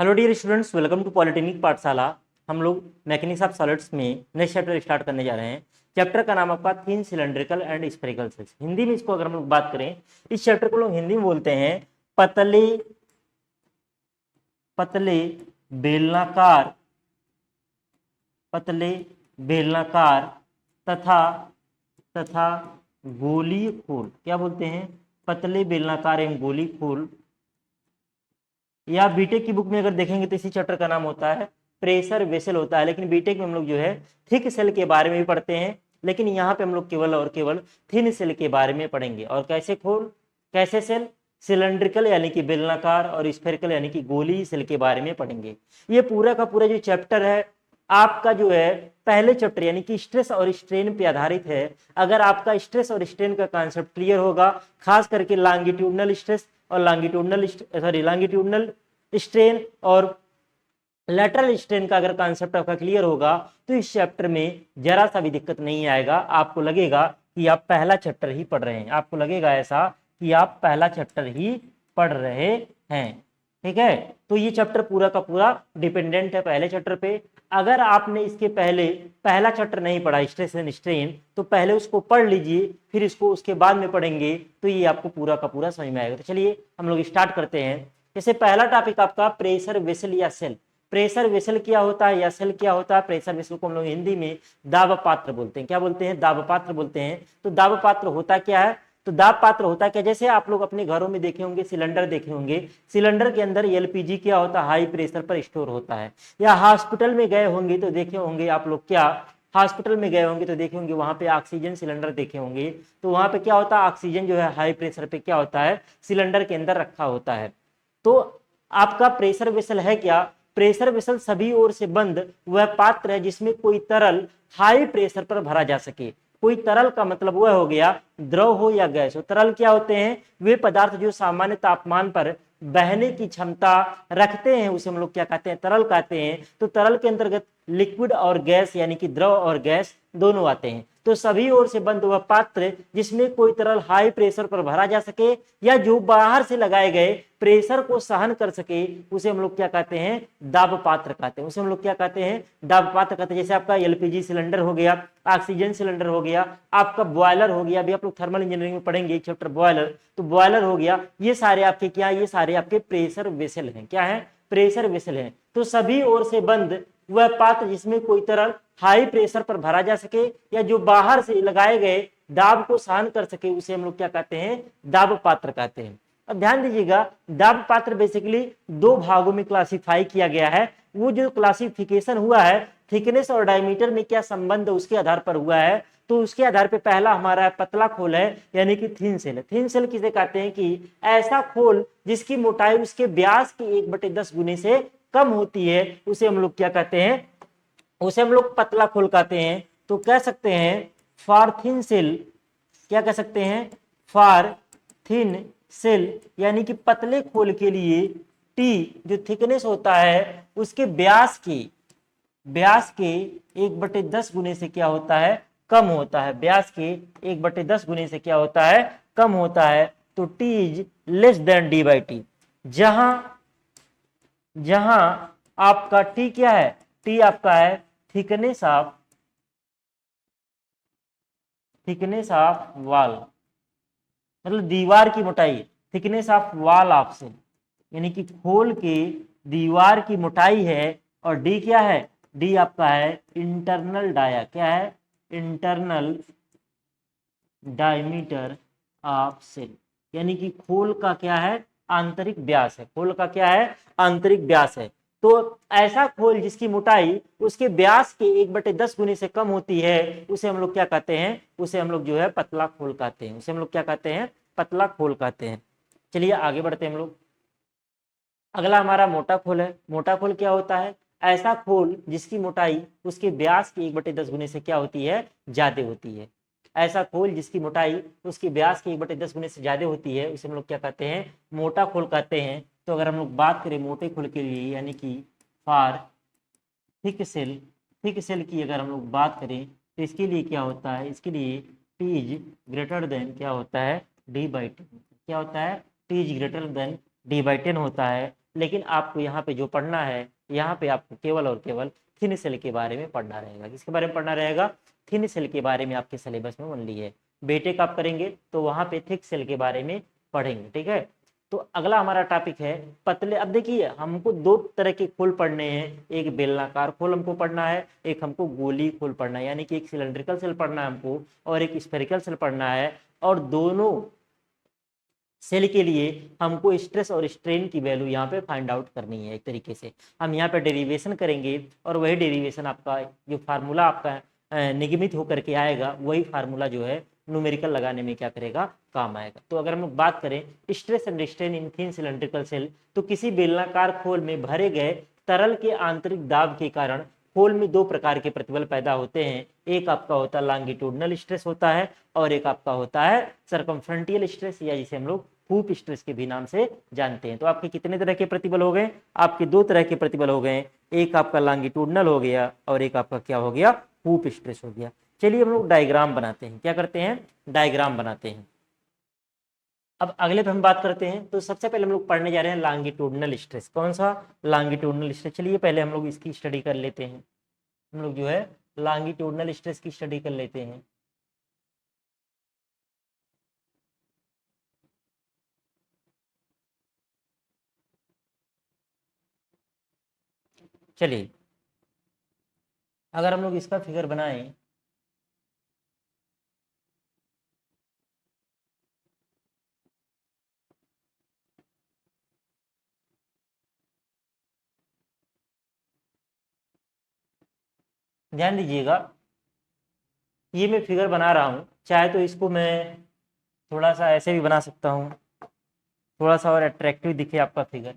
Hello dear students, welcome to polytechnic पाठशाला। हम लोग मैकेनिक्स ऑफ सॉलिड्स में नेक्स्ट चैप्टर स्टार्ट करने जा रहे हैं। चैप्टर का नाम आपका thin cylindrical and spherical shells. Hindi में इसको अगर हम लोग बात करें, इस चैप्टर को लोग हिंदी में बोलते हैं पतले पतले बेलनाकार पतले बेलनाकार तथा तथा गोलीय खोल। क्या बोलते हैं? पतले बेलनाकार एवं गोलीय खोल। या बीटेक की बुक में अगर देखेंगे तो इसी चैप्टर का नाम होता है प्रेशर वेसल होता है, लेकिन बीटेक में हम लोग जो है थिक सेल के बारे में भी पढ़ते हैं, लेकिन यहाँ पे हम लोग केवल और केवल थिन सेल के बारे में पढ़ेंगे। और कैसे खोल, कैसे सेल, सिलेंड्रिकल यानी कि बेलनाकार और स्फेरिकल यानी कि गोली सेल के बारे में पढ़ेंगे। ये पूरा का पूरा जो चैप्टर है आपका जो है पहले चैप्टर यानी कि स्ट्रेस और स्ट्रेन पे आधारित है। अगर आपका स्ट्रेस और स्ट्रेन का कॉन्सेप्ट क्लियर होगा, खास करके लॉन्गिट्यूडनल स्ट्रेस और लॉन्गिट्यूडनल स्ट्रेन और लेटरल स्ट्रेन का अगर कॉन्सेप्ट आपका क्लियर होगा तो इस चैप्टर में जरा सा भी दिक्कत नहीं आएगा। आपको लगेगा कि आप पहला चैप्टर ही पढ़ रहे हैं, आपको लगेगा ऐसा कि आप पहला चैप्टर ही पढ़ रहे हैं। ठीक है, तो ये चैप्टर पूरा का पूरा डिपेंडेंट है पहले चैप्टर पे। अगर आपने इसके पहले पहला चैप्टर नहीं पढ़ा स्ट्रेस एंड स्ट्रेन, तो पहले उसको पढ़ लीजिए, फिर इसको उसके बाद में पढ़ेंगे तो ये आपको पूरा का पूरा समझ में आएगा। तो चलिए हम लोग स्टार्ट करते हैं। जैसे पहला टॉपिक आपका प्रेशर वेसल या सेल। प्रेशर वेसल क्या होता है या सेल क्या होता है? प्रेशर वेसल को हम लोग हिंदी में दाब पात्र बोलते हैं। क्या बोलते हैं? दाब पात्र बोलते हैं। तो दाब पात्र होता क्या है? तो दाब पात्र होता क्या, जैसे आप लोग अपने घरों में देखे होंगे, सिलेंडर देखे होंगे, सिलेंडर के अंदर एलपीजी क्या होता है? हाई प्रेशर पर स्टोर होता है। या हॉस्पिटल में गए होंगे तो देखे होंगे आप लोग, क्या हॉस्पिटल में गए होंगे तो देखे होंगे वहां पे ऑक्सीजन सिलेंडर देखे होंगे, तो वहां पे क्या होता है? ऑक्सीजन जो है हाई प्रेशर पे क्या होता है? सिलेंडर के अंदर रखा होता है। तो आपका प्रेशर वेसल है क्या? प्रेशर वेसल सभी ओर से बंद वह पात्र है जिसमें कोई तरल हाई प्रेशर पर भरा जा सके। कोई तरल का मतलब वह हो गया द्रव हो या गैस हो। तरल क्या होते हैं? वे पदार्थ जो सामान्य तापमान पर बहने की क्षमता रखते हैं, उसे हम लोग क्या कहते हैं? तरल कहते हैं। तो तरल के अंतर्गत लिक्विड और गैस यानी कि द्रव और गैस दोनों आते हैं। तो सभी ओर से बंद वह पात्र जिसमें कोई तरल हाई प्रेशर पर भरा जा सके या जो बाहर से लगाए गए प्रेशर को सहन कर सके, उसे हम लोग क्या कहते हैं? दाब पात्र कहते हैं। उसे हम लोग क्या कहते हैं? दाब पात्र कहते हैं। जैसे आपका एलपीजी सिलेंडर हो गया, ऑक्सीजन सिलेंडर हो गया, आपका बॉयलर हो गया, अभी आप लोग थर्मल इंजीनियरिंग में पढ़ेंगे एक चैप्टर बॉयलर, तो बॉयलर हो गया। ये सारे आपके क्या, ये सारे आपके प्रेशर वेसल हैं। क्या है? प्रेशर वेसल हैं। तो सभी ओर से बंद वह पात्र जिसमें कोई तरल हाई प्रेशर पर भरा जा सके या जो बाहर से लगाए गए दाब को सहन कर सके, उसे हम लोग क्या कहते हैं? दाब पात्र कहते हैं। अब ध्यान दीजिएगा, दाब पात्र बेसिकली दो भागों में क्लासिफाई किया गया है। वो जो क्लासिफिकेशन हुआ है थिकनेस और डायमीटर में क्या संबंध उसके आधार पर हुआ है, तो उसके आधार पर पहला हमारा पतला खोल है यानी कि थिन सेल। थिन सेल किसे कहते हैं? कि ऐसा खोल जिसकी मोटाई उसके व्यास के 1/10 गुने से कम होती है, उसे हम लोग क्या कहते हैं? उसे हम लोग पतला खोल कहते हैं। तो कह सकते हैं फॉर थिन सेल, क्या कह सकते हैं? फॉर थिन सेल यानी कि पतले खोल के लिए टी जो थिकनेस होता है उसके व्यास के 1/10 गुने से क्या होता है? कम होता है। व्यास के 1/10 गुने से क्या होता है? कम होता है। तो T is less than D by T. जहां जहां आपका टी क्या है? टी आपका है थिकनेस ऑफ वॉल, मतलब दीवार की मोटाई। Thickness of wall of shell यानी कि खोल के दीवार की मोटाई है। और डी क्या है? डी आपका है इंटरनल डाया, क्या है? इंटरनल डायमीटर ऑफ सेल यानी कि खोल का क्या है? आंतरिक व्यास है। खोल का क्या है? आंतरिक व्यास है। तो ऐसा खोल जिसकी मोटाई उसके व्यास के 1/10 गुने से कम होती है, उसे हम लोग क्या कहते हैं? उसे हम लोग जो है पतला खोल कहते हैं। उसे हम लोग क्या कहते हैं? पतला खोल कहते हैं। चलिए आगे बढ़ते हैं हम लोग। अगला हमारा मोटा खोल है। मोटा खोल क्या होता है? ऐसा खोल जिसकी मोटाई उसके व्यास के 1/10 गुने से क्या होती है? ज्यादा होती है। ऐसा खोल जिसकी मोटाई उसके व्यास के 1/10 गुने से ज्यादा होती है, उसे हम लोग क्या कहते हैं? मोटा खोल कहते हैं। तो अगर हम लोग बात करें मोटे खोल के लिए यानी कि फॉर थिक सेल की अगर हम लोग बात करें तो इसके लिए क्या होता है? इसके लिए टी इज ग्रेटर देन क्या होता है? D by ten. क्या होता है? T is greater than D by ten होता है। लेकिन आपको यहाँ पे जो पढ़ना है, यहाँ पे आपको केवल और केवल थिन सेल के बारे में पढ़ना रहेगा। किसके बारे में पढ़ना रहेगा? थिन सेल के बारे में आपके सिलेबस में ओनली है। बीटेक आप करेंगे तो वहाँ पे थिक सेल के बारे में पढ़ेंगे, ठीक है। तो अगला हमारा टॉपिक है पतले। अब देखिए हमको दो तरह के खोल पढ़ने हैं, एक बेलनाकार खोल हमको पढ़ना है, एक हमको गोली खोल पढ़ना है, यानी कि एक सिलेंड्रिकल सेल पढ़ना है हमको और एक स्फेरिकल सेल पढ़ना है। और दोनों सेल के लिए हमको स्ट्रेस और स्ट्रेन की वैल्यू यहाँ पे फाइंड आउट करनी है। एक तरीके से हम यहाँ पे डेरिवेशन करेंगे और वही डेरिवेशन आपका जो फार्मूला आपका निगमित होकर के आएगा, वही फार्मूला जो है न्यूमेरिकल लगाने में क्या करेगा? काम आएगा। तो अगर हम लोग बात करें stress and strain in thin cylindrical shell, तो किसी बेलनाकार खोल में भरे गए तरल के आंतरिक दाब के कारण खोल में दो प्रकार के प्रतिबल पैदा होते हैं। एक आपका होता है लॉन्गिट्यूडनल स्ट्रेस होता है और एक आपका होता है सरकमफ्रंटियल स्ट्रेस, या जिसे हम लोग हूप स्ट्रेस के भी नाम से जानते हैं। तो आपके कितने तरह के प्रतिबल हो गए? आपके दो तरह के प्रतिबल हो गए, एक आपका लॉन्गिट्यूडनल हो गया और एक आपका क्या हो गया? हूप स्ट्रेस हो गया। चलिए हम लोग डायग्राम बनाते हैं। क्या करते हैं? डायग्राम बनाते हैं। अब अगले पे हम बात करते हैं। तो सबसे पहले हम लोग पढ़ने जा रहे हैं लॉन्गिट्यूडनल स्ट्रेस। कौन सा? Longitudinal stress. चलिए पहले हम लोग इसकी स्टडी कर लेते हैं। हम लोग जो है लॉन्गिट्यूडनल स्ट्रेस की स्टडी कर लेते हैं। चलिए अगर हम लोग इसका फिगर बनाएं, ध्यान दीजिएगा, ये मैं फिगर बना रहा हूँ। चाहे तो इसको मैं थोड़ा सा ऐसे भी बना सकता हूँ, थोड़ा सा और अट्रैक्टिव दिखे आपका फिगर।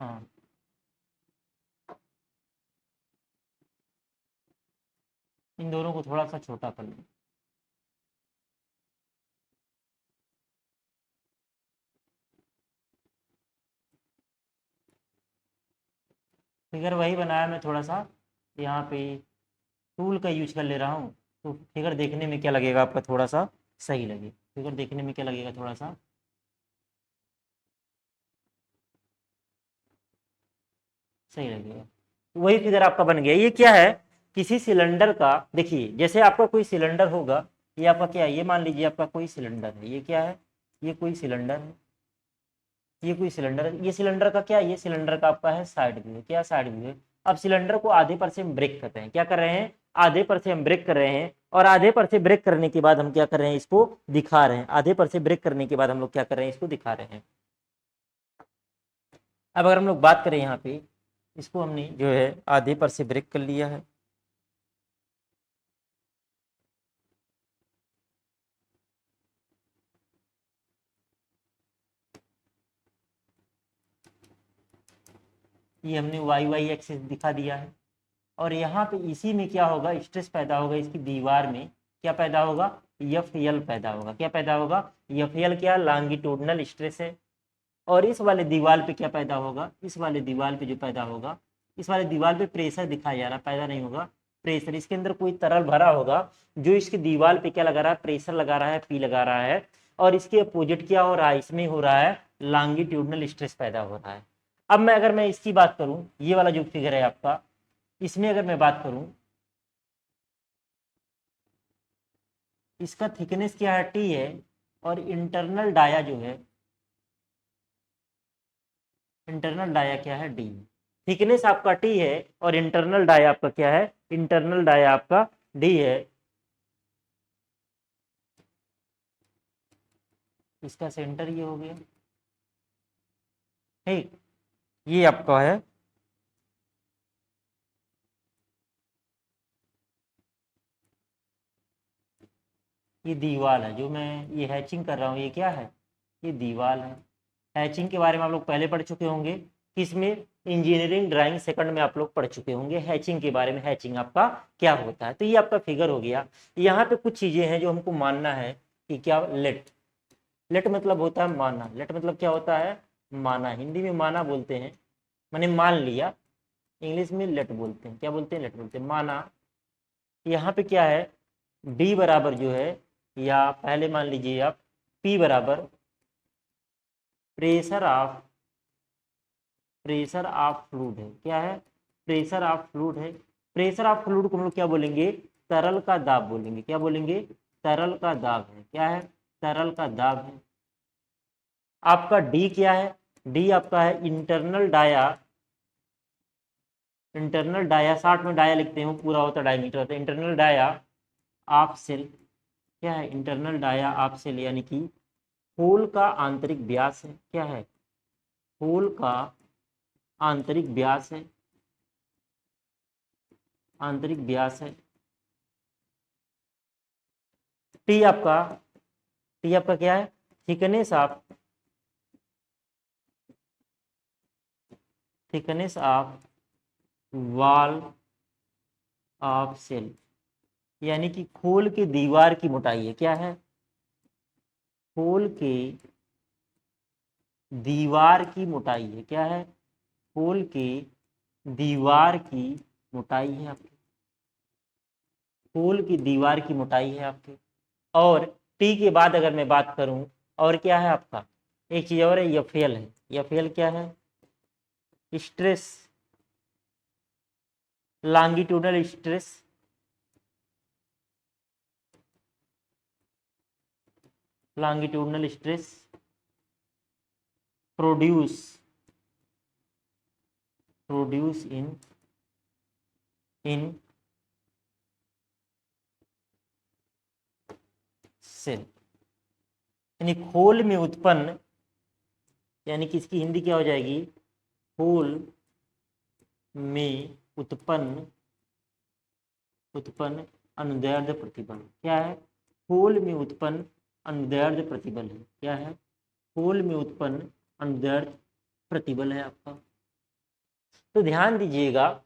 हाँ, इन दोनों को थोड़ा सा छोटा कर लो। फिगर वही बनाया मैं, थोड़ा सा यहाँ पे टूल का यूज कर ले रहा हूँ, तो फिगर देखने में क्या लगेगा आपका? थोड़ा सा सही लगे। फिगर देखने में क्या लगेगा? थोड़ा सा सही लगेगा। वही फिगर आपका बन गया। ये क्या है? किसी सिलेंडर का, देखिए जैसे आपका कोई सिलेंडर होगा, ये आपका क्या है? ये मान लीजिए आपका कोई सिलेंडर है। ये क्या है? ये कोई सिलेंडर है। ये कोई सिलेंडर है। ये सिलेंडर का क्या है? ये सिलेंडर का आपका है साइड व्यू। क्या साइड व्यू है? अब सिलेंडर को आधे पर से हम ब्रेक कर रहे हैं। क्या कर रहे हैं? आधे पर से हम ब्रेक कर रहे हैं। और आधे पर से ब्रेक करने के बाद हम क्या कर रहे हैं? इसको दिखा रहे हैं। आधे पर से ब्रेक करने के बाद हम लोग क्या कर रहे हैं? इसको दिखा रहे हैं। अब अगर हम लोग बात करें यहाँ पे, इसको हमने जो है आधे पर से ब्रेक कर लिया है। ये हमने वाई वाई एक्सिस दिखा दिया है। और यहाँ पे इसी में क्या होगा? स्ट्रेस पैदा होगा इसकी दीवार में। क्या पैदा होगा? एफ एल पैदा होगा। क्या पैदा होगा? एफ एल क्या? लॉन्गिट्यूडनल स्ट्रेस है। और इस वाले दीवार पे क्या पैदा होगा? इस वाले दीवार पे जो पैदा होगा, इस वाले दीवार पे प्रेशर दिखाया जा रहा है, पैदा नहीं होगा प्रेशर। इसके अंदर कोई तरल भरा होगा जो इसकी दीवार पे क्या लगा रहा है? प्रेशर लगा रहा है, पी लगा रहा है। और इसके अपोजिट क्या हो रहा है? इसमें हो रहा है लॉन्गिट्यूडनल स्ट्रेस पैदा हो रहा है। अब मैं अगर मैं इसकी बात करूं, ये वाला जो फिगर है आपका, इसमें अगर मैं बात करूं, इसका थिकनेस क्या है? टी है। और इंटरनल डाया जो है, इंटरनल डाया क्या है? डी। थिकनेस आपका टी है और इंटरनल डाया आपका क्या है? इंटरनल डाया आपका डी है। इसका सेंटर ये हो गया, ठीक। ये आपका है, ये दीवाल है जो मैं ये हैचिंग कर रहा हूँ। ये क्या है? ये दीवाल है। हैचिंग के बारे में आप लोग पहले पढ़ चुके होंगे, किसमें, इंजीनियरिंग ड्राइंग सेकंड में आप लोग पढ़ चुके होंगे हैचिंग के बारे में, हैचिंग आपका क्या होता है। तो ये आपका फिगर हो गया। यहाँ पे कुछ चीजें हैं जो हमको मानना है कि क्या, लेट, लेट मतलब होता है माना, लेट मतलब क्या होता है, माना, हिंदी में माना बोलते हैं, मैंने मान लिया, इंग्लिश में लेट बोलते हैं, क्या बोलते हैं, लेट बोलते हैं, माना। यहाँ पे क्या है, डी बराबर जो है, या पहले मान लीजिए आप पी बराबर प्रेशर ऑफ फ्लूइड है, क्या है, प्रेशर ऑफ फ्लूइड है। प्रेशर ऑफ फ्लूइड को हम लोग क्या बोलेंगे, तरल का दाब बोलेंगे, क्या बोलेंगे, तरल का दाब है, क्या है, तरल का दाब है। आपका डी क्या है, डी आपका है internal dia, internal dia, short में डाया लिखते हैं, पूरा होता है डायमीटर होता है, इंटरनल डाया ऑफ सेल, क्या है, इंटरनल डाया ऑफ सेल, यानी कि खोल का आंतरिक व्यास है, क्या है, खोल का आंतरिक व्यास है, आंतरिक व्यास है। टी आपका, टी आपका क्या है, thickness of, thickness of wall of shell, यानी कि खोल के दीवार की मोटाई है, क्या है, खोल के दीवार की मोटाई है, क्या है, खोल के दीवार की मोटाई है आपकी, खोल की दीवार की मोटाई है आपकी। और टी के बाद अगर मैं बात करूं, और क्या है आपका, एक चीज और है, एफएल है, एफएल क्या है, stress, longitudinal stress, longitudinal stress produce in shell, यानी खोल में उत्पन्न, यानी कि इसकी हिंदी क्या हो जाएगी, खोल में उत्पन्न अनुदैर्ध्य प्रतिबल, क्या है, खोल में उत्पन्न अनुदैर्ध्य प्रतिबल है, क्या है, खोल में उत्पन्न अनुदैर्ध्य प्रतिबल है आपका। तो ध्यान दीजिएगा,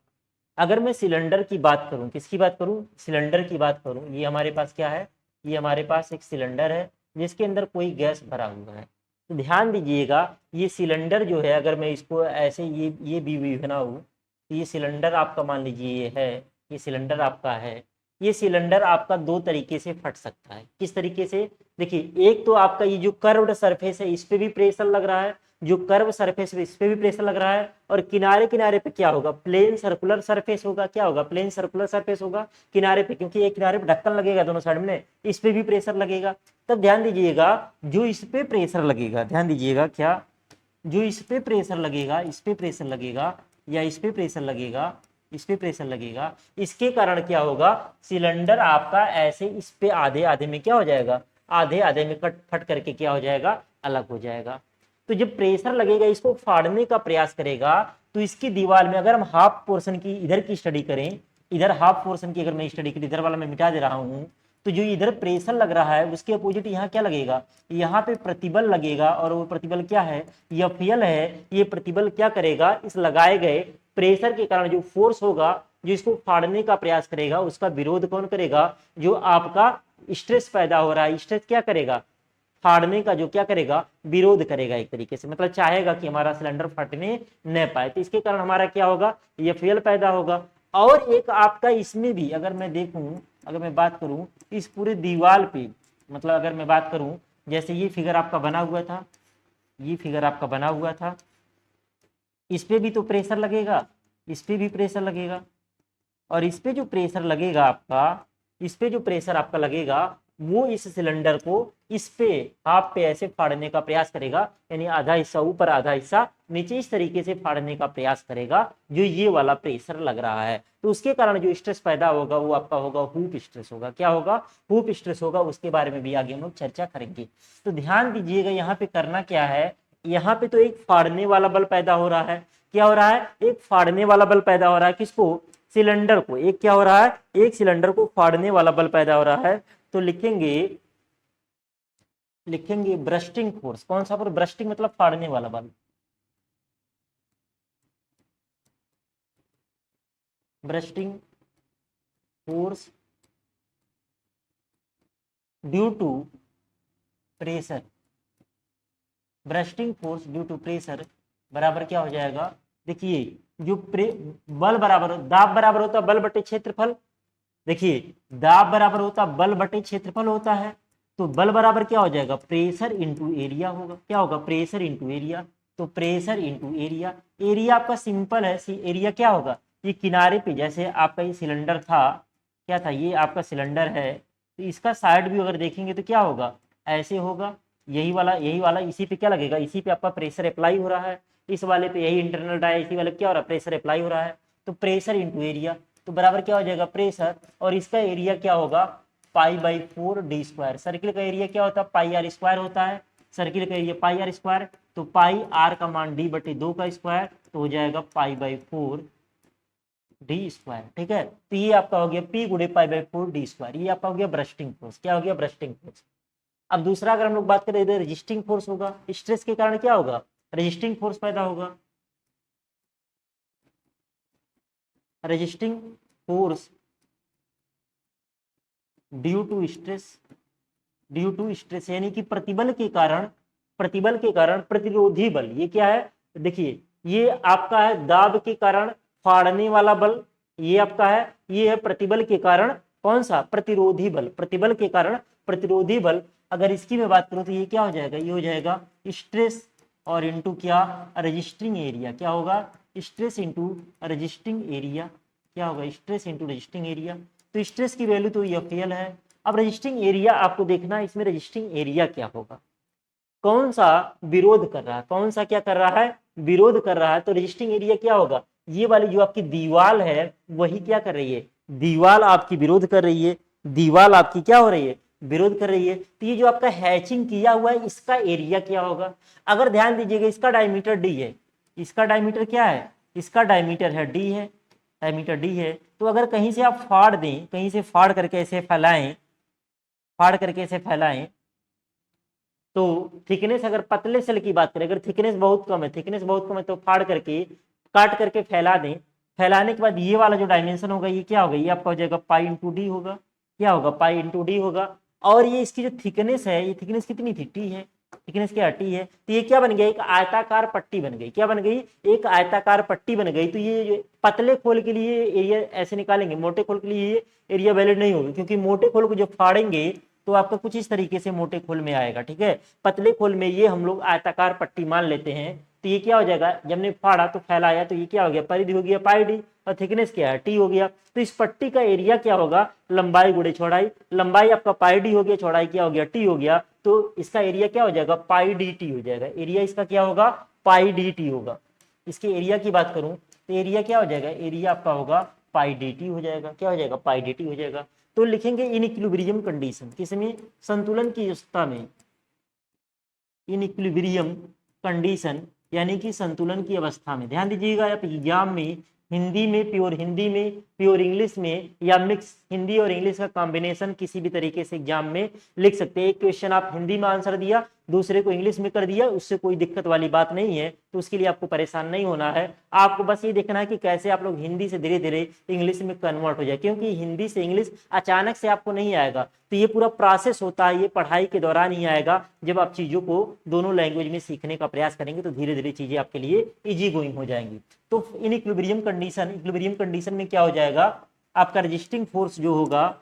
अगर मैं सिलेंडर की बात करूं, किसकी बात करूं, सिलेंडर की बात करूं, ये हमारे पास क्या है, ये हमारे पास एक सिलेंडर है जिसके अंदर कोई गैस भरा हुआ है। तो ध्यान दीजिएगा, ये सिलेंडर जो है, अगर मैं इसको ऐसे ये भी बनाऊं, तो ये सिलेंडर आपका मान लीजिए ये है, ये सिलेंडर आपका है, ये सिलेंडर आपका दो तरीके से फट सकता है। किस तरीके से, देखिए, एक तो आपका ये जो कर्व्ड सरफेस है इस पे भी प्रेशर लग रहा है, जो कर्व सरफेस है इस पे भी प्रेशर लग रहा है, और किनारे किनारे पे क्या होगा, प्लेन सर्कुलर सरफेस होगा, क्या होगा, प्लेन सर्कुलर सरफेस होगा किनारे पे, क्योंकि एक किनारे पे ढक्कन लगेगा दोनों साइड में, इस पे भी प्रेशर लगेगा। तब ध्यान दीजिएगा, जो इस पे प्रेशर लगेगा, ध्यान दीजिएगा, क्या, जो इस पे प्रेशर लगेगा, इस पे प्रेशर लगेगा, या इस पे प्रेशर लगेगा, इस पे प्रेशर लगेगा, इसके कारण क्या होगा, सिलेंडर आपका ऐसे इस पे आधे आधे में क्या हो जाएगा, आधे आधे में कट फट करके क्या हो जाएगा, अलग हो जाएगा। तो जब प्रेशर लगेगा, इसको फाड़ने का प्रयास करेगा, तो इसकी दीवार में अगर हम हाफ पोर्शन की इधर की स्टडी करें, इधर हाफ पोर्शन की अगर मैं स्टडी करी, इधर वाला मैं मिटा दे रहा हूं, तो जो इधर प्रेशर लग रहा है उसके अपोजिट यहाँ क्या लगेगा, यहाँ पे प्रतिबल लगेगा, और वो प्रतिबल क्या है, एफएल है। ये प्रतिबल क्या करेगा, इस लगाए गए प्रेशर के कारण जो फोर्स होगा, जो इसको फाड़ने का प्रयास करेगा, उसका विरोध कौन करेगा, जो आपका स्ट्रेस पैदा हो रहा है, स्ट्रेस क्या करेगा, फाड़ने का जो क्या करेगा, विरोध करेगा, एक तरीके से मतलब चाहेगा कि हमारा सिलेंडर फटने न पाए। तो इसके कारण हमारा क्या होगा, एफएल पैदा होगा। और एक आपका इसमें भी अगर मैं देखूं, अगर मैं बात करूं इस पूरे दीवार पे, मतलब अगर मैं बात करूं, जैसे ये फिगर आपका बना हुआ था, ये फिगर आपका बना हुआ था, इस पे भी तो प्रेशर लगेगा, इस पे भी प्रेशर लगेगा, और इस पे जो प्रेशर लगेगा आपका, इस पे जो प्रेशर आपका लगेगा, वो इस सिलेंडर को इस पे हाफ पे ऐसे फाड़ने का प्रयास करेगा, यानी आधा हिस्सा ऊपर आधा हिस्सा नीचे, इस तरीके से फाड़ने का प्रयास करेगा, जो ये वाला प्रेशर लग रहा है। तो उसके कारण जो स्ट्रेस पैदा होगा वो आपका होगा हूप स्ट्रेस होगा, क्या होगा, हूप स्ट्रेस होगा। उसके बारे में भी आगे हम लोग चर्चा करेंगे। तो ध्यान दीजिएगा, यहाँ पे करना क्या है, यहाँ पे तो एक फाड़ने वाला बल पैदा हो रहा है, क्या हो रहा है, एक फाड़ने वाला बल पैदा हो रहा है, किसको, सिलेंडर को। एक क्या हो रहा है, एक सिलेंडर को फाड़ने वाला बल पैदा हो रहा है। तो लिखेंगे लिखेंगे ब्रस्टिंग फोर्स। कौन सा? पर ब्रस्टिंग मतलब फाड़ने वाला बल। Bursting force due to pressure. Bursting force due to pressure बराबर क्या हो जाएगा? देखिए जो बल बराबर, दाब बराबर होता है बल बटे क्षेत्रफल। देखिए दाब बराबर होता है बल बटे क्षेत्रफल होता है, तो बल बराबर क्या हो जाएगा? प्रेशर इंटू एरिया होगा। क्या होगा? Pressure into area. तो प्रेशर इंटू एरिया, एरिया आपका सिंपल है, एरिया क्या होगा? ये किनारे पे जैसे आपका ये सिलेंडर था, क्या था? ये आपका सिलेंडर है, तो इसका साइड भी अगर देखेंगे तो क्या होगा? ऐसे होगा। यही वाला इसी पे क्या लगेगा? इसी पे आपका प्रेशर अप्लाई हो रहा है। इस वाले पे यही इंटरनल डाया, इसी वाले पे क्या हो रहा है? प्रेशर अप्लाई हो रहा है। तो प्रेशर इंटू एरिया, तो बराबर क्या हो जाएगा? प्रेशर, और इसका एरिया क्या होगा? π/4d²। सर्किल का एरिया क्या होता है? πr² होता है। सर्किल का एरिया πr², तो पाई आर का मान d/2 का स्क्वायर, तो हो जाएगा π/4d²। ठीक है, तो ये आपका हो गया P गुणे π/4d²। ये आपका हो गया ब्रस्टिंग फोर्स। क्या हो गया? Bursting force. अब दूसरा अगर हम लोग बात करें, रजिस्टिंग फोर्स होगा। स्ट्रेस के कारण क्या होगा? रजिस्टिंग फोर्स पैदा होगा। Resisting force due to stress, due to stress यानी कि प्रतिबल के कारण, प्रतिबल के कारण प्रतिरोधी बल। ये क्या है? देखिए ये आपका है दाब के कारण फाड़ने वाला बल, ये आपका है, ये है प्रतिबल के कारण कौन सा? प्रतिरोधी बल। प्रतिबल के कारण प्रतिरोधी बल, अगर इसकी मैं बात करूं तो ये क्या हो जाएगा? ये हो जाएगा स्ट्रेस और इंटू क्या? Resisting area. क्या होगा? Stress into resisting area. क्या होगा? Stress into resisting area. तो स्ट्रेस की वैल्यू तो एफएल है। अब रजिस्टिंग एरिया आपको देखना है, इसमें रजिस्टिंग एरिया क्या होगा? कौन सा विरोध कर रहा है? कौन सा क्या कर रहा है? विरोध कर रहा है। तो रजिस्टिंग एरिया क्या होगा? ये वाली जो आपकी दीवाल है वही क्या कर रही है? दीवाल आपकी विरोध कर रही है। दीवाल आपकी क्या हो रही है? विरोध कर रही है। तो ये जो आपका हैचिंग किया हुआ है इसका एरिया क्या होगा? अगर ध्यान दीजिएगा, इसका डायमीटर डी है। इसका डायमीटर क्या है? इसका डायमीटर है डी है, डायमीटर डी है। तो अगर कहीं से आप फाड़ दें, कहीं से फाड़ करके ऐसे फैलाएं, फाड़ करके ऐसे फैलाएं, तो थिकनेस, अगर पतले सेल की बात करें, अगर थिकनेस बहुत कम है, थिकनेस बहुत कम है, तो फाड़ करके काट करके फैला दें। फैलाने के बाद ये वाला जो डायमेंशन होगा ये क्या होगा? ये आपका हो जाएगा पाई इंटू डी होगा। क्या होगा? पाई इंटू डी होगा। और ये इसकी जो थिकनेस है, ये थिकनेस कितनी थी? टी है। थिकनेस क्या? टी है। तो ये क्या बन गया? एक आयताकार पट्टी बन गई। क्या बन गई? एक आयताकार पट्टी बन गई। तो ये पतले खोल के लिए एरिया ऐसे निकालेंगे, मोटे खोल के लिए ये एरिया वैलिड नहीं होगी, क्योंकि मोटे खोल को जो फाड़ेंगे तो आपका कुछ इस तरीके से मोटे खोल में आएगा। ठीक है, पतले खोल में ये हम लोग आयताकार पट्टी मान लेते हैं। तो ये क्या हो जाएगा? जब ने फाड़ा तो फैलाया, तो ये क्या हो गया? परिधि हो गया पाई डी, और थिकनेस क्या है? टी हो गया। तो इस पट्टी का एरिया क्या होगा? लंबाई गुणे चौड़ाई। लंबाई आपका पाई डी हो गया, चौड़ाई क्या हो गया? टी हो गया। तो इसका एरिया क्या हो जाएगा? पाई डी टी हो जाएगा। एरिया इसका क्या होगा? पाई डी टी होगा। इसके एरिया की बात करूं तो एरिया क्या हो जाएगा? एरिया आपका होगा पाई डी टी हो जाएगा। क्या हो जाएगा? पाई डी टी हो जाएगा। तो लिखेंगे इन इक्विलिब्रियम कंडीशन, किसमें? संतुलन की अवस्था में। इन इक्विलिब्रियम कंडीशन यानी कि संतुलन की अवस्था में। ध्यान दीजिएगा, आप एग्जाम में हिंदी में, प्योर हिंदी में, प्योर इंग्लिश में, या मिक्स हिंदी और इंग्लिश का कॉम्बिनेशन किसी भी तरीके से एग्जाम में लिख सकते हैं। एक क्वेश्चन आप हिंदी में आंसर दिया, दूसरे को इंग्लिश में कर दिया, उससे कोई दिक्कत वाली बात नहीं है। तो उसके लिए आपको परेशान नहीं होना है। आपको बस ये देखना है कि कैसे आप लोग हिंदी से धीरे धीरे इंग्लिश में कन्वर्ट हो जाए, क्योंकि हिंदी से इंग्लिश अचानक से आपको नहीं आएगा। तो ये पूरा प्रोसेस होता है, ये पढ़ाई के दौरान ही आएगा। जब आप चीज़ों को दोनों लैंग्वेज में सीखने का प्रयास करेंगे तो धीरे धीरे चीज़ें आपके लिए इजी गोइंग हो जाएंगी। तो in equilibrium condition, equilibrium condition में क्या हो जाएगा? आपका रजिस्टिंग फोर्स जो होगा,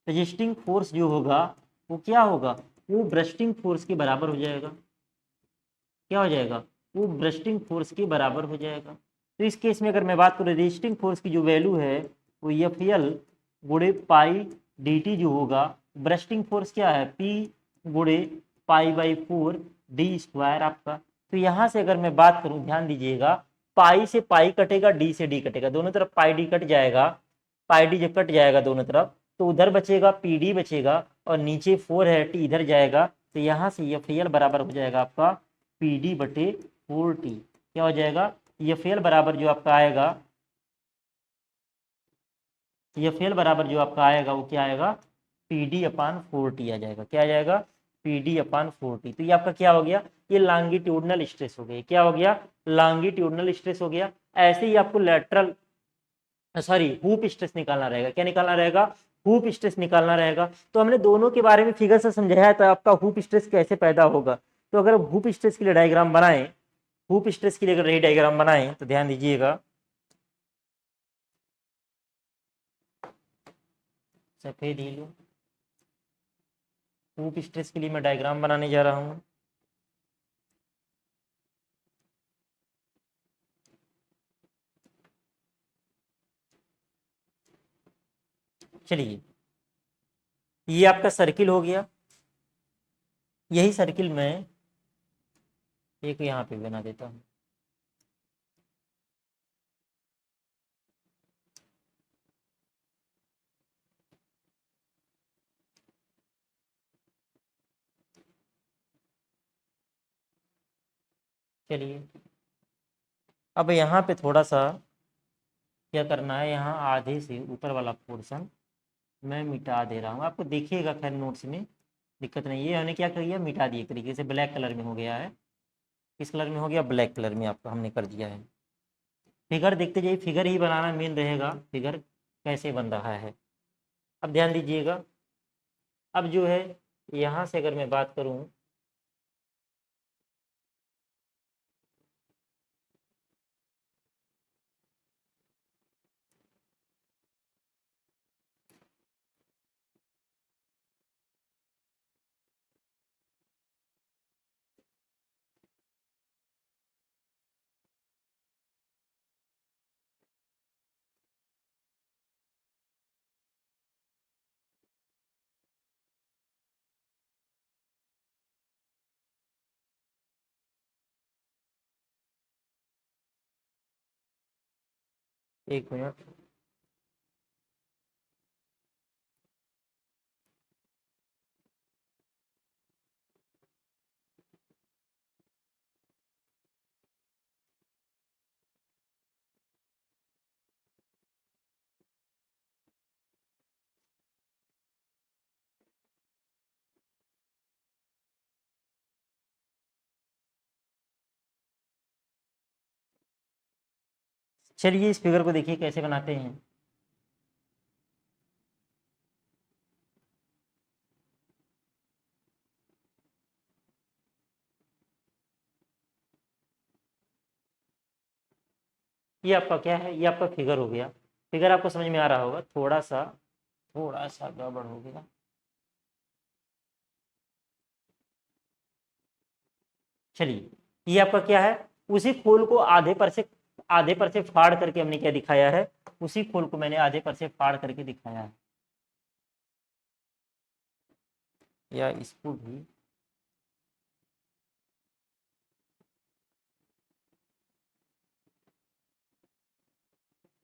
रजिस्टिंग फोर्स जो होगा वो क्या होगा? वो ब्रस्टिंग फोर्स के बराबर हो जाएगा। क्या हो जाएगा? वो ब्रस्टिंग फोर्स के बराबर हो जाएगा। तो इस केस में अगर मैं बात करूँ, रजिस्टिंग फोर्स की जो वैल्यू है वो एफ एल गुणे पाई डी टी जो होगा। ब्रस्टिंग फोर्स क्या है? पी गुणे π/4d² आपका। तो यहाँ से अगर मैं बात करूँ, ध्यान दीजिएगा, पाई से पाई कटेगा, डी से डी कटेगा, दोनों तरफ पाई डी कट जाएगा। पाई डी जब कट जाएगा दोनों तरफ, तो उधर बचेगा पी डी बचेगा, और नीचे 4 है, टी इधर जाएगा। तो यहाँ से एफ एल बराबर हो जाएगा आपका पी डी बटे 4t। क्या हो जाएगा? एफ एल बराबर जो आपका आएगा, एफ एल बराबर जो आपका आएगा वो क्या आएगा? PD/40 आ जाएगा। क्या आ जाएगा? PD/40। तो ये आपका क्या हो गया? ये लॉन्गिट्यूडनल स्ट्रेस हो गया। क्या हो गया? लॉन्गिट्यूडनल स्ट्रेस हो गया। ऐसे ही आपको लेटरल सॉरी हुप स्ट्रेस निकालना रहेगा। क्या निकालना रहेगा? हुप स्ट्रेस निकालना रहेगा। तो हमने दोनों के बारे में फिगर से समझाया था आपका हुप स्ट्रेस कैसे पैदा होगा। तो अगर हुप स्ट्रेस के लिए डायग्राम बनाएं, हुप स्ट्रेस के लिए अगर यही डायग्राम बनाएं तो ध्यान दीजिएगा, सफेद ही लो। हुप स्ट्रेस के लिए मैं डायग्राम बनाने जा रहा हूं। चलिए, ये आपका सर्किल हो गया। यही सर्किल मैं एक यहाँ पे बना देता हूँ। चलिए, अब यहाँ पे थोड़ा सा क्या करना है, यहाँ आधे से ऊपर वाला पोर्शन मैं मिटा दे रहा हूँ। आपको देखिएगा खैर नोट्स में दिक्कत नहीं है। हमने क्या कर दिया? मिटा दिया, एक तरीके से ब्लैक कलर में हो गया है। किस कलर में हो गया? ब्लैक कलर में आपका हमने कर दिया है। फिगर देखते जाइए, फिगर ही बनाना मेन रहेगा, फिगर कैसे बन रहा है। अब ध्यान दीजिएगा, अब जो है यहाँ से अगर मैं बात करूँ, एक मिनट, चलिए इस फिगर को देखिए कैसे बनाते हैं। ये आपका क्या है? ये आपका फिगर हो गया। फिगर आपको समझ में आ रहा होगा। थोड़ा सा गड़बड़ हो गया। चलिए, ये आपका क्या है? उसी खोल को आधे पर से फाड़ करके हमने क्या दिखाया है? उसी खोल को मैंने आधे पर से फाड़ करके दिखाया है। या इसको भी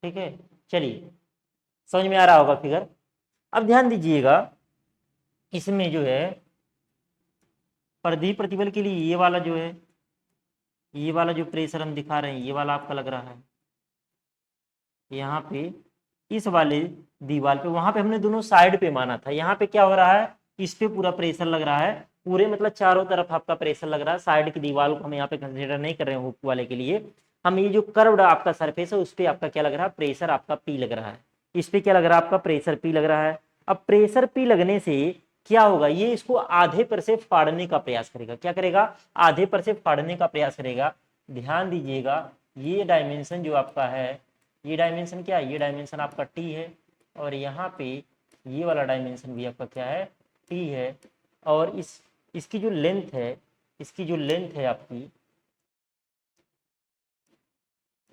ठीक है। चलिए, समझ में आ रहा होगा फिगर। अब ध्यान दीजिएगा, इसमें जो है परिधि प्रतिबल के लिए ये वाला जो है, ये वाला जो प्रेशर हम दिखा रहे हैं, ये वाला आपका लग रहा है यहाँ पे, इस वाले दीवार पे। वहां पे हमने दोनों साइड पे माना था। यहाँ पे क्या हो रहा है? इस पे पूरा प्रेशर लग रहा है, पूरे मतलब चारों तरफ आपका प्रेशर लग रहा है। साइड की दीवार को हम यहाँ पे कंसिडर नहीं कर रहे हैं हुक वाले के लिए। हम ये जो कर्व्ड आपका सरफेस है उस पे आपका क्या लग रहा है? प्रेशर आपका पी लग रहा है। इस पे क्या लग रहा है? आपका प्रेशर पी लग रहा है। अब प्रेशर पी लगने से क्या होगा? ये इसको आधे पर से फाड़ने का प्रयास करेगा। क्या करेगा? आधे पर से फाड़ने का प्रयास करेगा। ध्यान दीजिएगा, ये डायमेंशन जो आपका है, ये डायमेंशन क्या है? ये डायमेंशन आपका टी है। और यहाँ पे ये वाला डायमेंशन भी आपका क्या है? टी है। और इसकी जो लेंथ है, इसकी जो लेंथ है आपकी,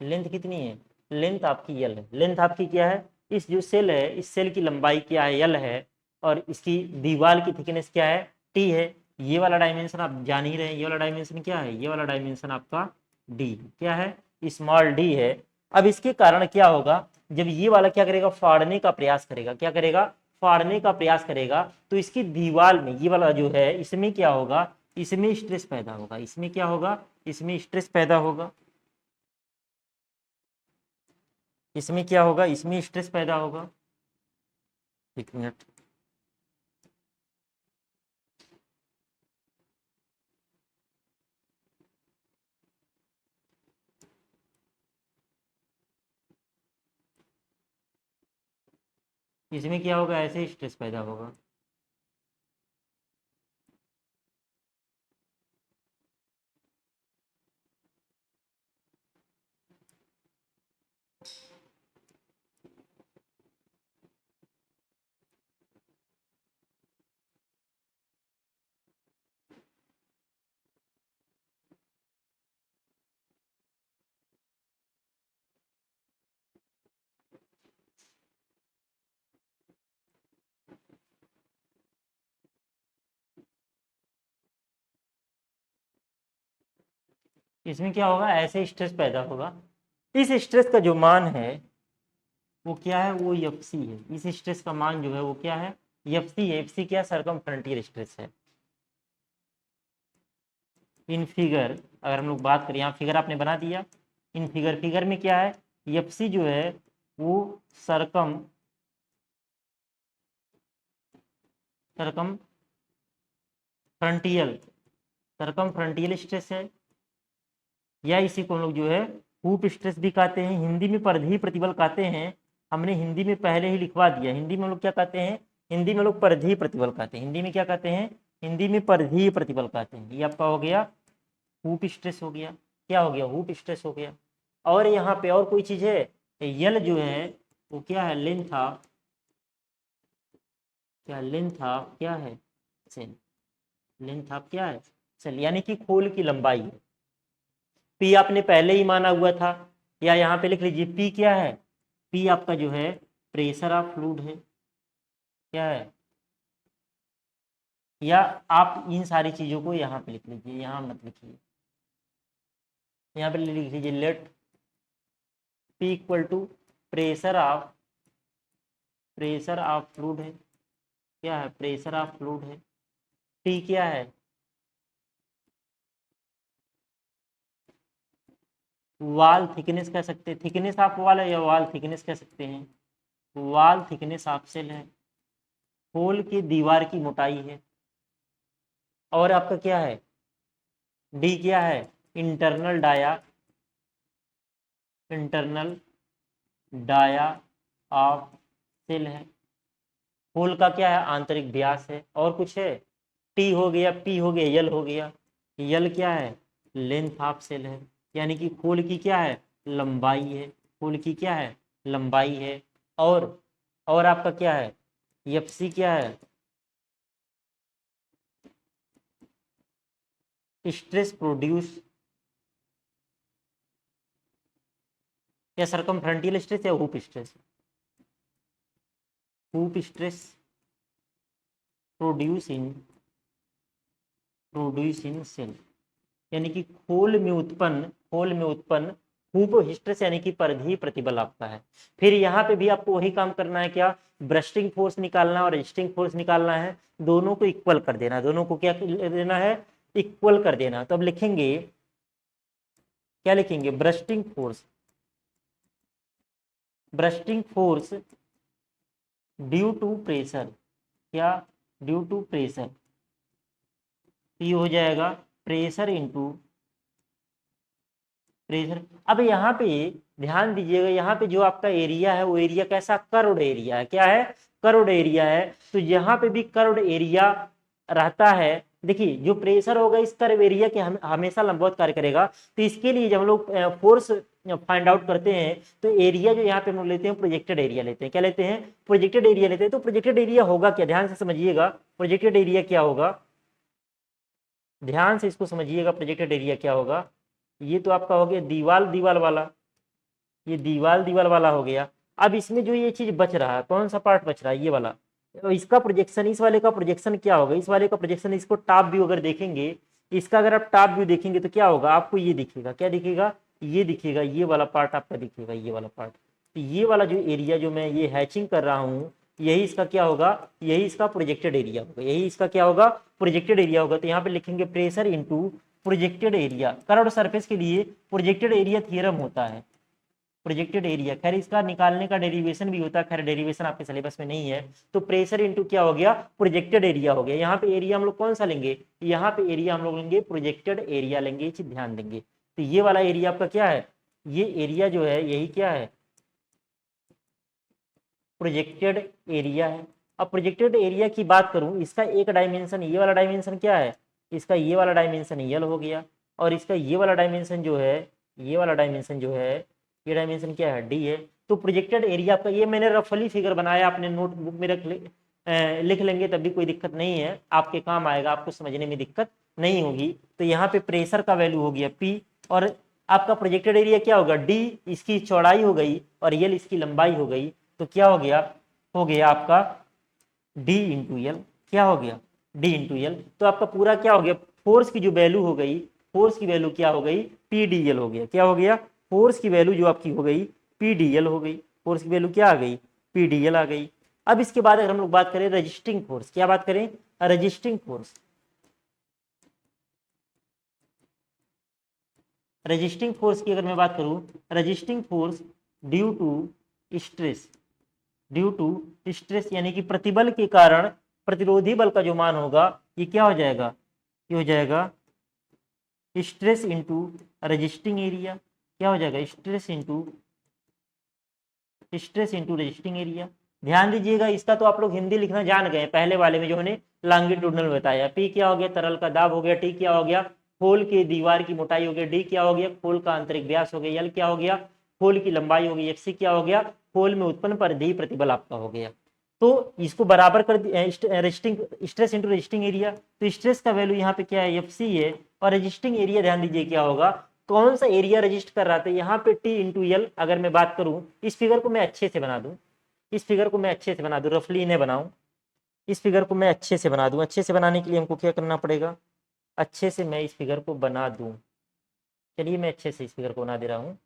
लेंथ कितनी है? लेंथ आपकी यल है। लेंथ आपकी क्या है? इस जो सेल है, इस सेल की लंबाई क्या है? यल है। और इसकी दीवार की थिकनेस क्या है? टी है। ये वाला डायमेंशन आप जान ही रहे हैं। ये वाला डायमेंशन क्या है? ये वाला डायमेंशन आपका डी क्या है? स्मॉल डी है। अब इसके कारण क्या होगा? जब ये वाला क्या करेगा? फाड़ने का प्रयास करेगा। क्या करेगा? फाड़ने का प्रयास करेगा। तो इसकी दीवार में ये वाला जो है, इसमें क्या होगा? इसमें स्ट्रेस पैदा होगा। इसमें क्या होगा? इसमें स्ट्रेस पैदा होगा। इसमें क्या होगा? इसमें स्ट्रेस पैदा होगा। एक मिनट, इसमें क्या होगा, ऐसे स्ट्रेस पैदा होगा। इसमें क्या होगा, ऐसे स्ट्रेस पैदा होगा। इस स्ट्रेस का जो मान है वो क्या है, वो एफ सी है। इस स्ट्रेस का मान जो है वो क्या है, एफ सी है। एफ सी क्या, सरकमफ्रंटियल स्ट्रेस है। इन फिगर अगर हम लोग बात करें, यहाँ फिगर आपने बना दिया। इन फिगर में क्या है, एफ सी जो है वो सरकम सरकम फ्रंटियल सरकमफ्रंटियल स्ट्रेस है, या इसी को हम लोग जो है हुप स्ट्रेस भी कहते हैं। हिंदी में परिधीय प्रतिबल कहते हैं। हमने हिंदी में पहले ही लिखवा दिया। हिंदी में हम लोग क्या कहते हैं, हिंदी में लोग परिधीय प्रतिबल कहते हैं। हिंदी में क्या कहते हैं, हिंदी में परिधीय प्रतिबल कहते हैं। ये आपका हो गया हुप स्ट्रेस हो गया। क्या हो गया, हुप स्ट्रेस हो गया। और यहाँ पे और कोई चीज है, यल जो है वो क्या है, लेंथ ऑफ, क्या लेंथ ऑफ क्या है, सेल। लेंथ ऑफ क्या है, सेल, यानी कि खोल की लंबाई है। पी आपने पहले ही माना हुआ था, या यहाँ पे लिख लीजिए पी क्या है, पी आपका जो है प्रेशर ऑफ फ्लूइड है। क्या है, या आप इन सारी चीजों को यहाँ पे लिख लीजिए, यहाँ मत लिखिए, यहाँ पे लिख लीजिए let P equal to pressure of fluid है। क्या है, प्रेशर ऑफ फ्लूइड है। टी क्या है, वाल थिकनेस कह सकते हैं, थिकनेस ऑफ वाल है, या वाल थिकनेस कह सकते हैं। वाल थिकनेस ऑफ सेल है, होल की दीवार की मोटाई है। और आपका क्या है, डी क्या है, इंटरनल डाया ऑफ सेल है। होल का क्या है, आंतरिक व्यास है। और कुछ है, टी हो गया, पी हो गया, यल हो गया। यल क्या है, लेंथ ऑफ सेल है, यानी कि खोल की क्या है, लंबाई है। खोल की क्या है, लंबाई है। और आपका क्या है, एफ सी क्या है, स्ट्रेस प्रोड्यूस, या सरकमफ्रंटियल स्ट्रेस या hoop stress, hoop stress produce in shell, यानी कि खोल में उत्पन्न हुप स्ट्रेस, यानी कि परिधीय प्रतिबल आपका है। फिर यहाँ पे भी आपको वही काम करना है, क्या, ब्रस्टिंग फोर्स निकालना और रेजिस्टिंग फोर्स निकालना है। दोनों को इक्वल कर देना, दोनों को क्या देना है, इक्वल कर देना। तो अब लिखेंगे, क्या लिखेंगे, bursting force due to pressure, क्या, ड्यू टू प्रेशर। ये हो जाएगा प्रेशर इंटू प्रेशर। अब यहाँ पे ध्यान दीजिएगा, यहाँ पे जो आपका एरिया है वो एरिया कैसा, कर्व्ड एरिया है। क्या है, कर्व्ड एरिया है। तो यहाँ पे भी कर्व्ड एरिया रहता है। देखिए जो प्रेशर होगा इस कर्व एरिया के हमेशा लंबवत कार्य करेगा। तो इसके लिए जब हम लोग फोर्स फाइंड आउट करते हैं तो एरिया जो यहाँ पे हम लोग लेते हैं प्रोजेक्टेड एरिया लेते हैं। क्या लेते हैं, प्रोजेक्टेड एरिया लेते हैं। तो प्रोजेक्टेड एरिया होगा क्या, ध्यान से समझिएगा, प्रोजेक्टेड एरिया क्या होगा, ध्यान से इसको समझिएगा। प्रोजेक्टेड एरिया क्या होगा, ये तो आपका हो गया दीवाल वाला, ये दीवाल वाला हो गया। अब इसमें जो ये चीज बच रहा है, कौन सा पार्ट बच रहा है, ये वाला। तो इसका प्रोजेक्शन, इस वाले का प्रोजेक्शन क्या होगा, इस वाले का प्रोजेक्शन, इसको टॉप व्यू अगर देखेंगे, इसका अगर आप टॉप व्यू देखेंगे तो क्या होगा, आपको ये दिखेगा। क्या दिखेगा, ये दिखेगा, ये वाला पार्ट आपका दिखेगा, ये वाला पार्ट। तो ये वाला जो एरिया जो मैं ये हैचिंग कर रहा हूँ, यही इसका क्या होगा, यही इसका प्रोजेक्टेड एरिया होगा, यही इसका क्या होगा, प्रोजेक्टेड एरिया होगा। तो यहाँ पे लिखेंगे pressure into projected area. Curved surface के लिए प्रोजेक्टेड एरिया थ्योरम होता है, प्रोजेक्टेड एरिया। खैर इसका निकालने का डेरिवेशन भी होता है, खैर डेरिवेशन आपके सिलेबस में नहीं है। तो प्रेशर इंटू क्या हो गया, प्रोजेक्टेड एरिया हो गया। यहाँ पे एरिया हम लोग कौन सा लेंगे, यहाँ पे एरिया हम लोग लेंगे प्रोजेक्टेड एरिया लेंगे, ये चीज ध्यान देंगे। तो ये वाला एरिया आपका क्या है, ये एरिया जो है यही क्या है, प्रोजेक्टेड एरिया है। अब प्रोजेक्टेड एरिया की बात करूं, इसका एक डायमेंशन, ये वाला डायमेंशन क्या है, इसका ये वाला डायमेंशन यल हो गया, और इसका ये वाला डायमेंशन जो है, ये वाला डायमेंशन जो है, ये डायमेंशन क्या है, डी है। तो प्रोजेक्टेड एरिया आपका, ये मैंने रफली फिगर बनाया, अपने नोटबुक में लिख लेंगे तब भी कोई दिक्कत नहीं है, आपके काम आएगा, आपको समझने में दिक्कत नहीं होगी। तो यहाँ पे प्रेशर का वैल्यू हो गया पी, और आपका प्रोजेक्टेड एरिया क्या होगा, डी इसकी चौड़ाई हो गई और यल इसकी लंबाई हो गई। तो क्या हो गया आपका डी इंटू यल, क्या हो गया, डी इंटू यल। तो आपका पूरा क्या हो गया, फोर्स की जो वैल्यू हो गई, फोर्स की वैल्यू क्या हो गई, पी डी एल हो गया। क्या हो गया, फोर्स की वैल्यू जो आपकी हो गई पी डी एल हो गई, फोर्स की वैल्यू क्या आ गई, पी डी एल आ गई। अब इसके बाद अगर हम लोग बात करें रजिस्टिंग फोर्स, क्या बात करें, रजिस्टिंग फोर्स। रजिस्टिंग फोर्स की अगर मैं बात करूं, resisting force due to stress, due to stress यानी कि प्रतिबल के कारण प्रतिरोधी बल का जो मान होगा, ये क्या हो जाएगा, ये हो जाएगा स्ट्रेस इंटू रजिस्टिंग एरिया। क्या हो जाएगा, स्ट्रेस इंटू रजिस्टिंग एरिया। ध्यान दीजिएगा, इसका तो आप लोग हिंदी लिखना जान गए पहले वाले में जो हमने लॉन्गिट्यूडनल बताया। पी क्या हो गया, तरल का दाब हो गया, टी क्या हो गया, खोल की दीवार की मोटाई हो गया, डी क्या हो गया, खोल का आंतरिक व्यास हो गया, यल क्या हो गया, खोल की लंबाई हो गई, एफ सी क्या हो गया, खोल में उत्पन्न परिधीय प्रतिबल आपका हो गया। तो इसको बराबर कर resisting stress into resisting area. तो स्ट्रेस का वैल्यू यहाँ पे क्या है, एफ सी है, और रजिस्टिंग एरिया ध्यान दीजिए क्या होगा, कौन सा एरिया रजिस्ट कर रहा था, यहाँ पे टी इंटू यल। अगर मैं बात करूं, इस फिगर को मैं अच्छे से बना दूं, इस फिगर को मैं अच्छे से बना दूं, रफली इन्हें बनाऊं, इस फिगर को मैं अच्छे से बना दूं। अच्छे से बनाने के लिए हमको क्या करना पड़ेगा, अच्छे से मैं इस फिगर को बना दूं। चलिए मैं अच्छे से इस फिगर को बना दे रहा हूँ,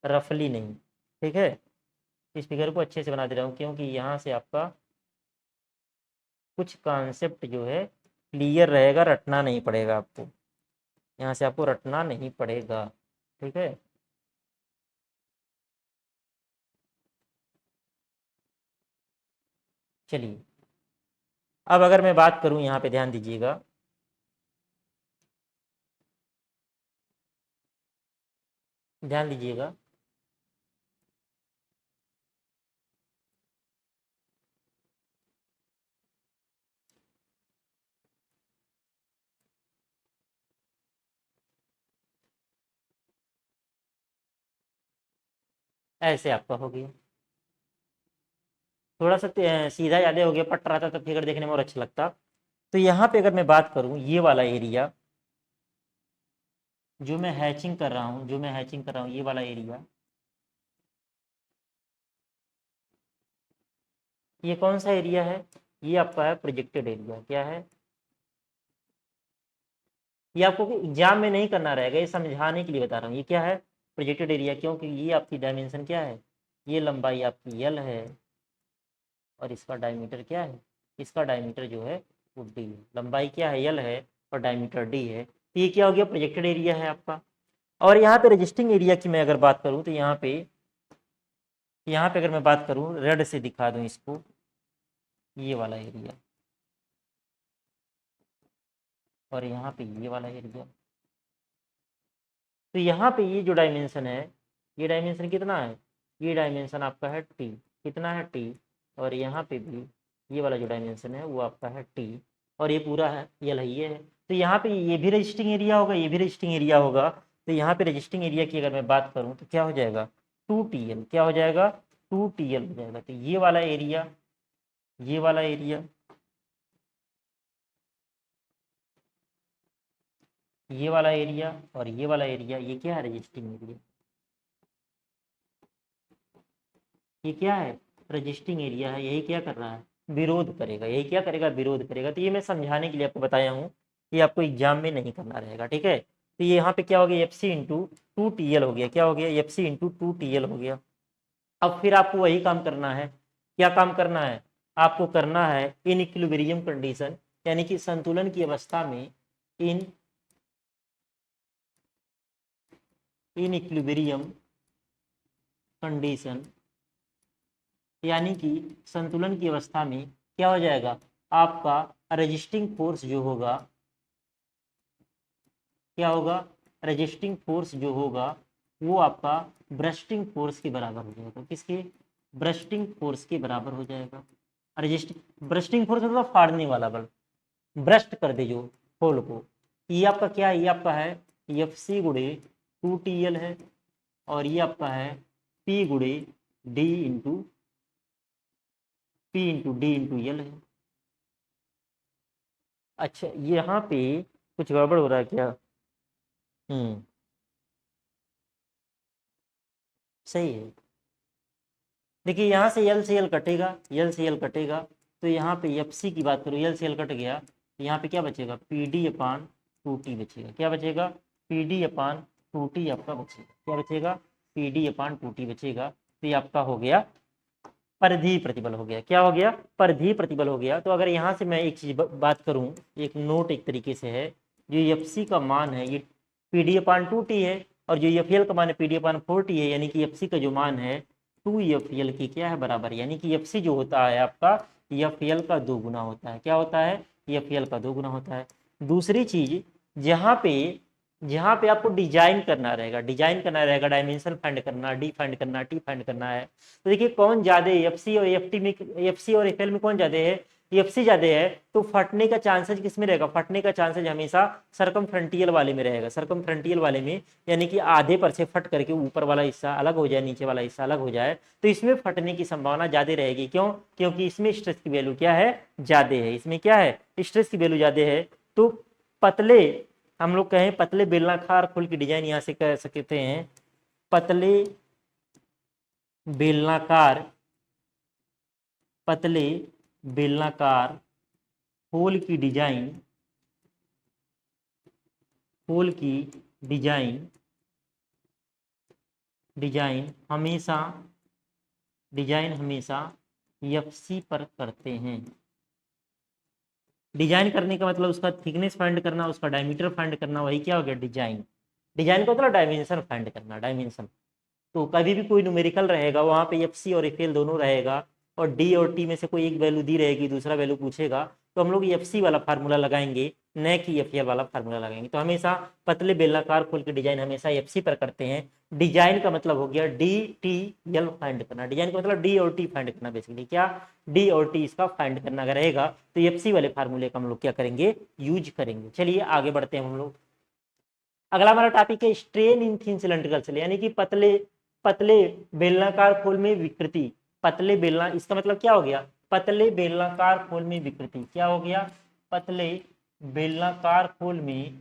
रफली नहीं, ठीक है। इस फिगर को अच्छे से बना दे रहा हूँ, क्योंकि यहाँ से आपका कुछ कॉन्सेप्ट जो है क्लियर रहेगा, रटना नहीं पड़ेगा आपको, यहाँ से आपको रटना नहीं पड़ेगा, ठीक है। चलिए अब अगर मैं बात करूं, यहाँ पे ध्यान दीजिएगा, ध्यान दीजिएगा, ऐसे आपका हो गया, थोड़ा सा सीधा ज़्यादा हो गया, पट रहा था तो फिगर देखने में और अच्छा लगता। तो यहाँ पे अगर मैं बात करूँ, ये वाला एरिया जो मैं हैचिंग कर रहा हूँ, जो मैं हैचिंग कर रहा हूँ, ये वाला एरिया, ये कौन सा एरिया है, ये आपका है प्रोजेक्टेड एरिया। क्या है, ये आपको एग्जाम में नहीं करना रहेगा, ये समझाने के लिए बता रहा हूँ। ये क्या है, प्रोजेक्टेड एरिया, क्योंकि ये आपकी डायमेंशन क्या है, ये लंबाई आपकी यल है, और इसका डायमीटर क्या है, इसका डायमीटर जो है वो डी है। लंबाई क्या है, यल है, और डायमीटर डी है। तो ये क्या हो गया, प्रोजेक्टेड एरिया है आपका। और यहाँ पे रजिस्टिंग एरिया की मैं अगर बात करूँ, तो यहाँ पे अगर मैं बात करूँ, रेड से दिखा दूँ इसको, ये वाला एरिया, और यहाँ पे ये वाला एरिया। तो यहाँ पे ये जो डायमेंशन है, ये डायमेंशन कितना है, ये डायमेंशन आपका है टी, कितना है टी, और यहाँ पे भी ये वाला जो डायमेंशन है वो आपका है टी, और ये पूरा है ये है। तो यहाँ पे ये भी रजिस्टिंग एरिया होगा, ये भी रजिस्टिंग एरिया होगा। तो यहाँ पे रजिस्टिंग एरिया की अगर मैं बात करूँ, तो क्या हो जाएगा, टू टी एल, क्या हो जाएगा, टू टी एल हो जाएगा। तो ये वाला एरिया, ये वाला एरिया, ये वाला एरिया, और ये वाला एरिया, ये क्या है, रजिस्टिंग एरिया। ये क्या है, रजिस्टिंग एरिया है। यही क्या कर रहा है, विरोध करेगा, यही क्या करेगा, विरोध करेगा। तो ये मैं समझाने के लिए आपको बताया हूँ, कि आपको एग्जाम में नहीं करना रहेगा, ठीक है। तो ये यहाँ पे क्या हो गया, F C into two T L हो गया। क्या हो गया, F C into two T L हो गया। अब फिर आपको वही काम करना है, क्या काम करना है, आपको करना है इन इक्विलिब्रियम कंडीशन, यानी कि संतुलन की अवस्था में, इन इन इक्विलिब्रियम कंडीशन, यानी कि संतुलन की अवस्था में क्या हो जाएगा, आपका रजिस्टिंग फोर्स जो होगा, क्या होगा, रजिस्टिंग फोर्स जो होगा वो आपका ब्रस्टिंग फोर्स के बराबर हो जाएगा। किसके, ब्रस्टिंग फोर्स के बराबर हो जाएगा। रजिस्टिंग ब्रस्टिंग फोर्स मतलब फाड़ने वाला बल, ब्रस्ट कर दे जो होल को। ये आपका क्या है, ये आपका है एफ सी गुड़े 2TL है, और ये आपका है P गुड़े D into D into L है। अच्छा यहाँ पे कुछ गड़बड़ हो रहा है क्या? सही है। देखिए यहाँ से एल से एल कटेगा, एल से एल कटेगा, तो यहाँ पे एफ सी की बात करूँ, एल से एल कट गया, तो यहाँ पे क्या बचेगा, पी डी अपान 2T बचेगा। क्या बचेगा, पी डी अपान 2T आपका बचेगा। क्या बचेगा, पी डी अपान 2T बचेगा। तो ये आपका हो गया परिधीय प्रतिबल हो गया। क्या हो गया, परिधीय प्रतिबल हो गया। तो अगर यहाँ से मैं एक चीज बात करूँ, एक नोट एक तरीके से है, जो एफ सी का मान है ये पी डी अपान 2T है, और जो एफ एल का मान है पी डी अपान 4T है, यानी कि एफ सी का जो मान है 2FL की क्या है बराबर, यानी कि एफ सी जो होता है आपका एफ एल का 2 गुना होता है। क्या होता है, एफ एल का 2 गुना होता है। दूसरी चीज, जहाँ पे आपको डिजाइन करना रहेगा, डायमेंशन फाइंड करना, डी फाइंड करना, टी फाइंड करना है, तो देखिए कौन ज्यादा है, एफसी और एफटी में, एफसी और एफएल में कौन ज्यादा है, एफसी ज्यादा है। तो फटने का चांसेस किस में रहेगा, फटने का चांसेस हमेशा सरकमफ्रंटियल वाले में रहेगा, सरकमफ्रंटियल वाले में, यानी कि आधे पर से फट करके ऊपर वाला हिस्सा अलग हो जाए, नीचे वाला हिस्सा अलग हो जाए, तो इसमें फटने की संभावना ज्यादा रहेगी। क्यों, क्योंकि इसमें स्ट्रेस की वैल्यू क्या है, ज्यादा है। इसमें क्या है, स्ट्रेस की वैल्यू ज्यादा है। तो पतले, हम लोग कहें पतले बेलनाकार खोल की डिजाइन यहां से कह सकते हैं, पतले बेलनाकार, पतले बेलनाकार खोल की डिजाइन, खोल की डिजाइन, डिजाइन हमेशा, डिजाइन हमेशा एफसी पर करते हैं। डिजाइन करने का मतलब उसका थिकनेस फाइंड करना, उसका डायमीटर फाइंड करना, वही क्या हो गया, डिजाइन। डिजाइन का मतलब डायमेंशन फाइंड करना, डायमेंशन। तो कभी भी कोई न्यूमेरिकल रहेगा वहाँ पे एफ सी और एफ एल दोनों रहेगा, और डी और टी में से कोई एक वैल्यू दी रहेगी, दूसरा वैल्यू पूछेगा, तो हम लोग एफ सी वाला फार्मूला लगाएंगे, न कि एफ एल वाला फार्मूला लगाएंगे। तो हमेशा पतले बेलनाकार खोल की डिजाइन हमेशा एफ सी पर करते हैं। डिजाइन का मतलब हो गया डी टी एल फाइंड करना, डिजाइन का मतलब डी और टी फाइंड करना, बेसिकली क्या, डी और टी इसका फाइंड करना अगर रहेगा, तो एफ सी वाले फार्मूले का हम लोग क्या करेंगे, यूज करेंगे। चलिए आगे बढ़ते हैं हम लोग। अगला हमारा टॉपिक है strain in thin cylindrical shell, यानी कि पतले पतले बेलनाकार खोल में विकृति। पतले बेलना, इसका मतलब क्या हो गया, पतले बेलनाकार खोल में विकृति। क्या हो गया, पतले बेलनाकार खोल में,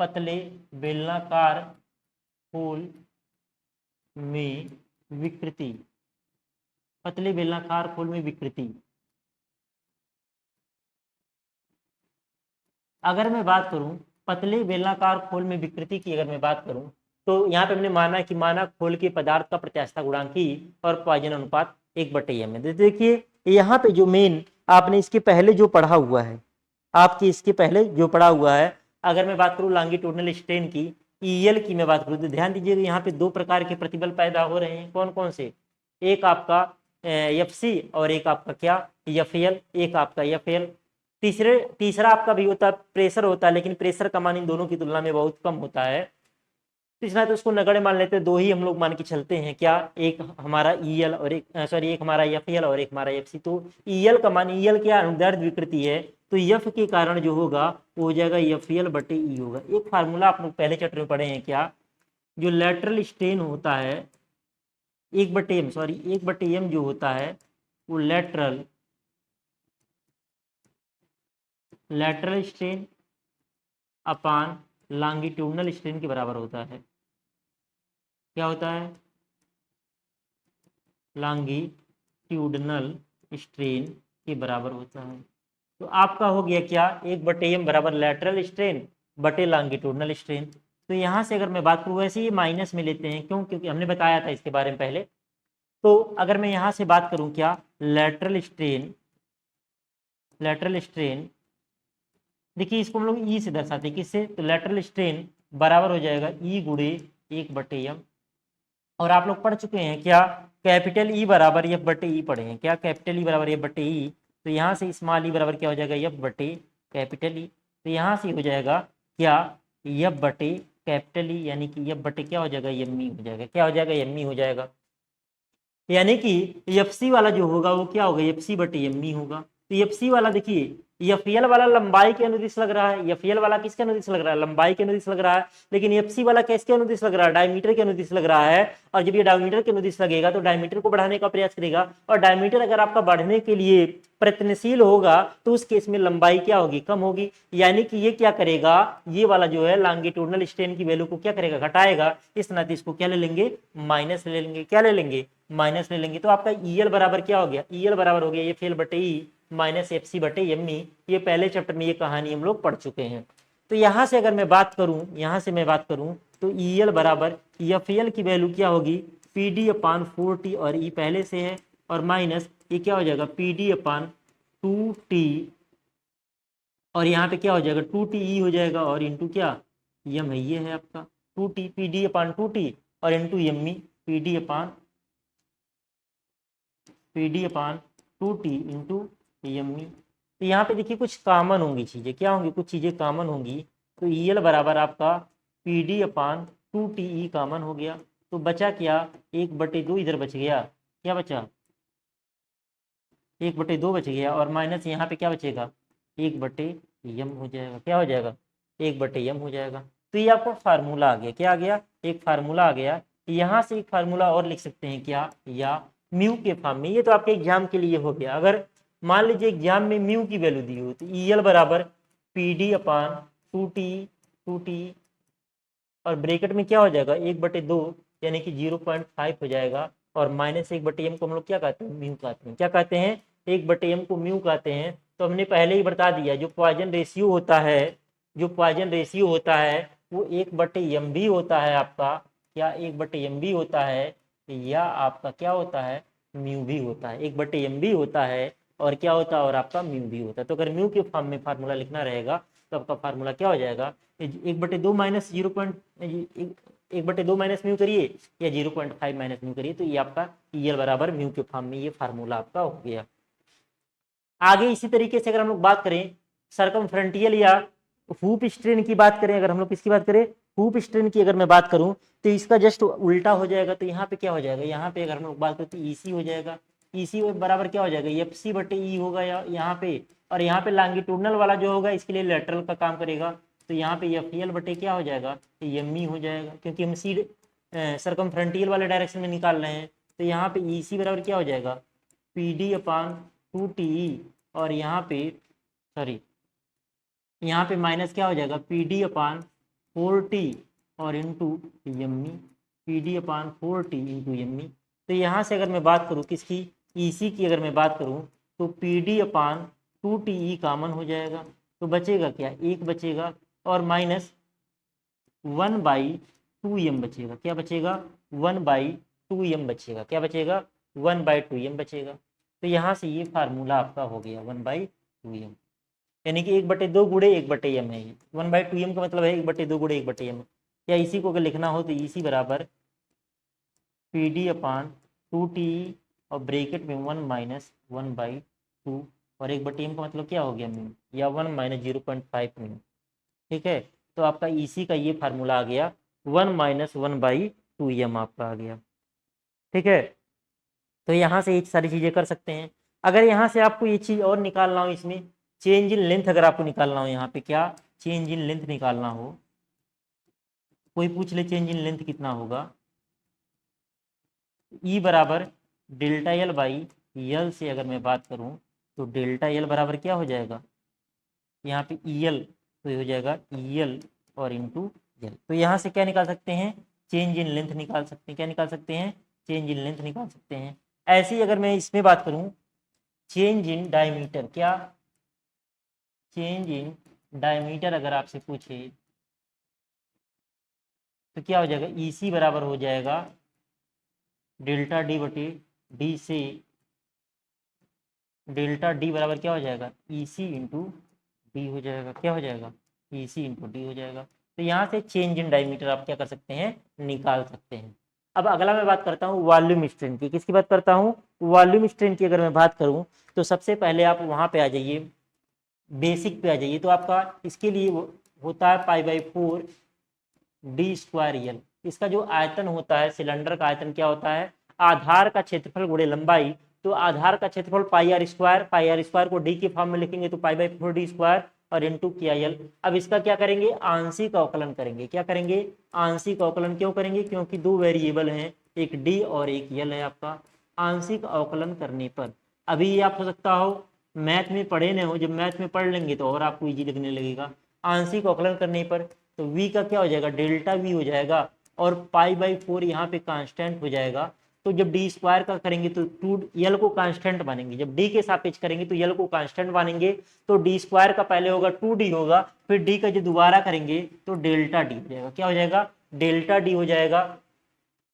पतले बेलनाकार खोल में विकृति, पतले बेलनाकार खोल में विकृति। अगर मैं बात करूं पतले बेलनाकार खोल में विकृति की, अगर मैं बात करूं, तो यहाँ पे हमने माना कि माना खोल के पदार्थ का प्रत्यास्थता गुणांक ही और पॉइजन अनुपात 1/m है। देखिए यहाँ पे जो मेन आपने इसके पहले जो पढ़ा हुआ है, आपके इसके पहले जो पढ़ा हुआ है, अगर मैं बात करूँ लॉन्गिट्यूडनल स्ट्रेन की, ईएल की मैं बात करूँ, तो ध्यान दीजिएगा यहाँ पे 2 प्रकार के प्रतिबल पैदा हो रहे हैं। कौन कौन से, एक आपका एफ सी और एक आपका क्या, एफ एल, एक आपका एफ एल। तीसरा आपका भी होता है प्रेशर होता है, लेकिन प्रेशर का मान इन दोनों की तुलना में बहुत कम होता है। तीसरा तो उसको नगण्य मान लेते हैं, 2 ही हम लोग मान के चलते हैं। क्या, एक हमारा ईएल और एक सॉरी एक हमारा एफ एल और एक हमारा एफ सी। तो ईएल का मान, ईएल क्या अनुदैर्ध्य विकृति है, तो एफ के कारण जो होगा वो हो जाएगा एफ एल बटे ई होगा। एक फार्मूला आप लोग पहले चैप्टर में पढ़े हैं क्या, जो लेटरल स्ट्रेन होता है 1/m जो होता है वो लेटरल स्ट्रेन अपान लॉन्गिट्यूडनल स्ट्रेन के बराबर होता है। क्या होता है, लॉन्गिट्यूडनल स्ट्रेन के बराबर होता है। तो आपका हो गया क्या, 1/m बराबर लेटरल स्ट्रेन बटे लॉन्गिट्यूडनल स्ट्रेन। तो यहाँ से अगर मैं बात करूँ, वैसे ये माइनस में लेते हैं, क्यों, क्योंकि हमने बताया था इसके बारे में पहले। तो अगर मैं यहाँ से बात करूँ क्या, लेटरल स्ट्रेन, देखिए इसको हम लोग ई से दर्शाते हैं, किससे, तो लेटरल स्ट्रेन बराबर हो जाएगा ई गुणे 1/m। और आप लोग पढ़ चुके हैं क्या, कैपिटल ई बराबर एफ बटे ई पढ़े हैं क्या, कैपिटल ई बराबर एफ बटे ई। तो यहाँ से स्मॉल ई बराबर क्या हो जाएगा, एफ बटे कैपिटल ई। तो यहाँ से हो जाएगा क्या, एफ बटे कैपिटल ई, यानी कि एफ बटे क्या हो जाएगा, एम ई हो जाएगा। क्या हो जाएगा, एम ई हो जाएगा। यानी कि एफ सी वाला जो होगा वो क्या होगा, एफ सी बटे एम ई होगा। तो एफ सी वाला देखिए, एफ एल वाला लंबाई के अनुदिश लग रहा है, एफ एल वाला किसके अनुदिश लग रहा है, लंबाई के अनुदिश लग रहा है। लेकिन एफ सी वाला किसके अनुदिश लग रहा है, डायमीटर के अनुदिश लग रहा है। और जब ये डायमीटर के अनुदिश लगेगा तो डायमीटर को बढ़ाने का प्रयास करेगा, और डायमीटर अगर आपका बढ़ने के लिए प्रयत्नशील होगा तो उस केस में लंबाई क्या होगी, कम होगी। यानी कि ये क्या करेगा, ये वाला जो है लॉन्गिट्यूडनल स्ट्रेन की वैल्यू को क्या करेगा, घटाएगा। इस नाते इसको क्या ले लेंगे, माइनस ले लेंगे। क्या ले लेंगे, माइनस ले लेंगे। तो आपका ईएल बराबर क्या हो गया, ईएल बराबर हो गया एफ एल बटे ई माइनस एफ सी बटे एम ई। ये पहले चैप्टर में ये कहानी हम लोग पढ़ चुके हैं। तो यहां से अगर मैं बात करूं, यहां से मैं बात करूं तो ईएल बराबर एफ एल की वैल्यू क्या होगी, पी डी अपान 4t, और ई पहले से है, और माइनस ये क्या हो जाएगा, पी डी अपान 2t, और यहाँ पे क्या हो जाएगा 2t ई हो जाएगा, और इंटू क्या यम है, ये है आपका 2t पी डी अपान 2t, और इंटू यम ई पी डी अपान 2t इंटू यम ई। तो यहाँ पे देखिए कुछ कॉमन होंगी चीज़ें, क्या होंगी, कुछ चीज़ें कॉमन होंगी। तो ई एल बराबर आपका पी डी अपान 2t ई कॉमन हो गया। तो बचा क्या, 1/2 इधर बच गया, क्या बचा 1/2 बच गया, और माइनस यहाँ पे क्या बचेगा, 1/m हो जाएगा। क्या हो जाएगा, 1/m हो जाएगा। तो ये आपका फार्मूला आ गया, क्या आ गया, एक फार्मूला आ गया। यहाँ से एक फार्मूला और लिख सकते हैं क्या, या म्यू के फॉर्म में। ये तो आपके एग्जाम के लिए हो गया। अगर मान लीजिए एग्जाम में म्यू की वैल्यू दी हो तो ई एल बराबर पी डी अपान 2t और ब्रैकेट में क्या हो जाएगा 1/2, यानी कि 0.5 हो जाएगा, और माइनस 1/m को हम लोग क्या कहते हैं, म्यू कहते हैं। क्या कहते हैं, 1/m को म्यू कहते हैं। तो हमने पहले ही बता दिया, जो पॉइजन रेशियो होता है, जो पॉइजन रेशियो होता है वो 1/m भी होता है आपका, क्या 1/m भी होता है, या आपका क्या होता है, म्यू भी होता है। 1/m भी होता है, और क्या होता है, और आपका म्यू भी होता है। तो अगर म्यू के फॉर्म में फार्मूला लिखना रहेगा तो आपका फार्मूला क्या हो जाएगा, 1/2 माइनस 1/2 माइनस म्यू करिए, या 0.5 माइनस म्यू करिए, तो ये आपका ई एल बराबर म्यू के फॉर्म में ये फार्मूला आपका हो गया। आगे इसी तरीके से अगर हम लोग बात करें सरकमफ्रंटियल या हुप स्ट्रेन की बात करें, अगर हम लोग किसकी बात करें, हुप स्ट्रेन की अगर मैं बात करूं तो इसका जस्ट उल्टा हो जाएगा। तो यहाँ पे क्या हो जाएगा, यहाँ पे अगर हम लोग बात करें तो ईसी हो जाएगा। ईसी बराबर क्या हो जाएगा, एफ सी बटे ई होगा यहाँ पे, और यहाँ पे लॉन्गिट्यूडनल वाला जो होगा इसके लिए लेटरल का काम करेगा। तो यहाँ पे एफ एल बटे क्या हो जाएगा, एम ई हो जाएगा, क्योंकि हम सी सरकमफ्रंटियल वाले डायरेक्शन में निकाल रहे हैं। तो यहाँ पे ई सी बराबर क्या हो जाएगा, पी डी अपान 2t, और यहाँ पे सॉरी यहाँ पे माइनस क्या हो जाएगा, पी डी अपान 4t और into M E, P D upon 4t into M E. तो यहाँ से अगर मैं बात करूँ किसकी, ईसी की अगर मैं बात करूँ तो पी डी अपान 2t ई कॉमन हो जाएगा। तो बचेगा क्या, एक बचेगा, और माइनस 1/2m बचेगा। क्या बचेगा, 1/2m बचेगा। क्या बचेगा, 1/2m बचेगा। तो यहाँ से ये फार्मूला आपका हो गया 1/2m, यानी कि 1/2 गुड़े 1/m है। 1/2m का मतलब है 1/2 गुड़े 1/m। या इसी को अगर लिखना हो तो इसी बराबर पी डी अपान 2t और ब्रैकेट में 1 माइनस 1/2, और 1/m का मतलब क्या हो गया म्यू, या 1 माइनस 0.5 म्यू। ठीक है, तो आपका इसी का ये फार्मूला आ गया 1 माइनस 1/2m आपका आ गया। ठीक है, तो यहाँ से ये सारी चीज़ें कर सकते हैं। अगर यहाँ से आपको ये चीज़ और निकालना हो, इसमें चेंज इन लेंथ अगर आपको निकालना हो, यहाँ पे क्या चेंज इन लेंथ निकालना हो, कोई पूछ ले चेंज इन लेंथ कितना होगा, ई बराबर डेल्टा एल बाई यल से अगर मैं बात करूँ तो डेल्टा एल बराबर क्या हो जाएगा, यहाँ पे ई एल, तो ये हो जाएगा ई एल और इंटू एल। तो यहाँ से क्या निकाल सकते हैं, चेंज इन लेंथ निकाल सकते हैं। क्या निकाल सकते हैं, चेंज इन लेंथ निकाल सकते हैं। ऐसे ही अगर मैं इसमें बात करूँ चेंज इन डायमीटर, क्या चेंज इन डायमीटर अगर आपसे पूछे तो क्या हो जाएगा, ई सी बराबर हो जाएगा डेल्टा डी बटे डी से, डेल्टा डी बराबर क्या हो जाएगा, ई सी इंटू डी हो जाएगा। क्या हो जाएगा, ई सी इंटू डी हो जाएगा। तो यहाँ से चेंज इन डायमीटर आप क्या कर सकते हैं, निकाल सकते हैं। अब अगला मैं बात करता हूँ वॉल्यूम स्ट्रेन की। किसकी बात करता हूँ, वॉल्यूम स्ट्रेन की अगर मैं बात करूँ तो सबसे पहले आप वहाँ पे आ जाइए, बेसिक पे आ जाइए। तो आपका इसके लिए होता है π/4 d² यल। इसका जो आयतन होता है, सिलेंडर का आयतन क्या होता है, आधार का क्षेत्रफल गुणे लंबाई, तो आधार का क्षेत्रफल पाई आर स्क्वायर को डी के फॉर्म में लिखेंगे तो पाई बाई 4 डी स्क्वायर और इंटू किया एल। अब इसका क्या करेंगे, आंशिक अवकलन करेंगे। क्या करेंगे, आंशिक अवकलन। क्यों करेंगे, क्योंकि दो वेरिएबल हैं, एक डी और एक एल है आपका। आंशिक अवकलन करने पर अभी ये आप हो सकता हो मैथ में पढ़े न हो, जब मैथ में पढ़ लेंगे तो और आपको इजी लगने लगेगा। आंशिक अवकलन करने पर तो v का क्या हो जाएगा, डेल्टा v हो जाएगा और पाई बाई 4 यहाँ पे कांस्टेंट हो जाएगा। तो जब डी स्क्वायर का करेंगे तो टू यल को कांस्टेंट मानेंगे, जब डी के सापेक्ष करेंगे तो यल को कांस्टेंट मानेंगे। तो डी स्क्वायर का पहले होगा 2d होगा, फिर डी का जो दोबारा करेंगे तो डेल्टा डी हो जाएगा। क्या हो जाएगा, डेल्टा डी हो जाएगा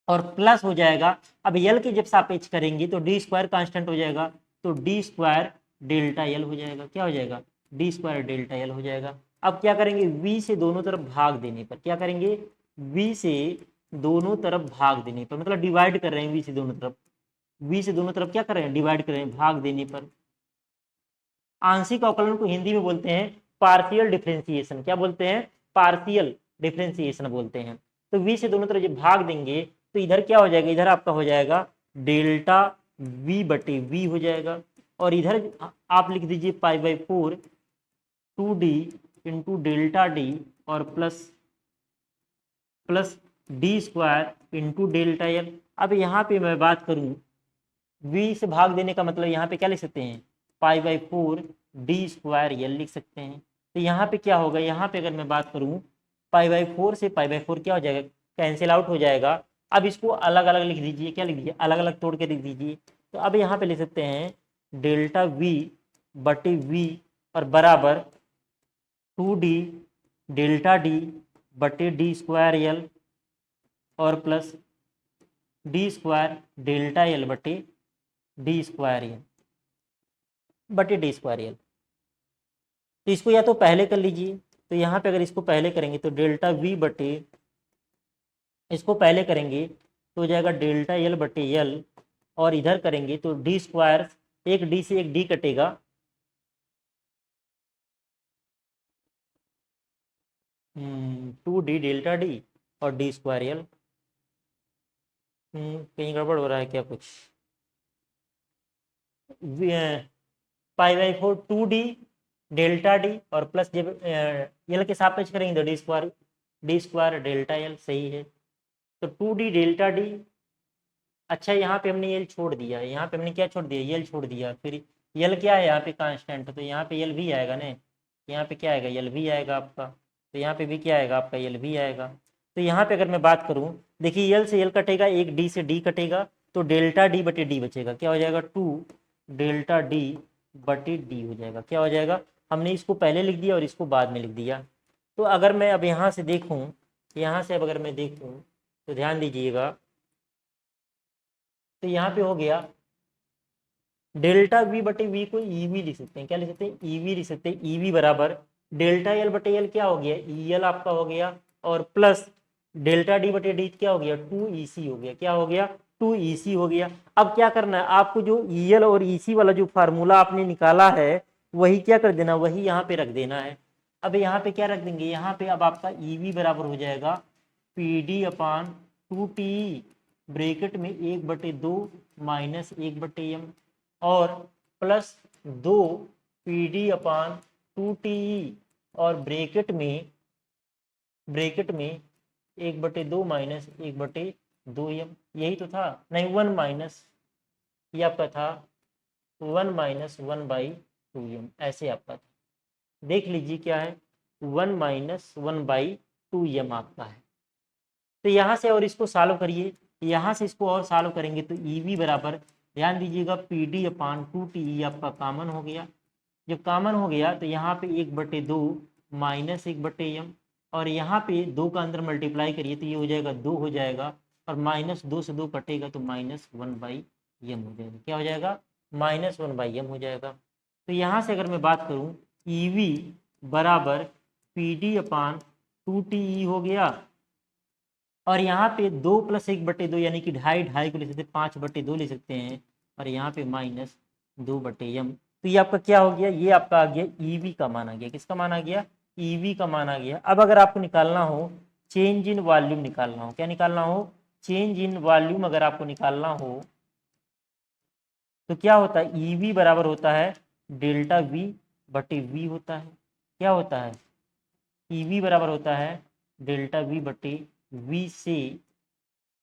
और प्लस हो जाएगा। अब यल के जब सापेक्ष करेंगे तो डी स्क्वायर कांस्टेंट हो जाएगा, तो डी स्क्वायर डेल्टा यल हो जाएगा। क्या हो जाएगा, डी स्क्वायर डेल्टा यल हो जाएगा। अब क्या करेंगे, v से दोनों तरफ भाग देने पर, क्या करेंगे, v से दोनों तरफ भाग देने पर, मतलब डिवाइड कर रहे हैं v से दोनों तरफ, v से दोनों तरफ क्या कर रहे हैं, डिवाइड कर रहे हैं, भाग देने पर। आंशिक अवकलन को हिंदी में बोलते हैं पार्शियल डिफरेंशिएशन। क्या बोलते हैं, पार्शियल डिफरेंशिएशन बोलते हैं। तो v से दोनों तरफ जब भाग देंगे तो इधर क्या हो जाएगा, इधर आपका हो जाएगा डेल्टा v बटे v हो जाएगा, और इधर आप लिख दीजिए pi by 4 2d into delta D और plus D square into delta L. अब यहाँ पे मैं बात करूँ, v से भाग देने का मतलब यहाँ पे क्या लिख सकते हैं, पाई बाई 4 डी स्क्वायर एल लिख सकते हैं। तो यहाँ पे क्या होगा, यहाँ पे अगर मैं बात करूँ पाई बाई 4 से पाई बाई 4 क्या हो जाएगा, कैंसिल आउट हो जाएगा। अब इसको अलग अलग लिख दीजिए, क्या लिख दीजिए, अलग अलग तोड़ के लिख दीजिए। तो अब यहाँ पे लिख सकते हैं डेल्टा वी बटे वी और बराबर 2d डेल्टा डी बटे डी स्क्वायर एल और plus D square delta L बटे डी स्क्वायर एल बटे डी स्क्वायर एल। तो इसको या तो पहले कर लीजिए, तो यहाँ पे अगर इसको पहले करेंगे तो डेल्टा वी बटे, इसको पहले करेंगे तो हो जाएगा डेल्टा एल बटे एल, और इधर करेंगे तो डी स्क्वायर, एक डी से एक डी कटेगा, 2d डेल्टा डी और डी स्क्वायर एल। कहीं गड़बड़ हो रहा है क्या कुछ, पाई बाई 4 2d डेल्टा डी और प्लस जब एल के सापेक्ष करेंगे तो डी स्क्वायर डेल्टा एल, सही है। तो 2d डेल्टा डी, अच्छा यहाँ पे हमने एल छोड़ दिया, यहाँ पे हमने क्या छोड़ दिया, एल छोड़ दिया, फिर एल क्या है यहाँ पे कांस्टेंट, तो यहाँ पे एल भी आएगा ना, यहाँ पे क्या आएगा, एल भी आएगा आपका, तो यहाँ पे भी क्या आएगा आपका, एल भी आएगा। तो यहाँ पे अगर मैं बात करूँ, देखिए एल से एल कटेगा, एक डी से डी कटेगा, तो डेल्टा डी बटे डी बचेगा, क्या हो जाएगा, 2 डेल्टा डी बटे डी हो जाएगा। क्या हो जाएगा, हमने इसको पहले लिख दिया और इसको बाद में लिख दिया। तो अगर मैं अब यहाँ से देखूँ, यहाँ से अब अगर मैं देखूँ तो ध्यान दीजिएगा, तो यहाँ पे हो गया डेल्टा वी बटे वी को ईवी लिख सकते हैं, क्या लिख सकते हैं, ईवी लिख सकते हैं। ईवी बराबर डेल्टा एल बटे एल क्या हो गया, ई एल आपका हो गया, और प्लस डेल्टा डी बटे डी क्या हो गया, 2EC हो गया। क्या हो गया, 2EC हो गया। अब क्या करना है आपको, जो EL और EC वाला जो फार्मूला आपने निकाला है वही क्या कर देना, वही यहाँ पे रख देना है। अब यहाँ पे क्या रख देंगे, यहाँ पे अब आपका EV बराबर हो जाएगा PD अपान 2TE ब्रैकेट में 1/2 माइनस 1/m और प्लस 2 PD अपान 2TE और ब्रैकेट में 1/2 माइनस 1/2m, यही तो था, नहीं 1 माइनस, ये आपका था 1 माइनस 1/2m, ऐसे आपका था, देख लीजिए क्या है, 1 माइनस 1/2m आपका है। तो यहाँ से और इसको सॉल्व करिए, यहाँ से इसको और सॉल्व करेंगे तो EV बराबर, ध्यान दीजिएगा PD अपान 2TE आपका कॉमन हो गया। जब कॉमन हो गया तो यहाँ पे 1/2 माइनस 1/m, और यहाँ पे 2 का अंदर मल्टीप्लाई करिए तो ये हो जाएगा 2 हो जाएगा, और माइनस 2 से 2 कटेगा तो माइनस 1/m हो जाएगा। क्या हो जाएगा, माइनस 1/m हो जाएगा। तो यहाँ से अगर मैं बात करूँ, EV बराबर PD अपान 2TE हो गया, और यहाँ पे 2 + 1/2 यानी कि 2.5 को ले सकते हैं, 5/2 ले सकते हैं, और यहाँ पे माइनस 2/m। तो ये आपका क्या हो गया, ये आपका आ गया EV का मान आ गया, किसका मान आ गया, EV का मान आ गया। अब अगर आपको निकालना हो चेंज इन वॉल्यूम निकालना हो, क्या निकालना हो, चेंज इन वॉल्यूम अगर आपको निकालना हो तो क्या होता है, ईवी बराबर होता है डेल्टा वी बटे वी होता है। क्या होता है, ईवी बराबर होता है डेल्टा वी बटे वी से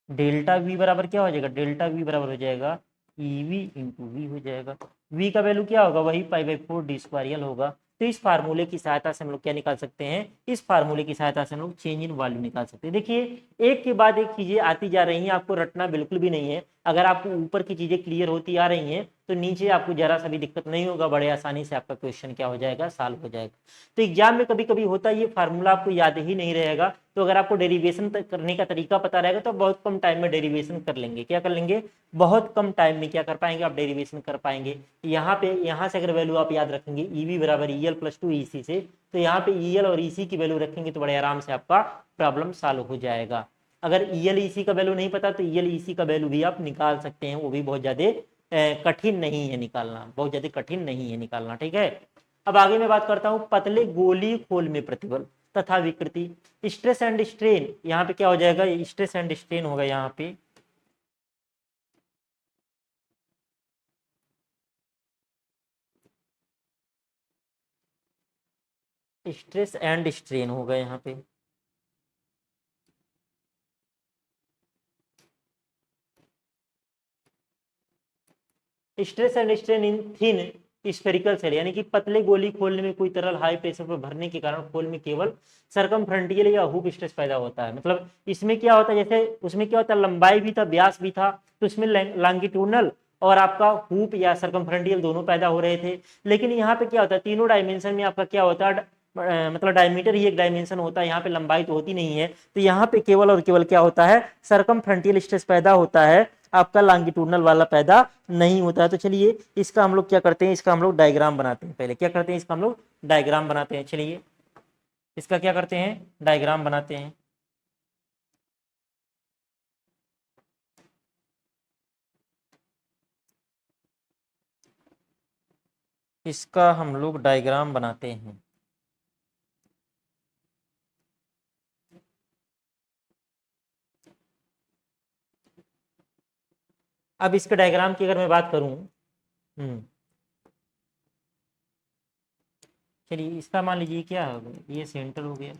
डेल्टा वी बराबर क्या हो जाएगा, डेल्टा वी बराबर हो जाएगा ईवी इंटू वी हो जाएगा। वी का वैल्यू क्या होगा, वही पाई बाई 4 डी स्क्वायर होगा। तो इस फार्मूले की सहायता से हम लोग क्या निकाल सकते हैं, इस फार्मूले की सहायता से हम लोग चेंज इन वॉल्यूम निकाल सकते हैं। देखिए एक के बाद एक चीजें आती जा रही हैं, आपको रटना बिल्कुल भी नहीं है। अगर आपको ऊपर की चीजें क्लियर होती आ रही हैं तो नीचे आपको जरा सा भी दिक्कत नहीं होगा, बड़े आसानी से आपका क्वेश्चन क्या हो जाएगा, सॉल्व हो जाएगा। तो एग्जाम में कभी कभी होता है ये फार्मूला आपको याद ही नहीं रहेगा, तो अगर आपको डेरिवेशन करने का तरीका पता रहेगा तो बहुत कम टाइम में डेरिवेशन कर लेंगे। क्या कर लेंगे, बहुत कम टाइम में क्या कर पाएंगे, आप डेरिवेशन कर पाएंगे। यहाँ पे यहाँ से अगर वैल्यू आप याद रखेंगे ईवी बराबर ईएल प्लस 2 ईसी से, तो यहाँ पे ईएल और ईसी की वैल्यू रखेंगे तो बड़े आराम से आपका प्रॉब्लम सॉल्व हो जाएगा। अगर ईएल ईसी का वैल्यू नहीं पता तो ईएल ईसी का वैल्यू भी आप निकाल सकते हैं, वो भी बहुत ज्यादा कठिन नहीं है निकालना, बहुत ज्यादा कठिन नहीं है निकालना। ठीक है, अब आगे मैं बात करता हूं पतले गोली खोल में प्रतिबल तथा विकृति, स्ट्रेस एंड स्ट्रेन। यहाँ पे क्या हो जाएगा, स्ट्रेस एंड स्ट्रेन होगा यहाँ पे स्ट्रेस एंड स्ट्रेन होगा यहाँ पे। Stress and strain in thin spherical shell, यानी कि पतले गोली खोलने में कोई तरल हाई प्रेशर पर भरने के कारण खोल में केवल सरकमफ्रंटियल या हुप स्ट्रेस पैदा होता है। मतलब इसमें क्या होता है, जैसे उसमें क्या होता है, लंबाई भी था व्यास भी था, तो इसमें लॉन्गिट्यूडनल और आपका हुप या सरकमफ्रंटियल दोनों पैदा हो रहे थे। लेकिन यहाँ पे क्या होता है, तीनों डायमेंशन में आपका क्या होता है, मतलब डायमीटर ही एक डायमेंशन होता है, यहाँ पे लंबाई तो होती नहीं है। तो यहाँ पे केवल और केवल क्या होता है, सरकमफ्रंटियल स्ट्रेस पैदा होता है, आपका लॉन्गिट्यूडनल वाला पैदा नहीं होता है। तो चलिए इसका हम लोग क्या करते हैं, इसका हम लोग डायग्राम बनाते हैं। पहले क्या करते हैं, इसका हम लोग डायग्राम बनाते हैं। चलिए इसका क्या करते हैं, डायग्राम बनाते हैं। इसका हम लोग डायग्राम बनाते हैं। अब इसके डायग्राम की अगर मैं बात करूं, चलिए इसका मान लीजिए क्या हो गया, ये सेंटर हो गया।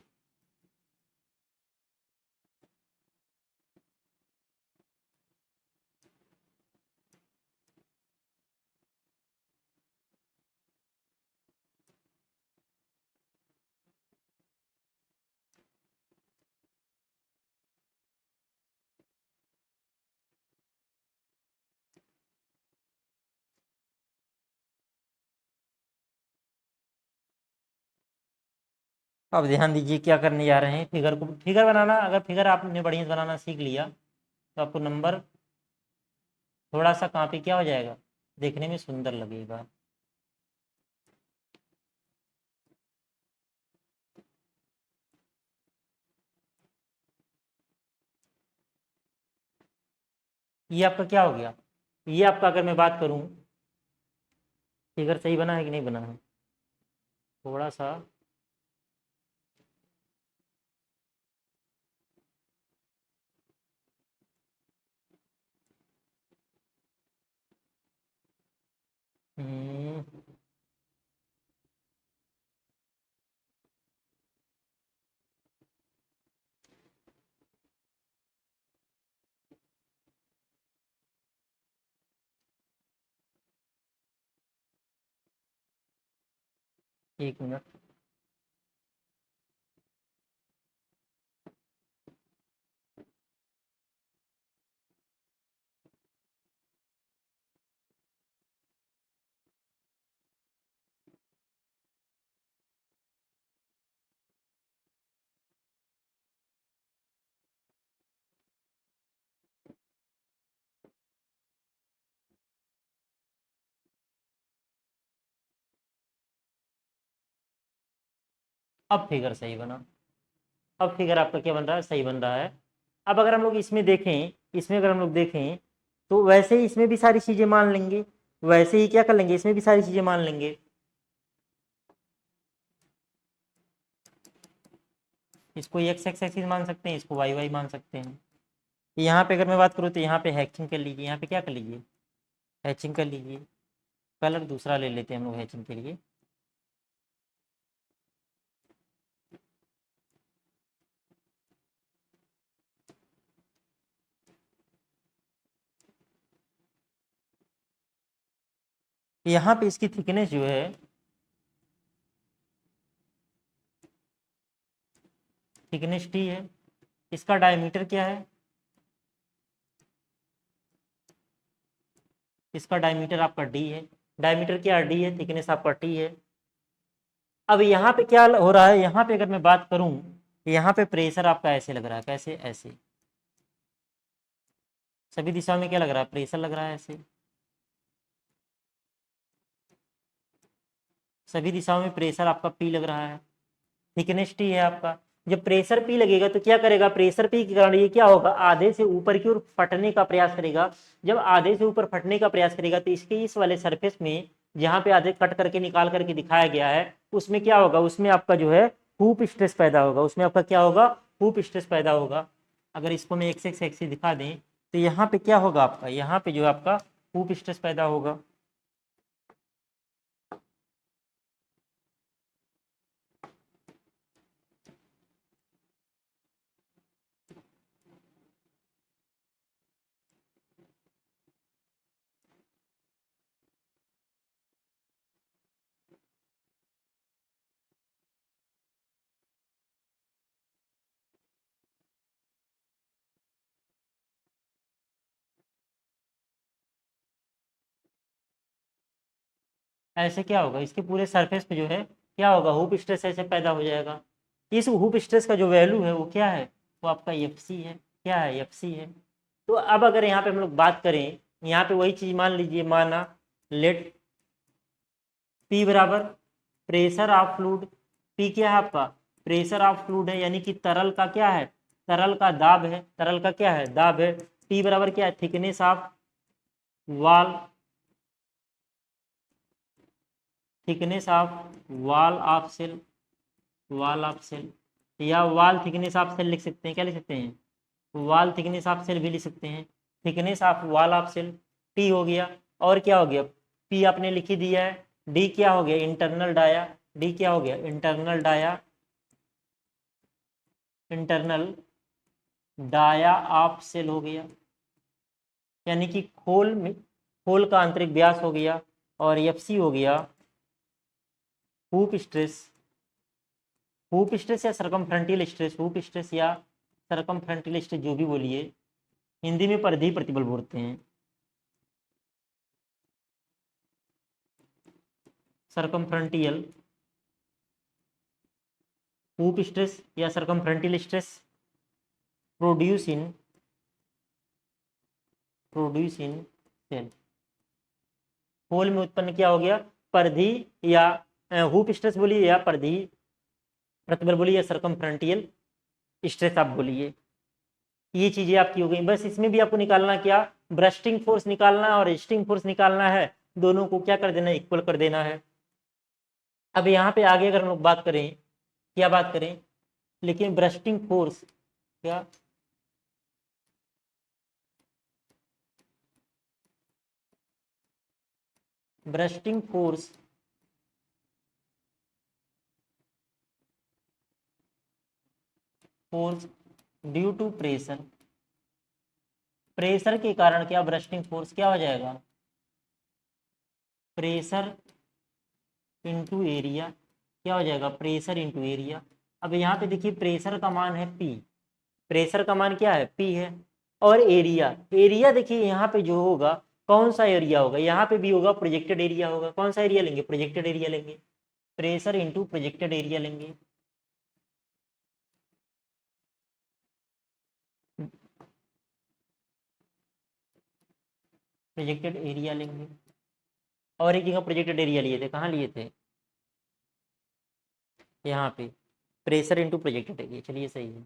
अब ध्यान दीजिए क्या करने जा रहे हैं, फिगर को, फिगर बनाना, अगर फिगर आपने बढ़िया से बनाना सीख लिया तो आपको नंबर थोड़ा सा कहाँ पे क्या हो जाएगा, देखने में सुंदर लगेगा। ये आपका क्या हो गया, ये आपका अगर मैं बात करूं, फिगर सही बना है कि नहीं बना है, थोड़ा सा हम्म, 1 मिनट। अब फिगर सही बना, अब फिगर आपका क्या बन रहा है, सही बन रहा है। अब अगर हम लोग इसमें देखें, इसमें अगर हम लोग देखें तो वैसे ही इसमें भी सारी चीजें मान लेंगे, वैसे ही क्या कर लेंगे, इसमें भी सारी चीजें मान लेंगे। इसको एक्स एक्स एक्सिस मान सकते हैं, इसको वाई वाई मान सकते हैं। यहाँ पे अगर मैं बात करूँ तो यहाँ पे हैचिंग कर लीजिए, यहाँ पे क्या कर लीजिए, हैचिंग कर लीजिए। कलर दूसरा ले लेते हैं हम लोग हैचिंग के लिए। यहाँ पे इसकी थिकनेस जो है, थिकनेस टी है। इसका डायमीटर क्या है, इसका डायमीटर आपका डी है। डायमीटर क्या है, डी है, थिकनेस आपका टी है। अब यहाँ पे क्या हो रहा है, यहाँ पे अगर मैं बात करूं, यहाँ पे प्रेशर आपका ऐसे लग रहा है, कैसे, ऐसे। सभी दिशाओं में क्या लग रहा है, प्रेशर लग रहा है ऐसे। सभी दिशाओं में प्रेशर आपका पी लग रहा है, थिकनेस टी है आपका। जब प्रेशर पी लगेगा तो क्या करेगा, प्रेशर पी के कारण ये क्या होगा, आधे से ऊपर की ओर फटने का प्रयास करेगा। जब आधे से ऊपर फटने का प्रयास करेगा तो इसके इस वाले सरफेस में, जहाँ पे आधे कट करके निकाल करके दिखाया गया है, उसमें क्या होगा, उसमें आपका जो है हूप स्ट्रेस पैदा होगा। उसमें आपका क्या होगा, हूप स्ट्रेस पैदा होगा। अगर इसको मैं एक्स एक्स एक्स दिखा दें तो यहाँ पे क्या होगा आपका, यहाँ पे जो आपका हूप स्ट्रेस पैदा होगा। ऐसे क्या होगा, इसके पूरे सरफेस पे जो है क्या होगा, हुप स्ट्रेस ऐसे पैदा हो जाएगा। इस हुप स्ट्रेस का जो वैल्यू है वो क्या है, वो आपका एफ सी है। क्या है, एफ सी है। तो अब अगर यहाँ पे हम लोग बात करें, यहाँ पे वही चीज मान लीजिए, माना लेट पी बराबर प्रेशर ऑफ फ्लूड। पी क्या है आपका, प्रेशर ऑफ फ्लूड है, यानी कि तरल का क्या है, तरल का दाब है, तरल का क्या है, दाब है। टी बराबर क्या है, thickness of wall, thickness of wall of shell, wall of shell, या वॉल थिकनेस ऑफ सेल लिख सकते हैं। क्या लिख सकते हैं, वॉल थिकनेस ऑफ सेल भी लिख सकते हैं। Thickness of wall of shell T हो गया। और क्या हो गया, पी आपने लिख ही दिया है। डी क्या हो गया, इंटरनल डाया। डी क्या हो गया, internal dia, internal dia of shell हो गया, यानी कि खोल में, खोल का आंतरिक व्यास हो गया। और एफ सी हो गया हूप स्ट्रेस, हूप स्ट्रेस या सरकमफ्रंटियल स्ट्रेस, हूप स्ट्रेस या सरकमफ्रंटियल स्ट्रेस जो भी बोलिए, हिंदी में परिधीय प्रतिबल बोलते हैं। सरकमफ्रंटियल हूप स्ट्रेस या circumferential stress produce in cell, होल में उत्पन्न क्या हो गया, परिधि या हूप स्ट्रेस बोलिए, या परिधि प्रतिबल बोलिए, या सरकमफ्रंटियल स्ट्रेस आप बोलिए। ये चीजें आपकी हो गई। बस इसमें भी आपको निकालना क्या, ब्रस्टिंग फोर्स निकालना है और रेस्टिंग फोर्स निकालना है। दोनों को क्या कर देना, इक्वल कर देना है। अब यहाँ पे आगे अगर हम लोग बात करें, क्या बात करें, लेकिन ब्रस्टिंग फोर्स क्या, bursting force force due to pressure, pressure के कारण क्या, ब्रस्टिंग फोर्स क्या हो जाएगा, प्रेशर इंटू एरिया। क्या हो जाएगा, प्रेशर इंटू एरिया। अब यहाँ पे देखिए प्रेशर का मान है पी, प्रेशर का मान क्या है, पी है। और एरिया, एरिया देखिए यहाँ पे जो होगा, कौन सा एरिया होगा, यहाँ पे भी होगा प्रोजेक्टेड एरिया होगा। कौन सा एरिया लेंगे, प्रोजेक्टेड एरिया लेंगे। प्रेशर इंटू प्रोजेक्टेड एरिया लेंगे। प्रोजेक्टेड एरिया लेंगे। और एक जगह प्रोजेक्टेड एरिया लिए थे, कहाँ लिए थे, यहाँ पे प्रेशर इंटू प्रोजेक्टेड एरिया। चलिए सही है,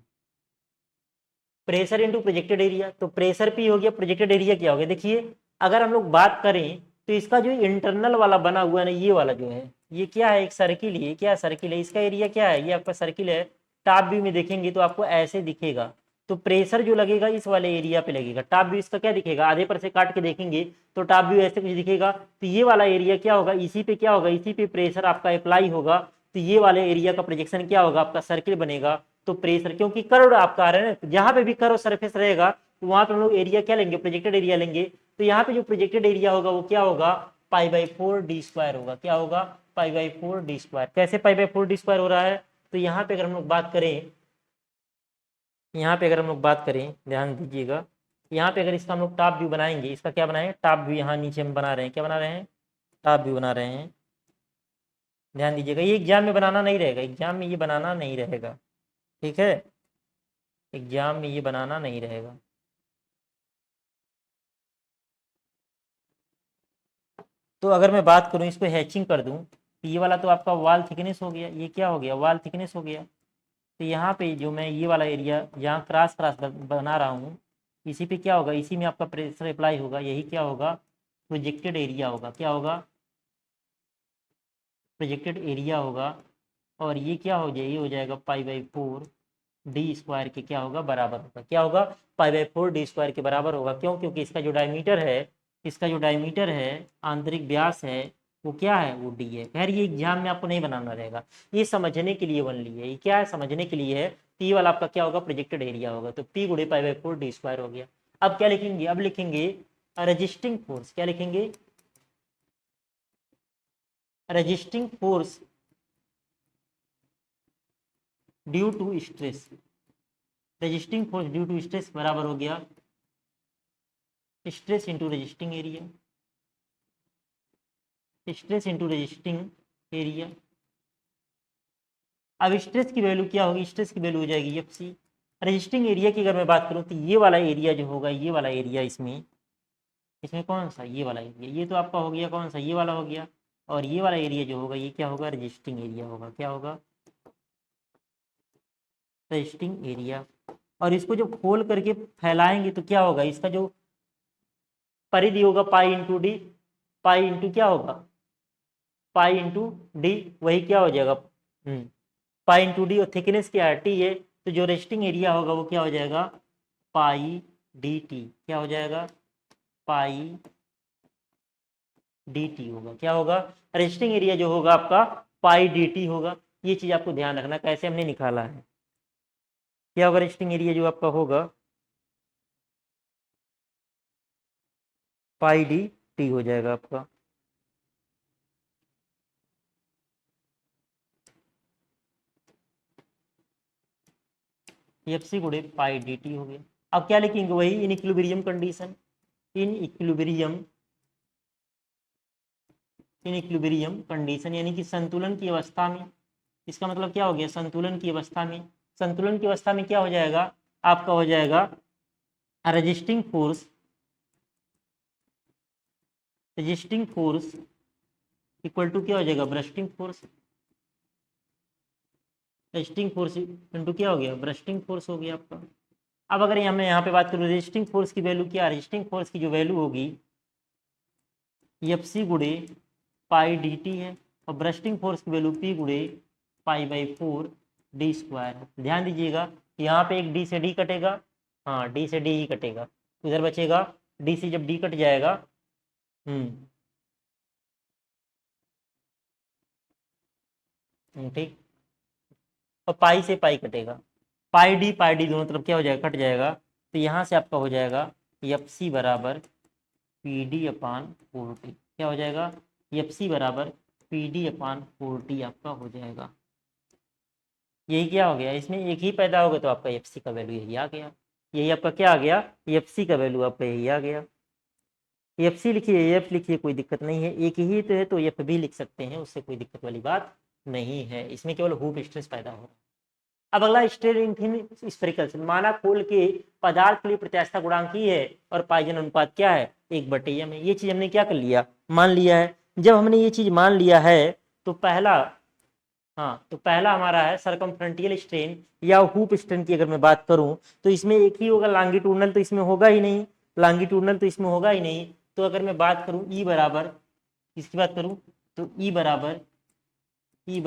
प्रेशर इंटू प्रोजेक्टेड एरिया। तो प्रेशर पी हो गया, प्रोजेक्टेड एरिया क्या हो गया। देखिए अगर हम लोग बात करें तो इसका जो इंटरनल वाला बना हुआ है ना, ये वाला जो है, ये क्या है, एक सर्किल, ये क्या सर्किल है, इसका एरिया क्या है, ये आपका सर्किल है। टॉप व्यू में देखेंगे तो आपको ऐसे दिखेगा, तो प्रेशर जो लगेगा इस वाले एरिया पे लगेगा। टॉप व्यू इसका क्या दिखेगा, आधे पर से काट के देखेंगे तो टॉप व्यू ऐसे कुछ दिखेगा। तो ये वाला एरिया क्या होगा, इसी पे क्या होगा, इसी पे प्रेशर आपका अप्लाई होगा। तो ये वाले एरिया का प्रोजेक्शन क्या होगा, आपका सर्किल बनेगा। तो प्रेशर, क्योंकि कर्व आपका आ रहा है ना, जहां पे भी कर्व सरफेस रहेगा तो वहां पे हम लोग एरिया क्या लेंगे, प्रोजेक्टेड एरिया लेंगे। तो यहाँ पे जो प्रोजेक्टेड एरिया होगा वो क्या होगा, π/4d² होगा। क्या होगा, π/4d²। कैसे π/4d² हो रहा है, तो यहाँ पे अगर हम लोग बात करें, यहाँ पे अगर हम लोग बात करें, ध्यान दीजिएगा, यहाँ पे अगर इसका हम लोग टॉप व्यू बनाएंगे, इसका क्या बनाए, टॉप व्यू यहाँ नीचे हम बना रहे हैं, क्या बना रहे हैं, टॉप व्यू बना रहे हैं। ध्यान दीजिएगा, ये एग्जाम में बनाना नहीं रहेगा, एग्जाम में ये बनाना नहीं रहेगा, ठीक है, एग्जाम में ये बनाना नहीं रहेगा। तो अगर मैं बात करूं, इसको हैचिंग कर दूं, तो ये वाला तो आपका वॉल थिकनेस हो गया, ये क्या हो गया, वॉल थिकनेस हो गया। तो यहाँ पे जो मैं ये वाला एरिया जहाँ क्रॉस क्रॉस बना रहा हूँ, इसी पे क्या होगा, इसी में आपका प्रेशर अप्लाई होगा, यही क्या होगा, प्रोजेक्टेड एरिया होगा। क्या होगा, प्रोजेक्टेड एरिया होगा। और ये क्या हो जाए, ये हो जाएगा π/4d² के क्या होगा, बराबर होगा। क्या होगा, π/4d² के बराबर होगा। क्यों, क्योंकि इसका जो डायमीटर है, इसका जो डायमीटर है, आंतरिक व्यास है, वो क्या है, वो डी है। खैर ये एग्जाम में आपको नहीं बनाना रहेगा, ये समझने के लिए बन ली है, ये क्या है, समझने के लिए है। पी वाला आपका क्या होगा, प्रोजेक्टेड एरिया होगा। तो P × π/4d² हो गया। अब क्या लिखेंगे, अब लिखेंगे रजिस्टिंग फोर्स। क्या लिखेंगे, resisting force due to stress. Resisting force due to stress बराबर हो गया stress into resisting area, stress into resisting area. अब स्ट्रेस की वैल्यू क्या होगी, स्ट्रेस की वैल्यू हो जाएगी FC। रजिस्टिंग एरिया की अगर मैं बात करूं, तो ये वाला एरिया जो होगा, ये वाला एरिया, इसमें इसमें कौन सा, ये वाला एरिया, ये तो आपका हो गया कौन सा, ये वाला हो गया। और ये वाला एरिया जो होगा, ये क्या होगा, रजिस्टिंग एरिया होगा। क्या होगा, रजिस्टिंग एरिया। और इसको जब खोल करके फैलाएंगे तो क्या होगा, इसका जो परिधि होगा π/d, पाई इंटू क्या होगा, π/d, वही क्या हो जाएगा, π/d। और थिकनेस क्या है, T है। तो जो रेस्टिंग एरिया होगा वो क्या हो जाएगा, π/dt। क्या हो जाएगा, π/dt होगा। क्या होगा, रेस्टिंग एरिया जो होगा आपका π/dt होगा। ये चीज आपको ध्यान रखना, कैसे हमने निकाला है। क्या होगा, रेस्टिंग एरिया जो आपका होगा π/dt हो जाएगा आपका। FC × π/dt हो गया। अब क्या लिखेंगे, वही in equilibrium condition, in equilibrium condition, यानी कि संतुलन की अवस्था में। इसका मतलब क्या हो गया, संतुलन की अवस्था में। संतुलन की अवस्था में क्या हो जाएगा, आपका हो जाएगा resisting force, resisting force equal to क्या हो जाएगा, bursting force. Resisting force into क्या हो गया, ब्रस्टिंग फोर्स हो गया आपका। अब अगर मैं यहाँ पे बात करूँ, रजिस्टिंग फोर्स की वैल्यू क्या, रजिस्टिंग फोर्स की जो वैल्यू होगी FC × π/dt है। और ब्रस्टिंग फोर्स की वैल्यू P × π/4d²। ध्यान दीजिएगा, यहाँ पे एक D से D कटेगा, हाँ D से D ही कटेगा, उधर बचेगा D से जब D कट जाएगा, ठीक। और पाई से पाई कटेगा, π/d दोनों तरफ क्या हो जाएगा, कट जाएगा। तो यहाँ से आपका हो जाएगा FC = PD/4t। क्या हो जाएगा, FC = PD/4t आपका हो जाएगा। यही क्या हो गया, इसमें एक ही पैदा होगा तो आपका FC का वैल्यू यही आ गया। यही आपका क्या आ गया, FC का वैल्यू आपका यही आ गया। FC लिखिए, F लिखिए, कोई दिक्कत नहीं है। एक ही तो है तो F भी लिख सकते हैं, उससे कोई दिक्कत वाली बात नहीं है। इसमें केवल हूप स्ट्रेस पैदा हो। अब अगला स्टेरेंथिन स्फेरिकल, माना खोल के पदार्थ के लिए प्रत्यास्थता गुणांक ही है और पाइजन अनुपात क्या है, 1/m है। ये चीज हमने क्या कर लिया, मान लिया है। जब हमने ये चीज मान लिया है तो पहला, हाँ तो पहला हमारा है सरकमफ्रंटियल स्ट्रेन या हुप स्ट्रेन की अगर मैं बात करूं, तो इसमें एक ही होगा, लॉन्गिट्यूडनल तो इसमें होगा ही नहीं, लॉन्गिट्यूडनल तो इसमें होगा ही नहीं। तो अगर मैं बात करूं E बराबर, किसकी बात करूं, तो E बराबर एक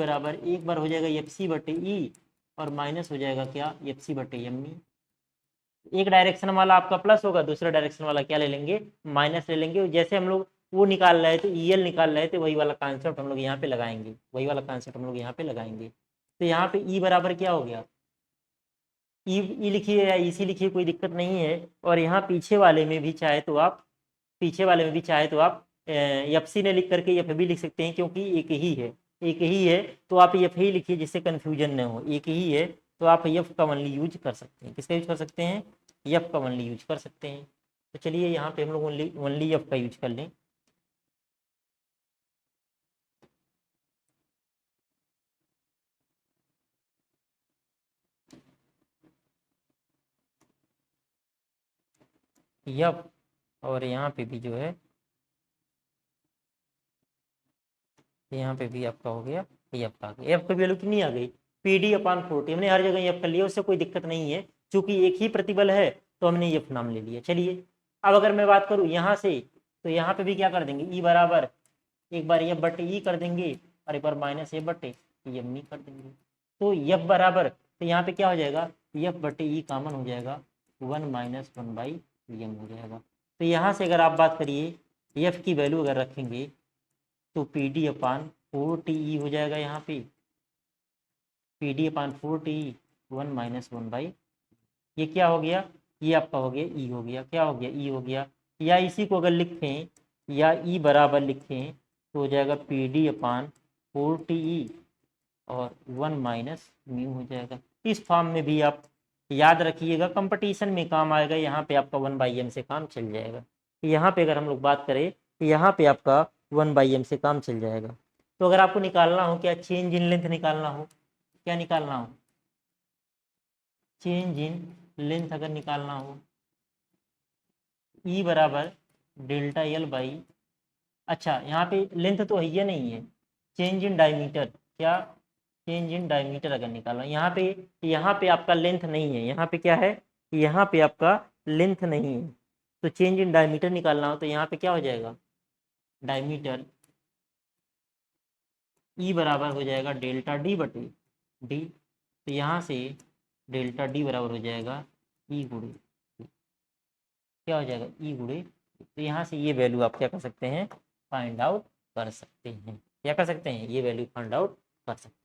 बार हो जाएगा FC/E और माइनस हो जाएगा क्या, FC/ME। एक डायरेक्शन वाला आपका प्लस होगा, दूसरा डायरेक्शन वाला क्या ले लेंगे, माइनस ले लेंगे। जैसे हम लोग वो निकाल रहे थे, ईएल निकाल रहे थे, वही वाला कॉन्सेप्ट हम लोग यहाँ पे लगाएंगे, वही वाला कॉन्सेप्ट हम लोग यहाँ पे लगाएंगे। तो यहाँ पे ई बराबर क्या हो गया, ई लिखिए या इसी लिखिए, कोई दिक्कत नहीं है। और यहाँ पीछे वाले में भी चाहे तो आप, पीछे वाले में भी चाहे तो आप एफ सी ने लिख करके एफ भी लिख सकते हैं, क्योंकि एक ही है, एक ही है। तो आप एफ ही लिखिए जिससे कन्फ्यूजन न हो, एक ही है। तो आप एफ का ओनली यूज कर सकते हैं, किसका यूज कर सकते हैं, एफ का ओनली यूज कर सकते हैं। तो चलिए यहाँ पे हम लोग ओनली ओनली एफ का यूज कर लें। एफ, और यहाँ पे भी जो है, यहाँ पे भी आपका हो गया, एफ का आ गया। एफ की वैल्यू कितनी आ गई, पी डी अपान 40। हमने हर जगह एफ कर लिया, उससे कोई दिक्कत नहीं है, चूंकि एक ही प्रतिबल है तो हमने एफ नाम ले लिया। चलिए अब अगर मैं बात करूँ यहाँ से, तो यहाँ पे भी क्या कर देंगे, ई बराबर एक बार एफ बटे ई कर देंगे, और एक बार माइनस एफ बटे एम ई कर देंगे। तो एफ बराबर, तो यहाँ पे क्या हो जाएगा, एफ बटे ई कॉमन हो जाएगा, 1 - 1/m हो जाएगा। तो यहाँ से अगर आप बात करिए, एफ की वैल्यू अगर रखेंगे तो पी डी अपान 4 टी हो जाएगा। यहाँ पे पी डी अपान 4 टी, 1 - 1/, ये क्या हो गया, ये आपका हो गया ई हो गया, क्या हो गया, ई हो गया। या इसी को अगर लिखें, या ई बराबर लिखें तो हो जाएगा पी डी अपान 4 टी, और 1 - म्यू हो जाएगा। इस फॉर्म में भी आप याद रखिएगा, कंपटीशन में काम आएगा। यहाँ पे आपका 1/m से काम चल जाएगा। यहाँ पे अगर हम लोग बात करें, यहाँ पे आपका 1/m से काम चल जाएगा। तो अगर आपको निकालना हो क्या, चेंज इन लेंथ निकालना हो, क्या निकालना हो, चेंज इन लेंथ अगर निकालना हो, ई बराबर डेल्टा एल बाई, अच्छा यहाँ पे लेंथ तो है ही नहीं है, चेंज इन डायमीटर, क्या, चेंज इन डायमीटर अगर निकालना, यहाँ पे आपका लेंथ नहीं है, यहाँ पे क्या है, यहाँ पे आपका लेंथ नहीं है। तो चेंज इन डायमीटर निकालना हो तो यहाँ पे क्या हो जाएगा, डायमीटर ई बराबर हो जाएगा डेल्टा डी बटे डी। तो यहाँ से डेल्टा डी बराबर हो जाएगा ई गुणे, क्या हो जाएगा, ई गुणे। तो यहाँ से ये वैल्यू आप क्या कर सकते हैं, फाइंड आउट कर सकते हैं, क्या कर सकते हैं, ये वैल्यू फाइंड आउट कर सकते हैं।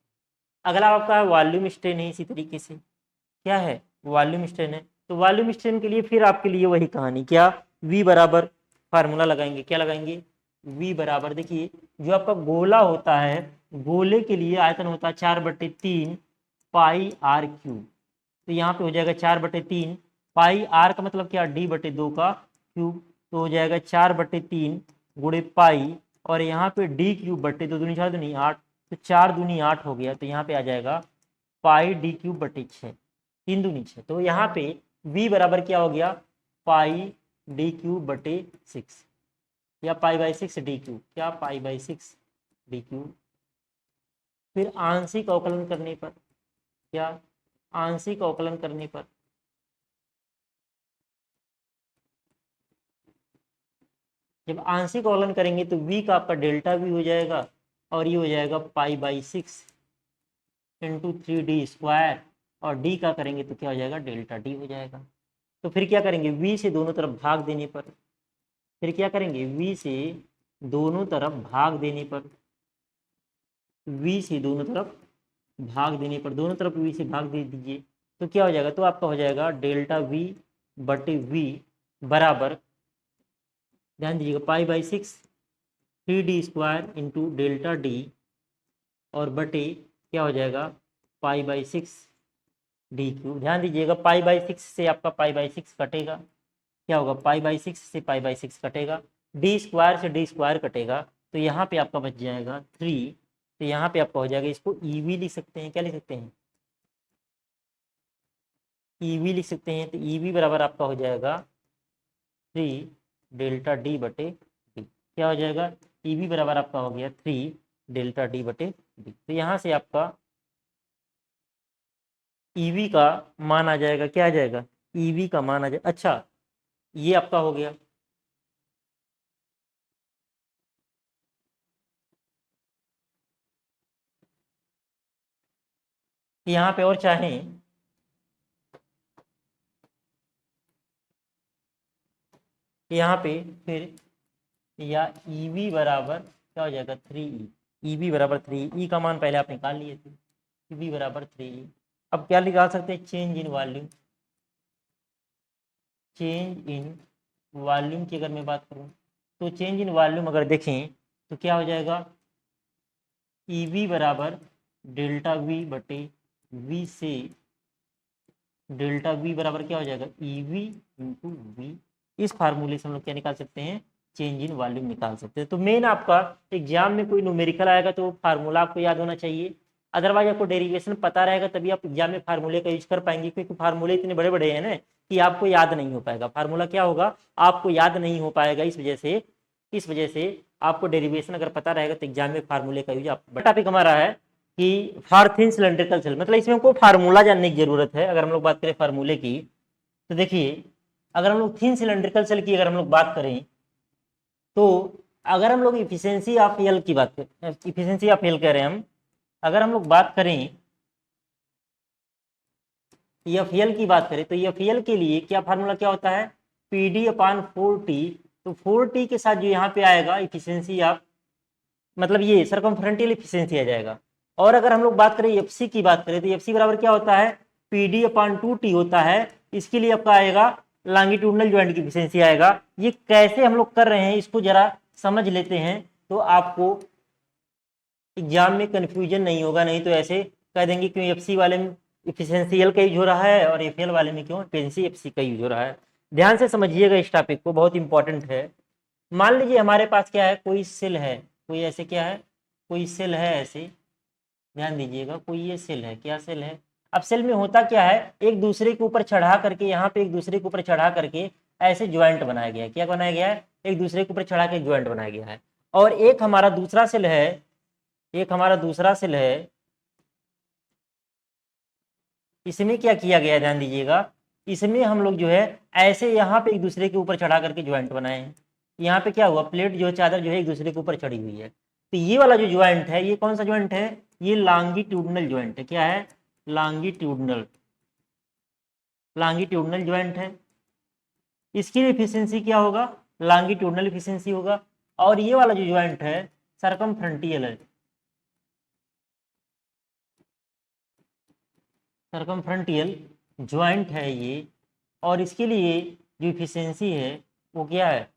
अगला आपका वॉल्यूम स्ट्रेन है, इसी तरीके से क्या है, वॉल्यूम स्ट्रेन है। तो वॉल्यूम स्ट्रेन के लिए फिर आपके लिए वही कहानी, क्या, वी बराबर फार्मूला लगाएंगे, क्या लगाएंगे, वी बराबर, देखिए जो आपका गोला होता है, गोले के लिए आयतन होता है 4/3 पाई आर क्यूब। तो यहाँ पे हो जाएगा 4/3 पाई आर का मतलब क्या, d/2 का क्यूब। तो हो जाएगा 4/3 गुणे पाई, और यहाँ पे डी क्यूब बटे 2 दूनी 4 दूनी 8, तो 4 दूनी 8 हो गया। तो यहाँ पे आ जाएगा पाई डी क्यूब बटे 6, 3 दूनी 6। तो यहाँ पे v बराबर क्या हो गया, पाई डी क्यूब बटे 6, या पाई/6 डी क्यूब, क्या, पाई/6 डी क्यूब। फिर आंशिक अवकलन करने पर, क्या, आंशिक अवकलन करने पर, जब आंशिक अवकलन करेंगे तो v का आपका डेल्टा v हो जाएगा, और ये हो जाएगा पाई/6 इंटू 3d², और d का करेंगे तो क्या हो जाएगा, डेल्टा d हो जाएगा। तो फिर क्या करेंगे, v से दोनों तरफ भाग देने पर, फिर क्या करेंगे, v से दोनों तरफ भाग देने पर, v से दोनों तरफ भाग देने पर, दोनों तरफ v से भाग दे दीजिए, तो क्या हो जाएगा, तो आपका हो जाएगा डेल्टा v बटे v बराबर, ध्यान दीजिएगा, पाई/6 3d² इंटू डेल्टा डी, और बटे क्या हो जाएगा, पाई/6 डी क्यूब। ध्यान दीजिएगा, पाई/6 से आपका पाई/6 कटेगा, क्या होगा, पाई/6 से पाई/6 कटेगा, d² से d² कटेगा, तो यहाँ पे आपका बच जाएगा 3। तो यहाँ पे आपका हो जाएगा, इसको ईवी लिख सकते हैं, क्या लिख सकते हैं, ईवी लिख सकते हैं। तो ईवी बराबर आपका हो जाएगा 3 डेल्टा डी बटे डी, क्या हो जाएगा, ईवी बराबर आपका हो गया 3 डेल्टा डी बटे डी। तो यहाँ से आपका ईवी का मान आ जाएगा, क्या आ जाएगा, ईवी का मान आ जाएगा। अच्छा, ये आपका हो गया। यहाँ पे और चाहें यहाँ पे फिर या EV बराबर क्या हो जाएगा 3E, EV बराबर 3, ई का मान पहले आप निकाल लिए थे, EV बराबर 3E। अब क्या निकाल सकते हैं, change in volume, change in volume की अगर मैं बात करूं तो चेंज इन वॉल्यूम अगर देखें तो क्या हो जाएगा, EV बराबर डेल्टा V बटे V से डेल्टा V बराबर क्या हो जाएगा, EV इंटू V। इस फार्मूले से हम लोग क्या निकाल सकते हैं, चेंज इन वॉल्यूम निकाल सकते हैं। तो मेन आपका एग्जाम में कोई न्यूमेरिकल आएगा तो फार्मूला आपको याद होना चाहिए, अदरवाइज आपको डेरिवेशन पता रहेगा तभी आप एग्जाम में फार्मूले का यूज कर पाएंगे, क्योंकि फार्मूले इतने बड़े बड़े हैं ना कि आपको याद नहीं हो पाएगा। फार्मूला क्या होगा, आपको याद नहीं हो पाएगा, इस वजह से आपको डेरिवेशन अगर पता रहेगा तो एग्जाम में फार्मूले का यूज आप। टॉपिक हमारा है कि फॉर थिन सिलेंड्रिकल सेल, मतलब इसमें हमको फार्मूला जानने की जरूरत है। अगर हम लोग बात करें फार्मूले की तो देखिए, अगर हम लोग थिन सिलेंड्रिकल सेल की अगर हम लोग बात करें तो अगर हम लोग इफिशियंसी ऑफ एल की बात करें, इफिशियंसी ऑफ एल कह रहे हैं हम, अगर हम लोग बात करें एफएल की बात करें तो एफएल के लिए क्या फार्मूला क्या होता है, PD अपान 4T। तो 4T के साथ जो यहाँ पे आएगा इफिशियंसी ऑफ, मतलब ये सरकमफ्रंटियल इफिशियंसी आ जाएगा। और अगर हम लोग बात करें एफसी की बात करें तो एफसी बराबर क्या होता है, PD अपान 2T होता है। इसके लिए आपका आएगा लॉन्गिट्यूडनल ज्वाइंट की इफिशियंसी आएगा। ये कैसे हम लोग कर रहे हैं इसको जरा समझ लेते हैं तो आपको एग्जाम में कंफ्यूजन नहीं होगा, नहीं तो ऐसे कह देंगे क्यों एफसी वाले में इफिशियंसी एल का यूज हो रहा है और एफएल वाले में क्यों इफिशियंसी एफसी का यूज हो रहा है। ध्यान से समझिएगा इस टॉपिक को, बहुत इंपॉर्टेंट है। मान लीजिए हमारे पास क्या है, कोई सेल है, कोई ऐसे क्या है, कोई सेल है ऐसे, ध्यान दीजिएगा, कोई ये सेल है, क्या सेल है। अब सेल में होता क्या है, एक दूसरे के ऊपर चढ़ा करके, यहाँ पे एक दूसरे के ऊपर चढ़ा करके ऐसे ज्वाइंट बनाया गया है। क्या बनाया गया है, एक दूसरे के ऊपर चढ़ा के ज्वाइंट बनाया गया है। और एक हमारा दूसरा सेल है, एक हमारा दूसरा सेल है, इसमें क्या किया गया, ध्यान दीजिएगा, इसमें हम लोग जो है ऐसे यहाँ पे एक दूसरे के ऊपर चढ़ा करके ज्वाइंट बनाए हैं। यहाँ पे क्या हुआ, प्लेट जो है, चादर जो है एक दूसरे के ऊपर चढ़ी हुई है। तो ये वाला जो ज्वाइंट है, ये कौन सा ज्वाइंट है, ये लॉन्गिट्यूडनल ज्वाइंट है। क्या है, लॉन्गिट्यूडनल, लॉन्गिट्यूडनल ज्वाइंट है। इसकी एफिशिएंसी क्या होगा, लॉन्गिट्यूडनल एफिशिएंसी होगा। और ये वाला जो ज्वाइंट है सरकमफ्रंटियल है, सरकमफ्रंटियल ज्वाइंट है ये। और इसके लिए जो एफिशिएंसी है वो क्या है,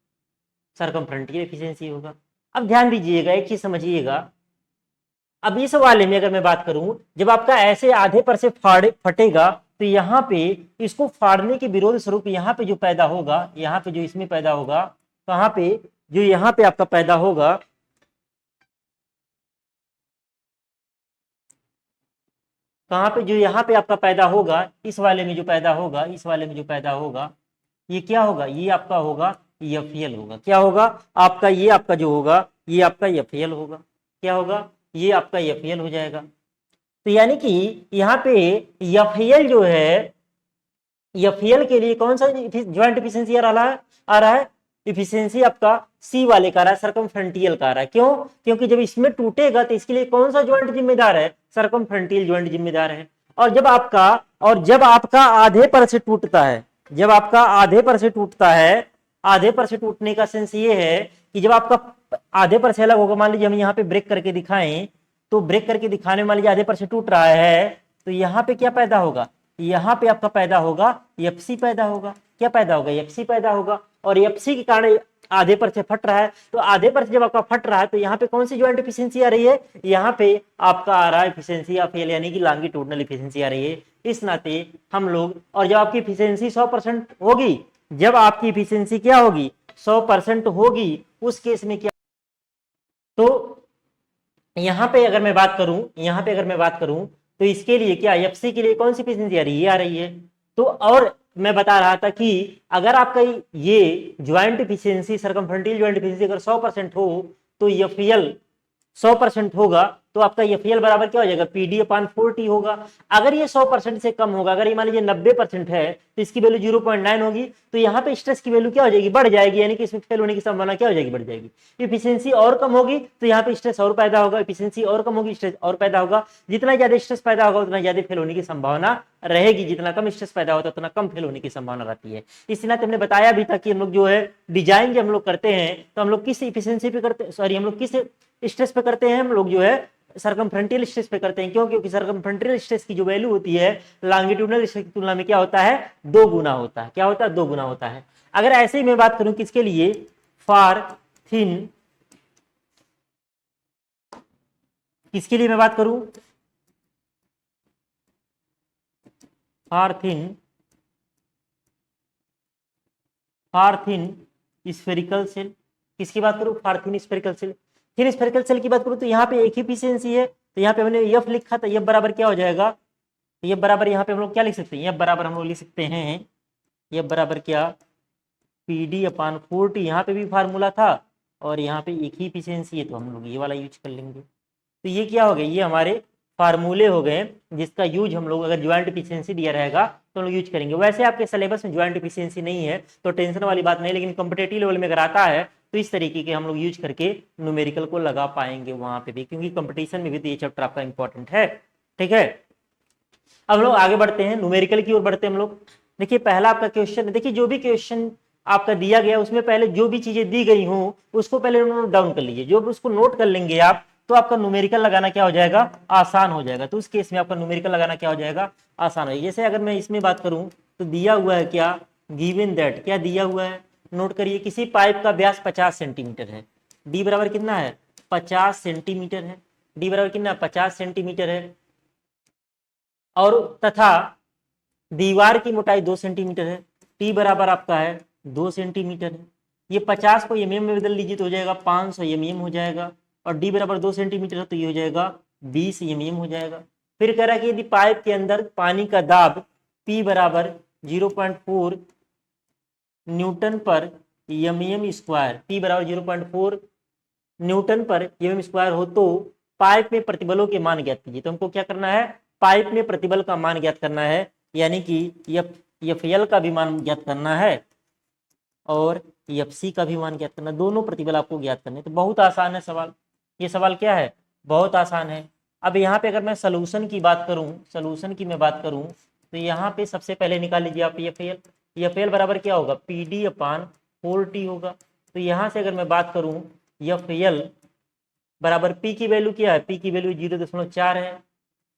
सरकमफ्रंटियल एफिशिएंसी होगा। अब ध्यान दीजिएगा, एक चीज समझिएगा, अब इस वाले में अगर मैं बात करूं, जब आपका ऐसे आधे पर से फटेगा तो यहाँ पे इसको फाड़ने के विरोध स्वरूप यहाँ पे जो पैदा होगा, यहाँ पे जो इसमें पैदा होगा, कहाँ पे, जो यहाँ पे आपका पैदा होगा, कहाँ पे, जो यहाँ पे आपका पैदा होगा, इस वाले में जो पैदा होगा, इस वाले में जो पैदा होगा, ये क्या होगा, ये आपका होगा एफएल होगा। क्या होगा आपका, ये आपका जो होगा ये आपका एफएल होगा। क्या होगा, ये आपका एफएल हो जाएगा। तो यानी कि यहाँ पे एफएल जो है, एफएल के लिए कौन सा ज्वाइंट एफिशिएंसी आ रहा है, इफिशियंसी आपका सी वाले का आ रहा है, सरकमफ्रंटियल का आ रहा है। क्यों, क्योंकि जब इसमें टूटेगा तो इसके लिए कौन सा ज्वाइंट जिम्मेदार है, सरकमफ्रंटियल ज्वाइंट जिम्मेदार है। और जब आपका आधे पर से टूटता है, जब आपका आधे पर से टूटता है, आधे पर से टूटने का सेंस ये है कि जब आपका आधे पर से अलग होगा, मान लीजिए हम यहाँ पे ब्रेक करके दिखाएं तो ब्रेक करके दिखाने में मान लीजिए आधे पर से टूट रहा है तो यहाँ पे क्या पैदा होगा, यहाँ पे आपका पैदा होगा एफसी पैदा होगा। क्या पैदा होगा, एफसी पैदा होगा। और एफसी के कारण आधे पर से फट रहा है, तो आधे पर से जब आपका फट रहा है तो यहाँ पे कौन सी ज्वाइंट एफिशिएंसी आ रही है, यहाँ पे आपका आ रहा है एफिशिएंसी ऑफ एल, यानी कि लॉन्गिट्यूडनल एफिशिएंसी आ रही है। इस नाते हम लोग, और जब आपकी एफिशिएंसी 100% होगी, जब आपकी एफिशिएंसी क्या होगी, 100% होगी, उस केस में क्या, तो यहाँ पे अगर मैं बात करूं, यहाँ पे अगर मैं बात करूं तो इसके लिए क्या, एफसी के लिए कौन सी एफिशिएंसी आ रही है, ये आ रही है। तो और मैं बता रहा था कि अगर आपका ये ज्वाइंट एफिशिएंसी, सरकमफ्रंटियल ज्वाइंट एफिशिएंसी अगर 100% हो तो एफएल 100% होगा, तो आपका एफएल बराबर क्या हो जाएगा, PD अपान 4T होगा। अगर ये 100% से कम होगा, अगर ये मान लीजिए 90% है तो इसकी वैल्यू 0.9 होगी, तो यहाँ पे स्ट्रेस की वैल्यू क्या हो जाएगी, बढ़ जाएगी, यानी कि इसमें फेल होने की संभावना क्या हो जाएगी, बढ़ जाएगी। इफिशियंसी और कम होगी तो यहाँ पे स्ट्रेस और पैदा होगा, इफिशियंसी और कम होगी, स्ट्रेस और पैदा होगा। जितना ज्यादा स्ट्रेस पैदा होगा उतना ज्यादा फेल होने की संभावना रहेगी, जितना कम स्ट्रेस पैदा होता है उतना कम फेल होने की संभावना रहती है। इसी नाते हमने बताया भी था कि हम लोग जो है डिजाइन जब हम लोग करते हैं तो हम लोग किस इफिशियंसी पे करते, सॉरी हम लोग किस स्ट्रेस पे करते हैं, हम लोग जो है सरकमफ्रंटियल स्ट्रेस पे करते हैं। क्यों? क्योंकि सरकमफ्रंटियल स्ट्रेस की जो वैल्यू होती है लॉन्गिट्यूडनल स्ट्रेस की तुलना में क्या होता है, 2 गुना होता है। क्या होता है? 2 गुना होता है। अगर ऐसे ही मैं बात करूं किसके लिए, फॉर थिन, किसके लिए मैं बात करूं, फॉर थिन स्फेरिकल सेल, किसकी बात करूं, for thin spherical shell. Thin spherical shell की बात करूं तो यहाँ पे एक ही एफिशिएंसी है, तो यहाँ पे हमने एफ लिखा था, एफ बराबर क्या हो जाएगा, एफ बराबर यहाँ पे हम लोग क्या लिख सकते हैं, एफ बराबर हम लोग लिख सकते हैं, एफ बराबर क्या, पी डी अपान 4T। यहाँ पे भी फार्मूला था और यहाँ पे एक ही एफिशिएंसी है तो हम लोग ये वाला यूज कर लेंगे। तो ये क्या हो गया, ये हमारे फार्मूले हो गए जिसका यूज हम लोग अगर ज्वाइंट एफिशिएंसी दिया रहेगा तो हम लोग यूज करेंगे। वैसे आपके सिलेबस में ज्वाइंट एफिशिएंसी नहीं है तो टेंशन वाली बात नहीं, लेकिन कॉम्पिटिटिव लेवल में अगर आता है तो इस तरीके के हम लोग यूज करके न्यूमेरिकल को लगा पाएंगे वहां पे भी, क्योंकि कंपटीशन में भी तो ये चैप्टर आपका इंपॉर्टेंट है। ठीक है, अब लोग आगे बढ़ते हैं, न्यूमेरिकल की ओर बढ़ते हैं हम लोग। देखिए पहला आपका क्वेश्चन, देखिए जो भी क्वेश्चन आपका दिया गया उसमें पहले जो भी चीजें दी गई हों उसको पहले नोट डाउन कर लीजिए। जो उसको नोट कर लेंगे आप तो आपका न्यूमेरिकल लगाना क्या हो जाएगा, आसान हो जाएगा। तो उस केस में आपका न्यूमेरिकल लगाना क्या हो जाएगा, आसान हो जाएगा। जैसे अगर मैं इसमें बात करूं तो दिया हुआ है क्या, गिवन दैट, क्या दिया हुआ है, नोट करिए, किसी पाइप का व्यास 50 सेंटीमीटर है, डी बराबर कितना है, 50 सेंटीमीटर है, डी बराबर कितना, 50 सेंटीमीटर है, और तथा दीवार की मोटाई 2 सेंटीमीटर है, टी बराबर आपका है 2 सेंटीमीटर है। ये 50 को एमएम में बदल लीजिए तो हो जाएगा 500 एमएम हो जाएगा, और डी बराबर 2 सेंटीमीटर है तो ये हो जाएगा 20 एमएम हो जाएगा। फिर कह रहा है कि यदि पाइप के अंदर पानी का दाब P बराबर 0.4 न्यूटन पर एमएम स्क्वायर, P बराबर 0.4 न्यूटन पर एमएम स्क्वायर हो तो पाइप में प्रतिबलों के मान ज्ञात कीजिए। तो हमको क्या करना है, पाइप में प्रतिबल का मान ज्ञात करना है, यानी कि एफ एल का भी मान ज्ञात करना है और एफ सी का भी मान ज्ञात करना, दोनों प्रतिबल आपको ज्ञात करने। तो बहुत आसान है सवाल, ये सवाल क्या है, बहुत आसान है। अब यहाँ पे अगर मैं सोल्यूशन की बात करूँ, सोल्यूशन की मैं बात करूँ तो यहाँ पे सबसे पहले निकाल लीजिए आप एफ एल, एफ एल बराबर क्या होगा, पी डी अपान 4T होगा। तो यहाँ से अगर मैं बात करूँ एफ एल बराबर पी की वैल्यू क्या है, पी की वैल्यू 0.4 है,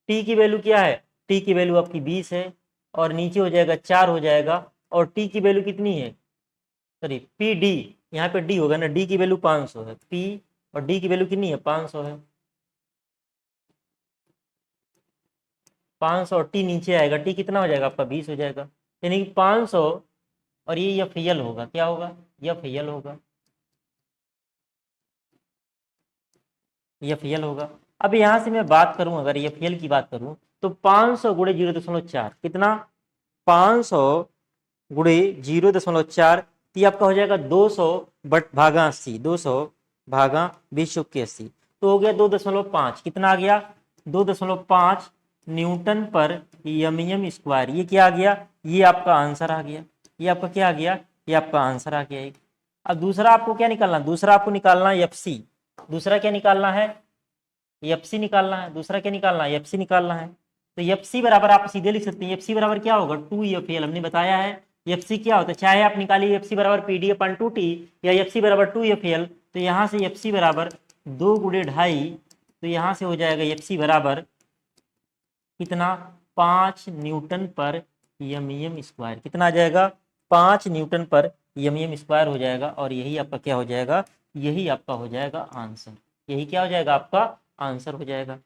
टी की वैल्यू क्या है, टी की वैल्यू आपकी 20 है, और नीचे हो जाएगा 4 हो जाएगा, और टी की वैल्यू कितनी है, सॉरी पी डी, यहाँ पे डी होगा ना, डी की वैल्यू 500 है, पी और डी की वैल्यू कितनी है, 500 है, 500 और टी नीचे आएगा, टी कितना हो जाएगा आपका 20 हो जाएगा, यानी कि 500 और ये एफ एल होगा, क्या होगा, एफ एल होगा, एफ एल होगा। अब यहाँ से मैं बात करूं, अगर एफ एल की बात करूं तो 500 गुणे 0.4 कितना, 500 गुणे 0.4, ये आपका हो जाएगा 200 बट भागा 80, 200 भागा 20 तो हो गया 2.5, कितना आ गया, 2.5 न्यूटन पर एम स्क्वायर। ये क्या आ गया, ये आपका आंसर आ गया, ये आपका क्या आ गया, ये आपका आंसर आ गया। अब दूसरा आपको क्या निकालना, दूसरा आपको निकालना है एफ सी, दूसरा क्या निकालना है, एफ सी निकालना है, दूसरा क्या निकालना है, एफ सी निकालना है। तो एफ सी बराबर आप सीधे लिख सकते हैं, एफ सी बराबर क्या होगा, 2 हमने बताया है एफ सी क्या होता है, चाहे आप निकालिए एफ सी बराबर पी डी अपान 2T या एफ सी बराबर 2 तो यहाँ से एफ सी बराबर 2 गुणे 2.5, तो यहाँ से हो जाएगा एफ सी बराबर कितना, 5 न्यूटन पर एम स्क्वायर, कितना आ जाएगा, 5 न्यूटन पर एम स्क्वायर हो जाएगा, और यही आपका क्या हो जाएगा, यही आपका हो जाएगा आंसर, यही क्या हो जाएगा, आपका आंसर हो जाएगा।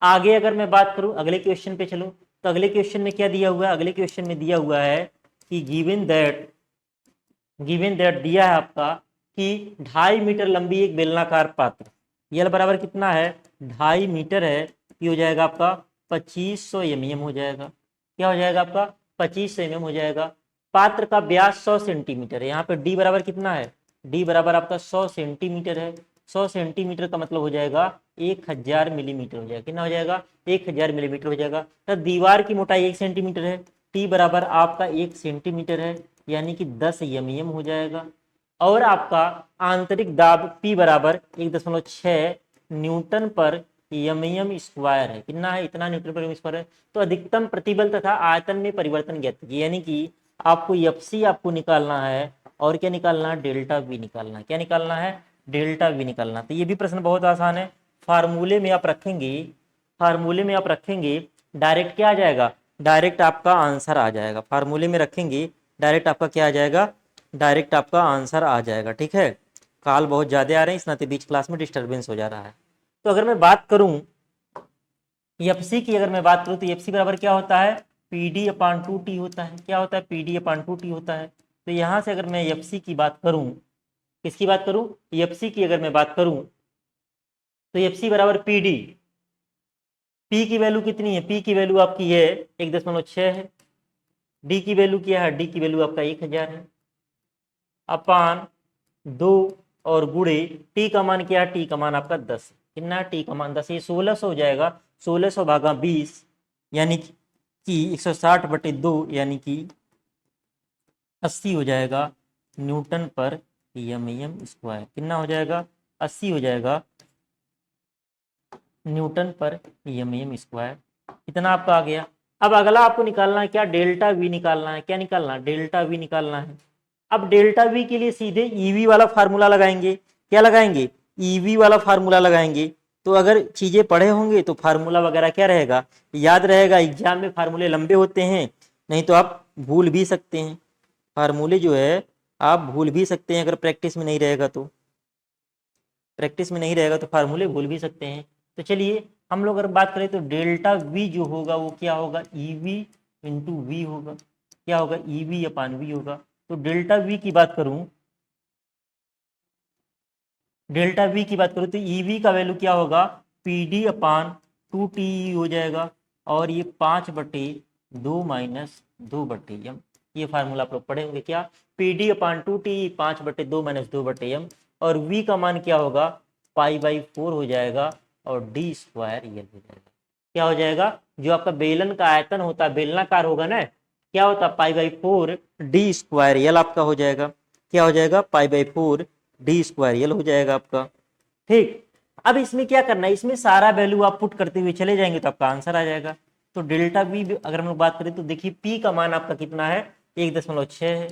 आगे अगर मैं बात करूं अगले क्वेश्चन पे चलो, तो अगले क्वेश्चन में क्या दिया हुआ है, अगले क्वेश्चन में दिया हुआ है कि गिवन दैट दिया है आपका कि 2.5 मीटर लंबी एक बेलनाकार पात्र, यल बराबर कितना है, 2.5 मीटर है, ये हो जाएगा आपका 2500 एमएम हो जाएगा, क्या हो जाएगा आपका 2500 एमएम हो जाएगा। पात्र का व्यास 100 सेंटीमीटर है, यहाँ पे डी बराबर कितना है, डी बराबर आपका 100 सेंटीमीटर है, 100 सेंटीमीटर का मतलब हो जाएगा 1000 मिलीमीटर हो जाएगा, कितना हो जाएगा, 1000 मिलीमीटर हो जाएगा। तो दीवार की मोटाई 1 सेंटीमीटर है, टी बराबर आपका 1 सेंटीमीटर है, यानी कि 10 एमएम हो जाएगा, और आपका आंतरिक दाब P बराबर 1.6 न्यूटन पर एम स्क्वायर है। कितना है? इतना न्यूटन पर एम स्क्वायर है। तो अधिकतम प्रतिबल तथा आयतन में परिवर्तन ज्ञात कीजिए, यानी कि आपको एफसी आपको निकालना है और क्या निकालना है? डेल्टा वी निकालना है। क्या निकालना है? डेल्टा वी निकालना। तो ये भी प्रश्न बहुत आसान है। फार्मूले में आप रखेंगे, फार्मूले में आप रखेंगे डायरेक्ट क्या आ जाएगा? डायरेक्ट आपका आंसर आ जाएगा। फार्मूले में रखेंगे डायरेक्ट आपका क्या आ जाएगा? डायरेक्ट आपका आंसर आ जाएगा। ठीक है, कॉल बहुत ज़्यादा आ रहे हैं, इस नाते बीच क्लास में डिस्टर्बेंस हो जा रहा है। तो अगर मैं बात करूं एफसी की, अगर मैं बात करूं तो एफसी बराबर क्या होता है? पीडी अपान 2टी होता है। क्या होता है? पीडी अपान 2टी होता है। तो यहां से अगर मैं एफसी की बात करूं, किसकी बात करूं? एफसी की अगर मैं बात करूं तो एफसी बराबर पीडी। पी की वैल्यू कितनी है? पी की वैल्यू आपकी है 1.6 है। डी की वैल्यू क्या है? डी की वैल्यू आपका 1000 है अपान 2 और गुड़े टी का मान क्या है? टी का मान आपका 10। कितना? टी का मान 10। ये 1600 हो जाएगा। 1600 भागा 20 यानी कि 160/2 यानी कि 80 हो जाएगा न्यूटन पर एम स्क्वायर। कितना हो जाएगा? 80 हो जाएगा न्यूटन पर एम स्क्वायर। इतना आपका आ गया। अब अगला आपको निकालना है क्या? डेल्टा वी निकालना है। क्या निकालना है? डेल्टा वी निकालना है। अब डेल्टा वी के लिए सीधे ईवी वाला फार्मूला लगाएंगे। क्या लगाएंगे? ईवी वाला फार्मूला लगाएंगे। तो अगर चीजें पढ़े होंगे तो फार्मूला वगैरह क्या रहेगा? याद रहेगा। एग्जाम में फार्मूले लंबे होते हैं, नहीं तो आप भूल भी सकते हैं। फार्मूले जो है आप भूल भी सकते हैं, अगर प्रैक्टिस में नहीं रहेगा तो। प्रैक्टिस में नहीं रहेगा तो फार्मूले भूल भी सकते हैं। तो चलिए हम लोग अगर बात करें तो डेल्टा वी जो होगा वो क्या होगा? ईवी इंटू वी होगा। क्या होगा? ईवी अपान वी होगा। तो डेल्टा वी की बात करूं, डेल्टा वी की बात करूं तो ईवी का वैल्यू क्या होगा? पीडी अपान 2टी हो जाएगा। और ये 5/2 माइनस 2/m। ये फार्मूला आप लोग पढ़े होंगे। क्या? पीडी अपान 2टी 5/2 माइनस 2/m। और v का मान क्या होगा? π/4 हो जाएगा और डी स्क्वायर यल हो जाएगा। क्या हो जाएगा? जो आपका बेलन का आयतन होता है, बेलनाकार होगा ना, क्या होता है? π/4 डी स्क्वायर यल आपका हो जाएगा। क्या हो जाएगा? π/4 डी स्क्वायर यल हो जाएगा आपका। ठीक, अब इसमें क्या करना है? इसमें सारा वैल्यू आप पुट करते हुए चले जाएंगे तो आपका आंसर आ जाएगा। तो डेल्टा वी अगर हम लोग बात करें तो देखिए पी का मान आपका कितना है? 1.6 है।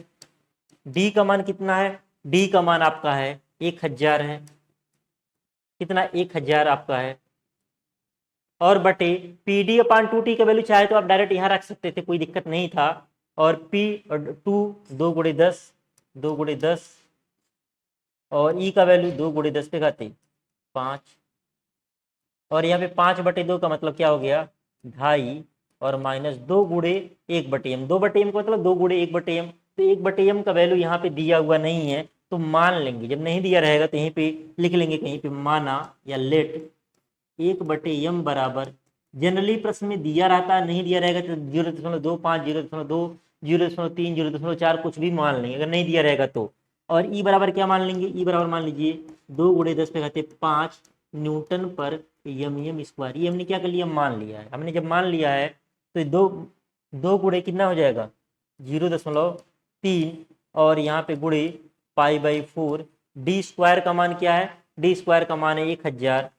डी का मान कितना है? डी का मान आपका है 1000 है। कितना? 1000 आपका है। और बटे पी डी अपान 2टी का वैल्यू चाहे तो आप डायरेक्ट यहाँ रख सकते थे, कोई दिक्कत नहीं था। और पी और 2 × 10 और ई का वैल्यू 2 × 10 पे घाते 5। और यहाँ पे 5/2 का मतलब क्या हो गया? 2.5 और माइनस 2 × 1/m। 2/m का मतलब 2 × 1/m। तो 1/m का वैल्यू यहाँ पे दिया हुआ नहीं है तो मान लेंगे, जब नहीं दिया रहेगा तो यहीं पे लिख लेंगे कहीं पे माना या लेट 1/m बराबर, जनरली प्रश्न में दिया रहता है, नहीं दिया रहेगा तो 0.25 0.2 0.3 0.4 कुछ भी मान लेंगे अगर नहीं दिया रहेगा तो। और ई बराबर क्या मान लेंगे? ई बराबर मान लीजिए 2 × 10 पे घाते 5 न्यूटन पर एम स्क्वायर। ये हमने क्या कर लिया? मान लिया है। हमने जब मान लिया है तो दो गुणे कितना हो जाएगा? 0.3 और यहाँ पे गुणे π/4। डी स्क्वायर का मान क्या है? डी स्क्वायर का मान है 1000।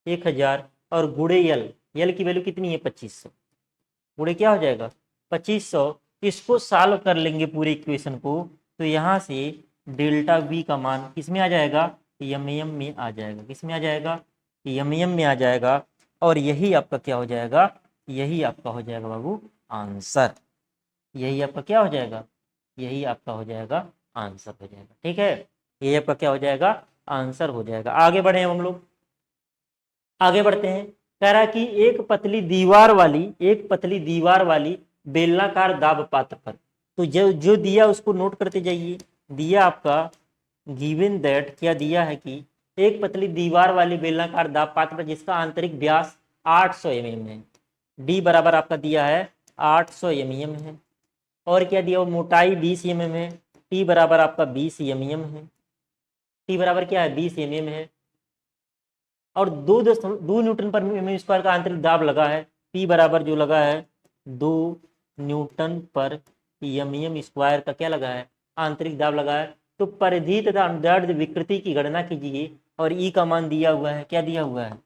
1000 और गुणे यल, यल की वैल्यू कितनी है? 2500। गुणे क्या हो जाएगा? 2500। इसको सॉल्व कर लेंगे पूरे इक्वेशन को तो यहाँ से डेल्टा वी का मान किसमें आ जाएगा? एम में आ जाएगा। किसमें आ जाएगा? एम में आ जाएगा। और यही आपका क्या हो जाएगा? यही आपका हो जाएगा बाबू आंसर। यही आपका क्या हो जाएगा? यही आपका हो जाएगा आंसर हो जाएगा। ठीक है, यही आपका क्या हो जाएगा? आंसर हो जाएगा। आगे बढ़े हम लोग, आगे बढ़ते हैं। कह रहा है कि एक पतली दीवार वाली बेलनाकार दाब पात्र पर, तो जो जो दिया उसको नोट करते जाइए। दिया आपका गिवन दैट, क्या दिया है कि एक पतली दीवार वाली बेलनाकार दाब पात्र पर जिसका आंतरिक व्यास 800 mm है। डी बराबर आपका दिया है 800 mm है। और क्या दिया? वो मोटाई 20 mm है। टी बराबर आपका 20 mm है। टी बराबर क्या है? 20 mm है। और 2 न्यूटन पर एम स्क्वायर का आंतरिक दाब लगा है। पी बराबर जो लगा है 2 न्यूटन पर एम स्क्वायर का क्या लगा है? आंतरिक दाब लगा है। तो परिधि तथा अनुदैर्ध्य विकृति की गणना कीजिए और ई का मान दिया हुआ है। क्या दिया हुआ है?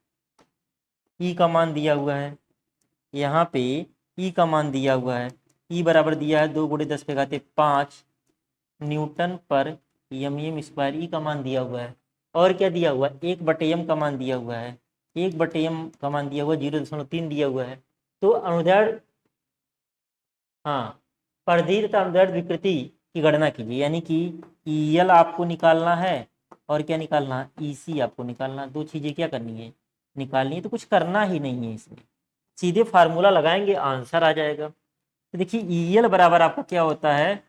ई का मान दिया हुआ है। यहाँ पे ई का मान दिया हुआ है। ई बराबर दिया है 2 × 10⁵ न्यूटन पर यम स्क्वायर। ई का मान दिया हुआ है। और क्या दिया हुआ है? 1/m का मान दिया हुआ है। 1/m का मान दिया हुआ 0.3 दिया हुआ है। तो अनुदैर्ध्य, हाँ, परिधि तथा अनुदैर्ध्य विकृति की गणना कीजिए, यानी कि EL आपको निकालना है और क्या निकालना है? EC आपको निकालना है। दो चीजें क्या करनी है? निकालनी है। तो कुछ करना ही नहीं है इसमें, सीधे फार्मूला लगाएंगे, आंसर आ जाएगा। तो देखिए EL बराबर आपका क्या होता है?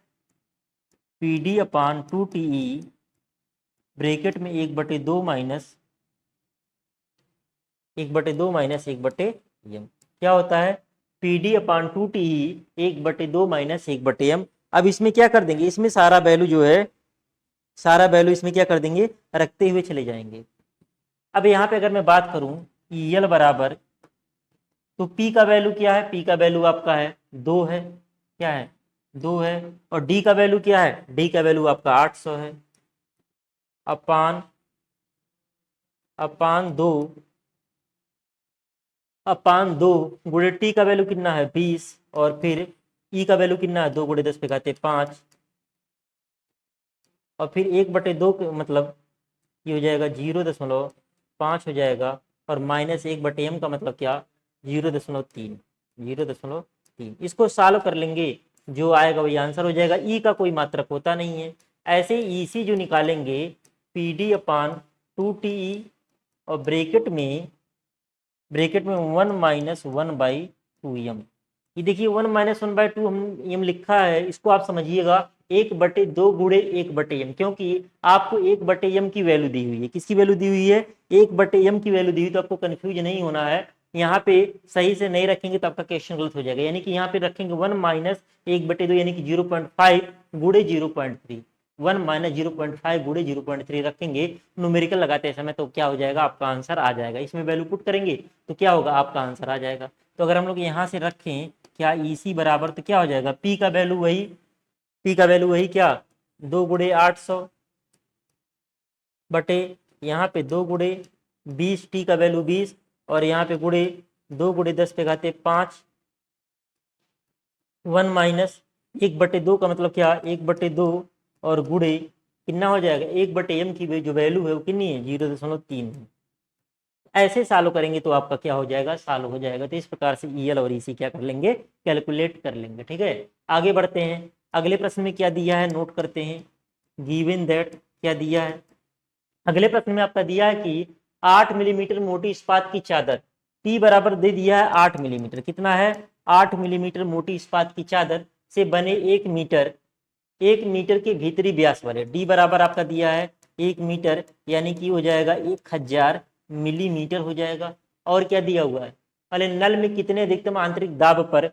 PD/2TE ब्रैकेट में 1/2 माइनस 1/m। क्या होता है? PD/2TE 1/2 minus 1/m। अब इसमें क्या कर देंगे? इसमें सारा वैल्यू जो है, सारा वैल्यू इसमें क्या कर देंगे? रखते हुए चले जाएंगे। अब यहाँ पे अगर मैं बात करूं EL बराबर, तो P का वैल्यू क्या है? P का वैल्यू आपका है 2 है। क्या है? 2 है। और D का वैल्यू क्या है? D का वैल्यू आपका 800 है। अपान 2 गुणे T का वैल्यू कितना है? 20। और फिर E का वैल्यू कितना है? 2 × 10⁵5। और फिर 1/2 मतलब ये हो जाएगा 0.5 हो जाएगा। और माइनस 1/m का मतलब क्या? 0.3। इसको सॉल्व कर लेंगे, जो आएगा वही आंसर हो जाएगा। ई का कोई मात्रक होता नहीं है। ऐसे ही EC जो निकालेंगे PD/2TE और ब्रैकेट में 1 - 1/2m। ये देखिए 1 - 1/2m लिखा है, इसको आप समझिएगा 1/2 गुणे 1/m, क्योंकि आपको 1/m की वैल्यू दी हुई है। किसकी वैल्यू दी हुई है? 1/m की वैल्यू दी हुई। तो आपको कंफ्यूज नहीं होना है। यहाँ पे सही से नहीं रखेंगे तो आपका क्वेश्चन गलत हो जाएगा। यानी कि यहाँ पे रखेंगे 1 - 1/2 यानी कि 0.5 गुणे 0.3। 1 - 0.5 गुणे 0.3 रखेंगे न्यूमेरिकल लगाते समय, तो क्या हो जाएगा? आपका आंसर आ जाएगा। इसमें वैल्यू पुट करेंगे तो क्या होगा? आपका आंसर आ जाएगा। तो अगर हम लोग यहाँ से रखें क्या EC बराबर, तो क्या हो जाएगा? P का वैल्यू वही क्या? 2 × 800 बटे यहाँ पे 2 × 20, T का वैल्यू 20। और यहाँ पे गुणे 2 × 10⁵5 1 माइनस 1/2 का मतलब क्या? 1/2 और गुणे कितना हो जाएगा? 1/m की जो वैल्यू है वो कितनी है? 0.3 है। ऐसे सॉल्व करेंगे तो आपका क्या हो जाएगा? सॉल्व हो जाएगा। तो इस प्रकार से EL और EC क्या कर लेंगे? कैलकुलेट कर लेंगे। ठीक है, आगे बढ़ते हैं। अगले प्रश्न में क्या दिया है नोट करते हैं। गिवन दैट क्या दिया है? अगले प्रश्न में आपका दिया है कि 8 मिलीमीटर मोटी इस्पात की चादर, P बराबर दे दिया है 8 मिलीमीटर। कितना है? 8 मिलीमीटर मोटी इस्पात की चादर से बने 1 मीटर के भीतरी व्यास वाले, D बराबर आपका दिया है 1 मीटर, यानी कि हो जाएगा 1000 मिलीमीटर हो जाएगा। और क्या दिया हुआ है? पहले नल में कितने अधिकतम आंतरिक दाब पर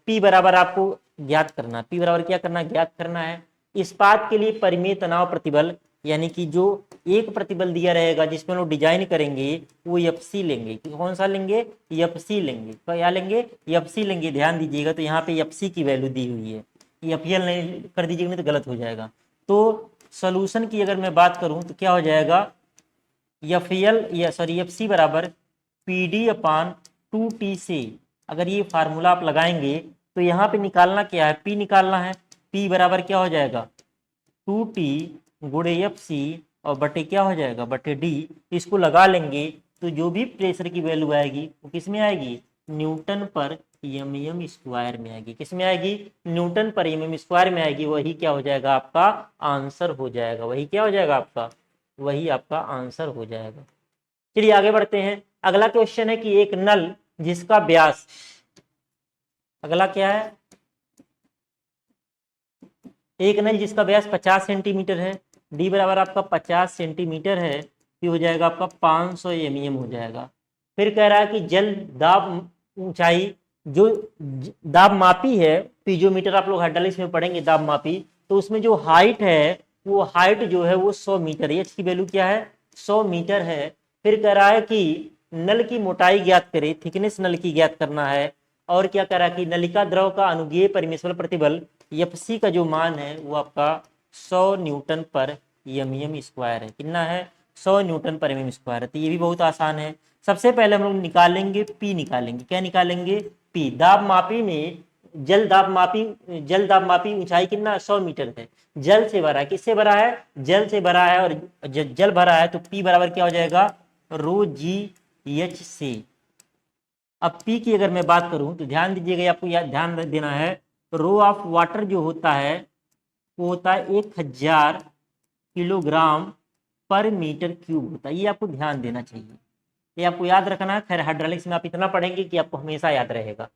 P बराबर आपको ज्ञात करना। P बराबर क्या करना? ज्ञात करना है। इस्पात के लिए परिमेय तनाव प्रतिबल, यानी कि जो एक प्रतिबल दिया रहेगा जिसमें लोग डिजाइन करेंगे वो FC लेंगे। कौन सा लेंगे? FC लेंगे। तो क्या लेंगे? FC लेंगे। ध्यान दीजिएगा, तो यहाँ पे FC की वैल्यू दी हुई है। FL नहीं कर दीजिएगा, नहीं तो गलत हो जाएगा। तो सोल्यूशन की अगर मैं बात करूं तो क्या हो जाएगा? FC बराबर PD/2T से अगर ये फार्मूला आप लगाएंगे तो यहाँ पे निकालना क्या है? P निकालना है। P बराबर क्या हो जाएगा? 2T गुणे FC और बटे क्या हो जाएगा? बटे D। इसको लगा लेंगे तो जो भी प्रेशर की वैल्यू आएगी वो किस में आएगी? न्यूटन पर mm स्क्वायर में आएगी। किस में आएगी? न्यूटन पर mm स्क्वायर में आएगी। वही क्या हो जाएगा? आपका आंसर हो जाएगा। वही क्या हो जाएगा? आपका वही आपका आंसर हो जाएगा। चलिए आगे बढ़ते हैं। अगला क्वेश्चन है कि एक नल जिसका व्यास, अगला क्या है? एक नल जिसका व्यास 50 सेंटीमीटर है, D बराबर आपका 50 सेंटीमीटर है, ये हो जाएगा आपका 500 mm हो जाएगा। फिर कह रहा है कि जल दाब ऊंचाई, जो दाब मापी है, पीजोमीटर आप लोग हाइड्रोलिक्स में पढ़ेंगे दाब मापी, तो उसमें जो हाइट है वो हाइट जो है वो 100 मीटर है। इसकी वैल्यू क्या है? 100 मीटर है। फिर कह रहा है कि नल की मोटाई ज्ञात करे, थिकनेस नल की ज्ञात करना है। और क्या कह रहा है कि नलिका द्रव का अनुगेय परिमेय प्रतिबल FC का जो मान है वो आपका 100 न्यूटन पर एम स्क्वायर है। कितना है? 100 न्यूटन पर एम स्क्वायर है। तो ये भी बहुत आसान है। सबसे पहले हम लोग निकालेंगे पी, निकालेंगे क्या निकालेंगे? पी। दाब मापी में जल दाब मापी ऊंचाई कितना? 100 मीटर है। जल से भरा है, किससे भरा है? जल से भरा है। और जल भरा है तो पी बराबर क्या हो जाएगा? रो जी एच से। अब पी की अगर मैं बात करूं तो ध्यान दीजिएगा, आपको ध्यान देना है। रो ऑफ वाटर जो होता है वो होता है 1000 किलोग्राम पर मीटर क्यूब होता है। ये आपको ध्यान देना चाहिए, ये आपको याद रखना है। खैर हाइड्रोलिक्स में आप इतना पढ़ेंगे कि आपको हमेशा याद रहेगा।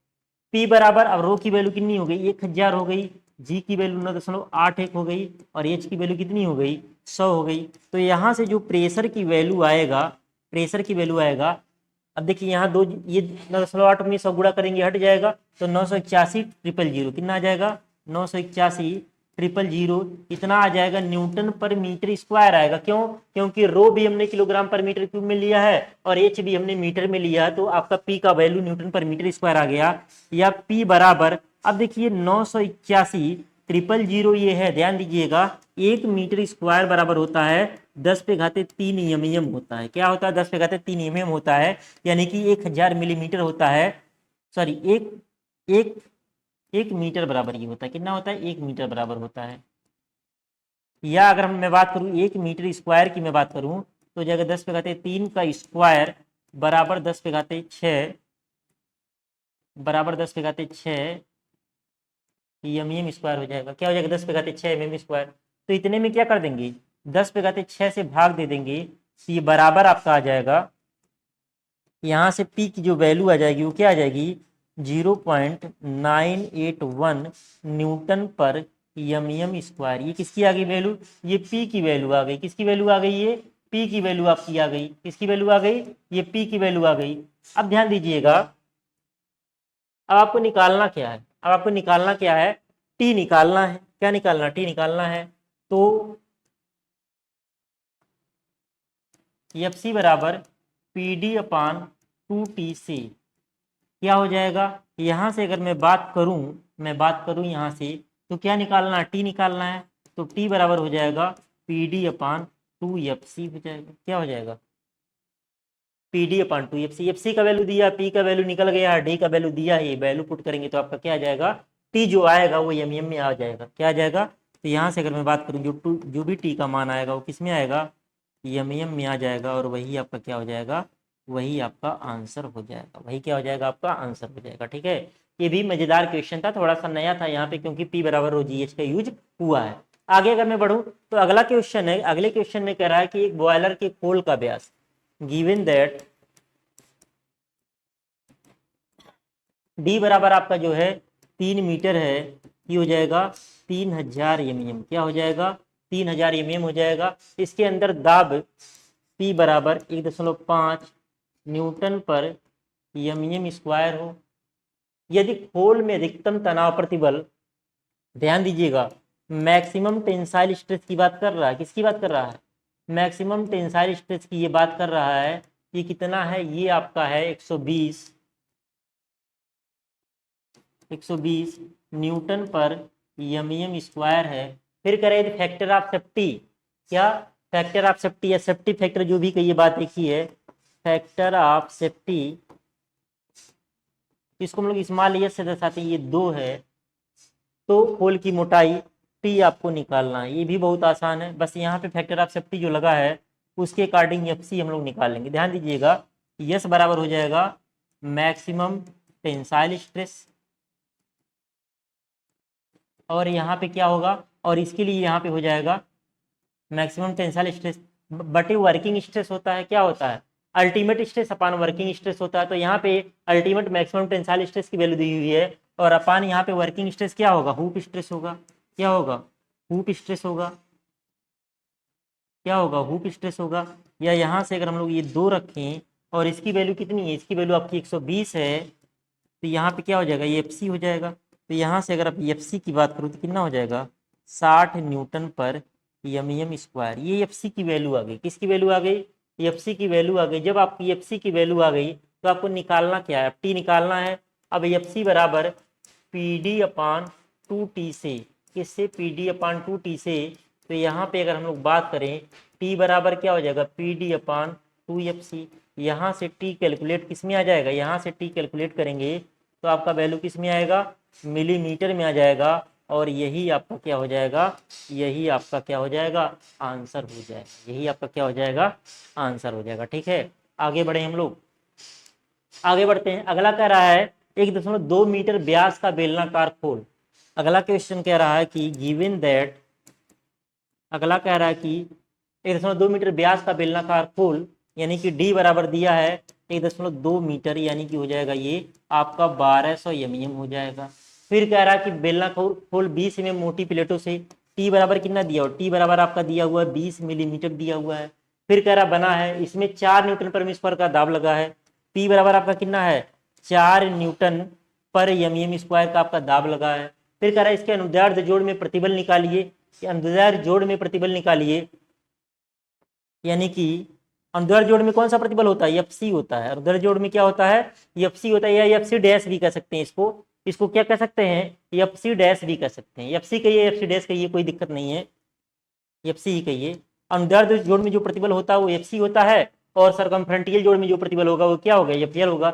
P बराबर, अब रो की वैल्यू कितनी हो गई? 1000 हो गई। G की वैल्यू 9.81 हो गई। और H की वैल्यू कितनी हो गई? 100 हो गई। तो यहाँ से जो प्रेशर की वैल्यू आएगा, प्रेशर की वैल्यू आएगा, अब देखिए यहाँ दो, ये 9.8 में 100 गुणा करेंगे हट जाएगा, तो 981,000 कितना आ जाएगा? 981,000 इतना आ जाएगा न्यूटन पर मीटर स्क्वायर आएगा। क्यों? क्योंकि रो भी हमने किलोग्राम पर मीटर क्यूब में लिया है और एच भी हमने मीटर में लिया है। तो आपका पी का वैल्यू न्यूटन पर मीटर स्क्वायर आ गया। या पी बराबर, अब देखिए 981,000 ये है, ध्यान दीजिएगा, 1 मीटर स्क्वायर बराबर होता है 10⁻³ एम होता है। क्या होता है? 10⁻³ एम होता है। यानी कि 1000 मिलीमीटर होता है। सॉरी, एक एक 1 मीटर बराबर ये होता है। कितना होता है? 1 मीटर बराबर होता है। या अगर मैं बात करूं 1 मीटर स्क्वायर की मैं बात करूं तो जगह 10⁻³ का स्क्वायर बराबर 10⁻6 बराबर 10⁻6 एम स्क्वायर हो जाएगा। क्या हो जाएगा? 10⁻6 एम स्क्वायर। तो इतने में क्या कर देंगे? 10⁻6 से भाग दे देंगे तो ये बराबर आपका आ जाएगा, यहाँ से पी की जो वैल्यू आ जाएगी वो क्या आ जाएगी? 0.981 न्यूटन पर एम स्क्वायर। ये किसकी आ गई वैल्यू? ये पी की वैल्यू आ गई। किसकी वैल्यू आ गई? ये पी की वैल्यू आपकी आ गई। किसकी वैल्यू आ गई? ये पी की वैल्यू आ गई। अब ध्यान दीजिएगा, अब आपको निकालना क्या है? अब आपको निकालना क्या है? टी निकालना है। क्या निकालना? टी निकालना है। तो एफ सी बराबर पी डी अपान 2 टी से क्या हो जाएगा? यहाँ से अगर मैं बात करूँ यहाँ से, तो क्या निकालना है? टी निकालना है। तो टी बराबर हो जाएगा पी डी अपान 2 एफ सी हो जाएगा। क्या हो जाएगा? पी डी अपान 2 एफ सी का वैल्यू दिया, पी का वैल्यू निकल गया, डी का वैल्यू दिया, ये वैल्यू पुट करेंगे तो आपका क्या आ जाएगा? टी जो आएगा वो एम में आ जाएगा। क्या आ जाएगा? तो यहाँ से अगर मैं बात करूँ जो भी टी का मान आएगा वो किस में आएगा? एम में आ जाएगा। और वही आपका क्या हो जाएगा? वही आपका आंसर हो जाएगा। वही क्या हो जाएगा? आपका आंसर हो जाएगा। ठीक है, ये भी मजेदार क्वेश्चन था, थोड़ा सा नया था यहाँ पे, क्योंकि पी बराबर रो जी एच का यूज हुआ है। आगे अगर मैं बढ़ूँ तो अगला क्वेश्चन है, अगले क्वेश्चन में कह रहा है कि एक बॉयलर के खोल का व्यास गिवन दैट डी बराबर आपका जो है 3 मीटर है, ये हो जाएगा 3000 एम। क्या हो जाएगा? 3000 एम हो जाएगा। इसके अंदर दाब पी बराबर 1.5 न्यूटन पर एम स्क्वायर हो। यदि खोल में अधिकतम तनाव प्रतिबल, ध्यान दीजिएगा, मैक्सिमम टेंसाइल स्ट्रेस की बात कर रहा है। किसकी बात कर रहा है? मैक्सिमम टेंसाइल स्ट्रेस की ये बात कर रहा है। ये कितना है? ये आपका है 120 न्यूटन पर एम स्क्वायर है। फिर करें फैक्टर ऑफ सेफ्टी। क्या? फैक्टर ऑफ सेफ्टी या सेफ्टी फैक्टर, जो भी कही बात देखी है, फैक्टर ऑफ सेफ्टी इसको हम लोग स्मॉल एस से दर्शाते हैं, ये 2 है। तो खोल की मोटाई टी आपको निकालना है। ये भी बहुत आसान है, बस यहाँ पे फैक्टर ऑफ सेफ्टी जो लगा है उसके अकॉर्डिंग एफ सी हम लोग निकाल लेंगे। ध्यान दीजिएगा, यस बराबर हो जाएगा मैक्सिमम टेंसाइल स्ट्रेस, और यहाँ पे क्या होगा? और इसके लिए यहाँ पे हो जाएगा मैक्सिमम टेंसाइल स्ट्रेस बटे वर्किंग स्ट्रेस होता है। क्या होता है? Ultimate stress upon working stress होता है। तो यहाँ पे अल्टीमेट मैक्सिमम टेंसाइल स्ट्रेस की वैल्यू दी हुई है, और अपान यहाँ पे वर्किंग स्ट्रेस क्या होगा? हुप स्ट्रेस होगा। क्या होगा? हुप स्ट्रेस होगा। क्या होगा? हुप स्ट्रेस होगा। या यहाँ से अगर हम लोग ये 2 रखें और इसकी वैल्यू कितनी है? इसकी वैल्यू आपकी 120 है, तो यहाँ पे क्या हो जाएगा? ये एफ सी हो जाएगा। तो यहाँ से अगर आप एफ सी की बात करो तो कितना हो जाएगा? 60 न्यूटन पर एम स्क्वायर। ये एफ सी की वैल्यू आ गई। किसकी वैल्यू आ गई? एफ सी की वैल्यू आ गई। जब आपकी एफ सी की वैल्यू आ गई तो आपको निकालना क्या है? टी निकालना है। अब एफ सी बराबर पी डी अपान 2 टी से किससे, पी डी अपान 2t से। तो यहाँ पे अगर हम लोग बात करें t बराबर क्या हो जाएगा, पी डी अपान 2f(c). यहाँ से t कैलकुलेट किस में आ जाएगा, यहाँ से t कैलकुलेट करेंगे तो आपका वैल्यू किस में आएगा, मिलीमीटर में आ जाएगा। और यही आपका क्या हो जाएगा, यही आपका क्या हो जाएगा, आंसर हो जाएगा। यही आपका क्या हो जाएगा, आंसर हो जाएगा। ठीक है, आगे बढ़े हम लोग, आगे बढ़ते हैं। अगला कह रहा है 1.2 मीटर व्यास का बेलनाकार खोल। अगला क्वेश्चन कह रहा है कि गिवन दैट, अगला कह रहा है कि 1.2 मीटर व्यास का बेलनाकार खोल, यानी कि डी बराबर दिया है 1.2 मीटर, यानी कि हो जाएगा ये आपका 1200 एमएम हो जाएगा। फिर कह रहा है कि बेलनाकार खोल 20 एमएम मोटी प्लेटों से, टी बराबर कितना दिया, और टी बराबर आपका दिया हुआ है 20 मिलीमीटर दिया हुआ है। फिर कह रहा बना है, इसमें 4 न्यूटन पर मीटर स्क्वायर का दाब लगा है। पी बराबर आपका कितना है, 4 न्यूटन पर एमएम स्क्वायर का आपका दाब लगा है। फिर कह रहा है इसके अनुदैर्ध्य जोड़ में प्रतिबल निकालिए, अनुदैर्ध्य जोड़ में प्रतिबल निकालिए, यानी कि अनुदैर्ध्य जोड़ में कौन सा प्रतिबल होता है, एफसी होता है। अनुदैर्ध्य जोड़ में क्या होता है, एफसी होता है, या एफसी डैश भी कह सकते हैं इसको। इसको क्या कह सकते हैं, एफसी डैश भी कह सकते हैं। एफसी कहिए, एफसी डैश कहिए, कोई दिक्कत नहीं है, एफसी ही कहिए। अनुदैर्ध्य जोड़ में जो प्रतिबल होता है वो एफसी होता है, और सरकमफ्रंटियल जोड़ में जो प्रतिबल होगा वो क्या होगा, एफएल होगा।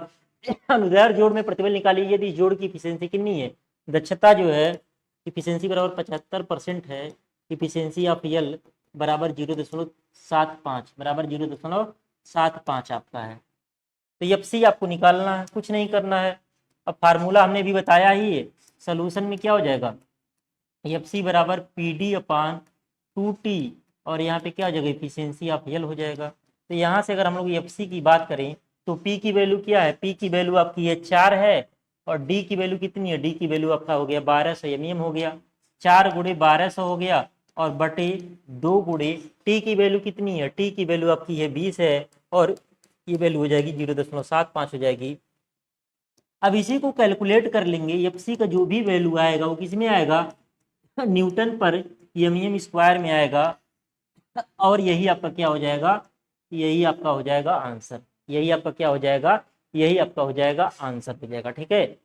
अनुदैर्ध्य जोड़ में प्रतिबल निकालिए यदि जोड़ की इफिशियंसी कितनी है, दक्षता जो है, इफिशियंसी बराबर 75% है, इफिशियंसी ऑफ यल बराबर 0.75, बराबर 0.75 आपका है। तो एफसी आपको निकालना है, कुछ नहीं करना है। अब फार्मूला हमने भी बताया ही है, सोल्यूशन में क्या हो जाएगा, एफसी बराबर पी डी अपान 2t, और यहाँ पे क्या हो जाएगा, इफिशियंसी ऑफ यल हो जाएगा। तो यहाँ से अगर हम लोग एफसी की बात करें तो p की वैल्यू क्या है, p की वैल्यू आपकी है 4 है, और d की वैल्यू कितनी है, d की वैल्यू आपका हो गया 1200 एमएम हो गया। 4 गुणे 1200 हो गया, और बटे 2 गुणे t की वैल्यू कितनी है, t की वैल्यू आपकी है 20 है, और ये वैल्यू हो जाएगी 0.75 हो जाएगी। अब इसी को कैलकुलेट कर लेंगे, एफसी का जो भी वैल्यू आएगा वो किस में आएगा, न्यूटन पर एमएम स्क्वायर में आएगा, और यही आपका क्या हो जाएगा, यही आपका हो जाएगा आंसर। यही आपका क्या हो जाएगा, यही आपका हो जाएगा आंसर हो जाएगा। ठीक है,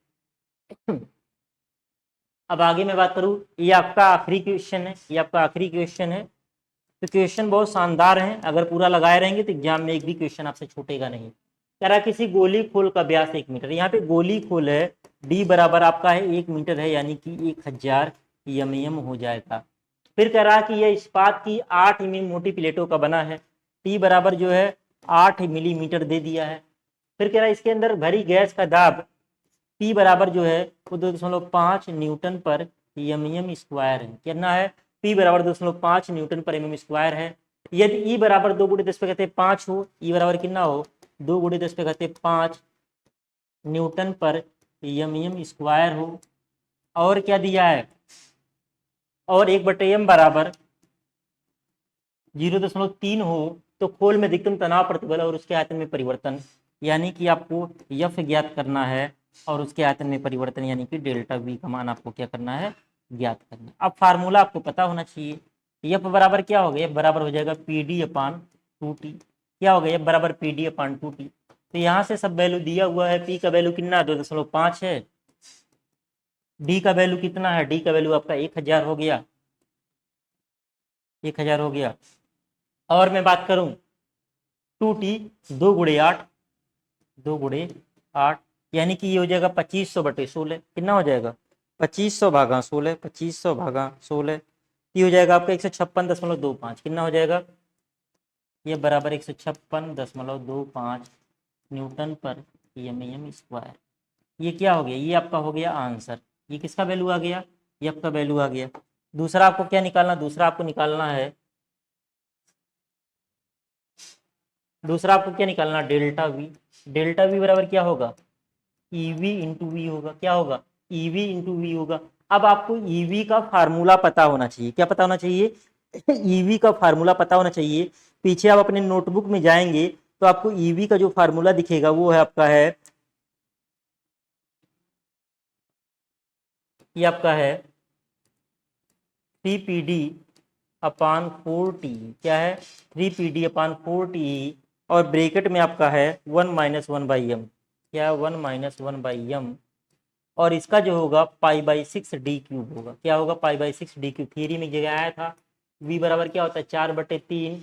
अब आगे मैं बात करूं, ये आपका आखिरी क्वेश्चन है, ये आपका आखिरी क्वेश्चन है। तो क्वेश्चन बहुत शानदार है, अगर पूरा लगाए रहेंगे तो एग्जाम में एक भी क्वेश्चन आपसे छूटेगा नहीं। कह रहा किसी गोली खोल का व्यास 1 मीटर, यहाँ पे गोली खोल है, डी बराबर आपका है 1 मीटर है, यानी कि 1000 एमएम हो जाएगा। फिर कह रहा कि यह इस्पात की 8 एमएम मोटी प्लेटों का बना है, टी बराबर जो है 8 मिलीमीटर दे दिया है। फिर कह रहा है इसके अंदर भरी गैस का दाब P बराबर जो है वो 2.5 न्यूटन पर एमएम स्क्वायर है। कितना है, P बराबर 2.5 न्यूटन पर एमएम स्क्वायर है। यदि E बराबर 2 गुणे 10 पे कहते 5 हो, E बराबर कितना हो, 2 गुणे 10 पे कहते 5 न्यूटन पर एमएम स्क्वायर हो, और क्या दिया है, और 1/m बराबर 0.3 हो, तो खोल में अधिकतम तनाव प्रतिबल और उसके आयतन में परिवर्तन, यानी कि आपको यफ ज्ञात करना है, और उसके आयतन में परिवर्तन यानी कि डेल्टा वी का मान आपको क्या करना है, ज्ञात करना है। अब फार्मूला आपको पता होना चाहिए, यफ बराबर क्या हो गया, एफ बराबर हो जाएगा पी डी अपान 2t। क्या हो गया, एफ बराबर पी डी अपान 2t। तो यहाँ से सब वैल्यू दिया हुआ है, पी का वैल्यू कितना 2.5 है, डी का वैल्यू कितना है, डी का वैल्यू आपका 1000 हो गया, 1000 हो गया। और मैं बात करूं 2t 2 गुणे 8, 2 गुणे 8, यानी कि ये हो जाएगा 2500/16। कितना हो जाएगा, 2500 भागा 16, 2500 भागा 16, ये हो जाएगा आपका 156.25। कितना हो जाएगा, ये बराबर 156.25 न्यूटन पर एमएम स्क्वायर। ये क्या हो गया, ये आपका हो गया आंसर। ये किसका वैल्यू आ गया, ये आपका वैल्यू आ गया। दूसरा आपको क्या निकालना, दूसरा आपको निकालना है, दूसरा आपको क्या निकालना, डेल्टा वी। डेल्टा वी बराबर क्या होगा, ईवी इंटू वी होगा। क्या होगा, ईवी इंटू वी होगा। अब आपको ईवी का फार्मूला पता होना चाहिए, क्या पता होना चाहिए, ईवी का फार्मूला पता होना चाहिए। पीछे आप अपने नोटबुक में जाएंगे तो आपको ईवी का जो फार्मूला दिखेगा वो है आपका है, ये आपका है 3PD अपान 4t। क्या है, 3PD अपान 4t, और ब्रैकेट में आपका है 1 - 1/m। क्या 1 - 1/m और इसका जो होगा π/6d³ होगा। क्या होगा? π/6d³। थियरी में जगह आया था v बराबर क्या होता है 4/3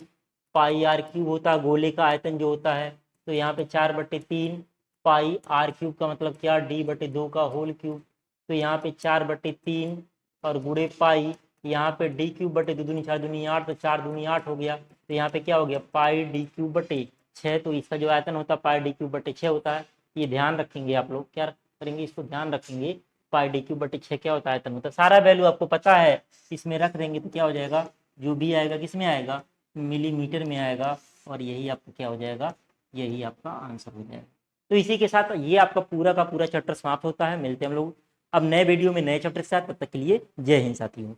πr³ होता है गोले का आयतन जो होता है। तो यहाँ पे 4/3 πr³ का मतलब क्या d/2 का होल क्यूब। तो यहाँ पे 4/3 और गुणे पाई, यहाँ पे d³/2 दूनी 4 दूनी 8 तो 4 दूनी 8 हो गया। तो यहाँ पे क्या हो गया πd³/6। तो इसका जो आयतन होता है πd³/6 होता है। ये ध्यान रखेंगे आप लोग, क्या करेंगे इसको ध्यान रखेंगे। πd³/6 क्या होता है आयतन होता है। सारा वैल्यू आपको पता है, इसमें रख देंगे तो क्या हो जाएगा, जो भी आएगा किसमें आएगा, मिलीमीटर में आएगा। और यही आपको क्या हो जाएगा, यही आपका आंसर हो जाएगा। तो इसी के साथ ये आपका पूरा का पूरा चैप्टर समाप्त होता है। मिलते हैं हम लोग अब नए वीडियो में नए चैप्टर के साथ। तब तक के लिए जय हिंद साथियों।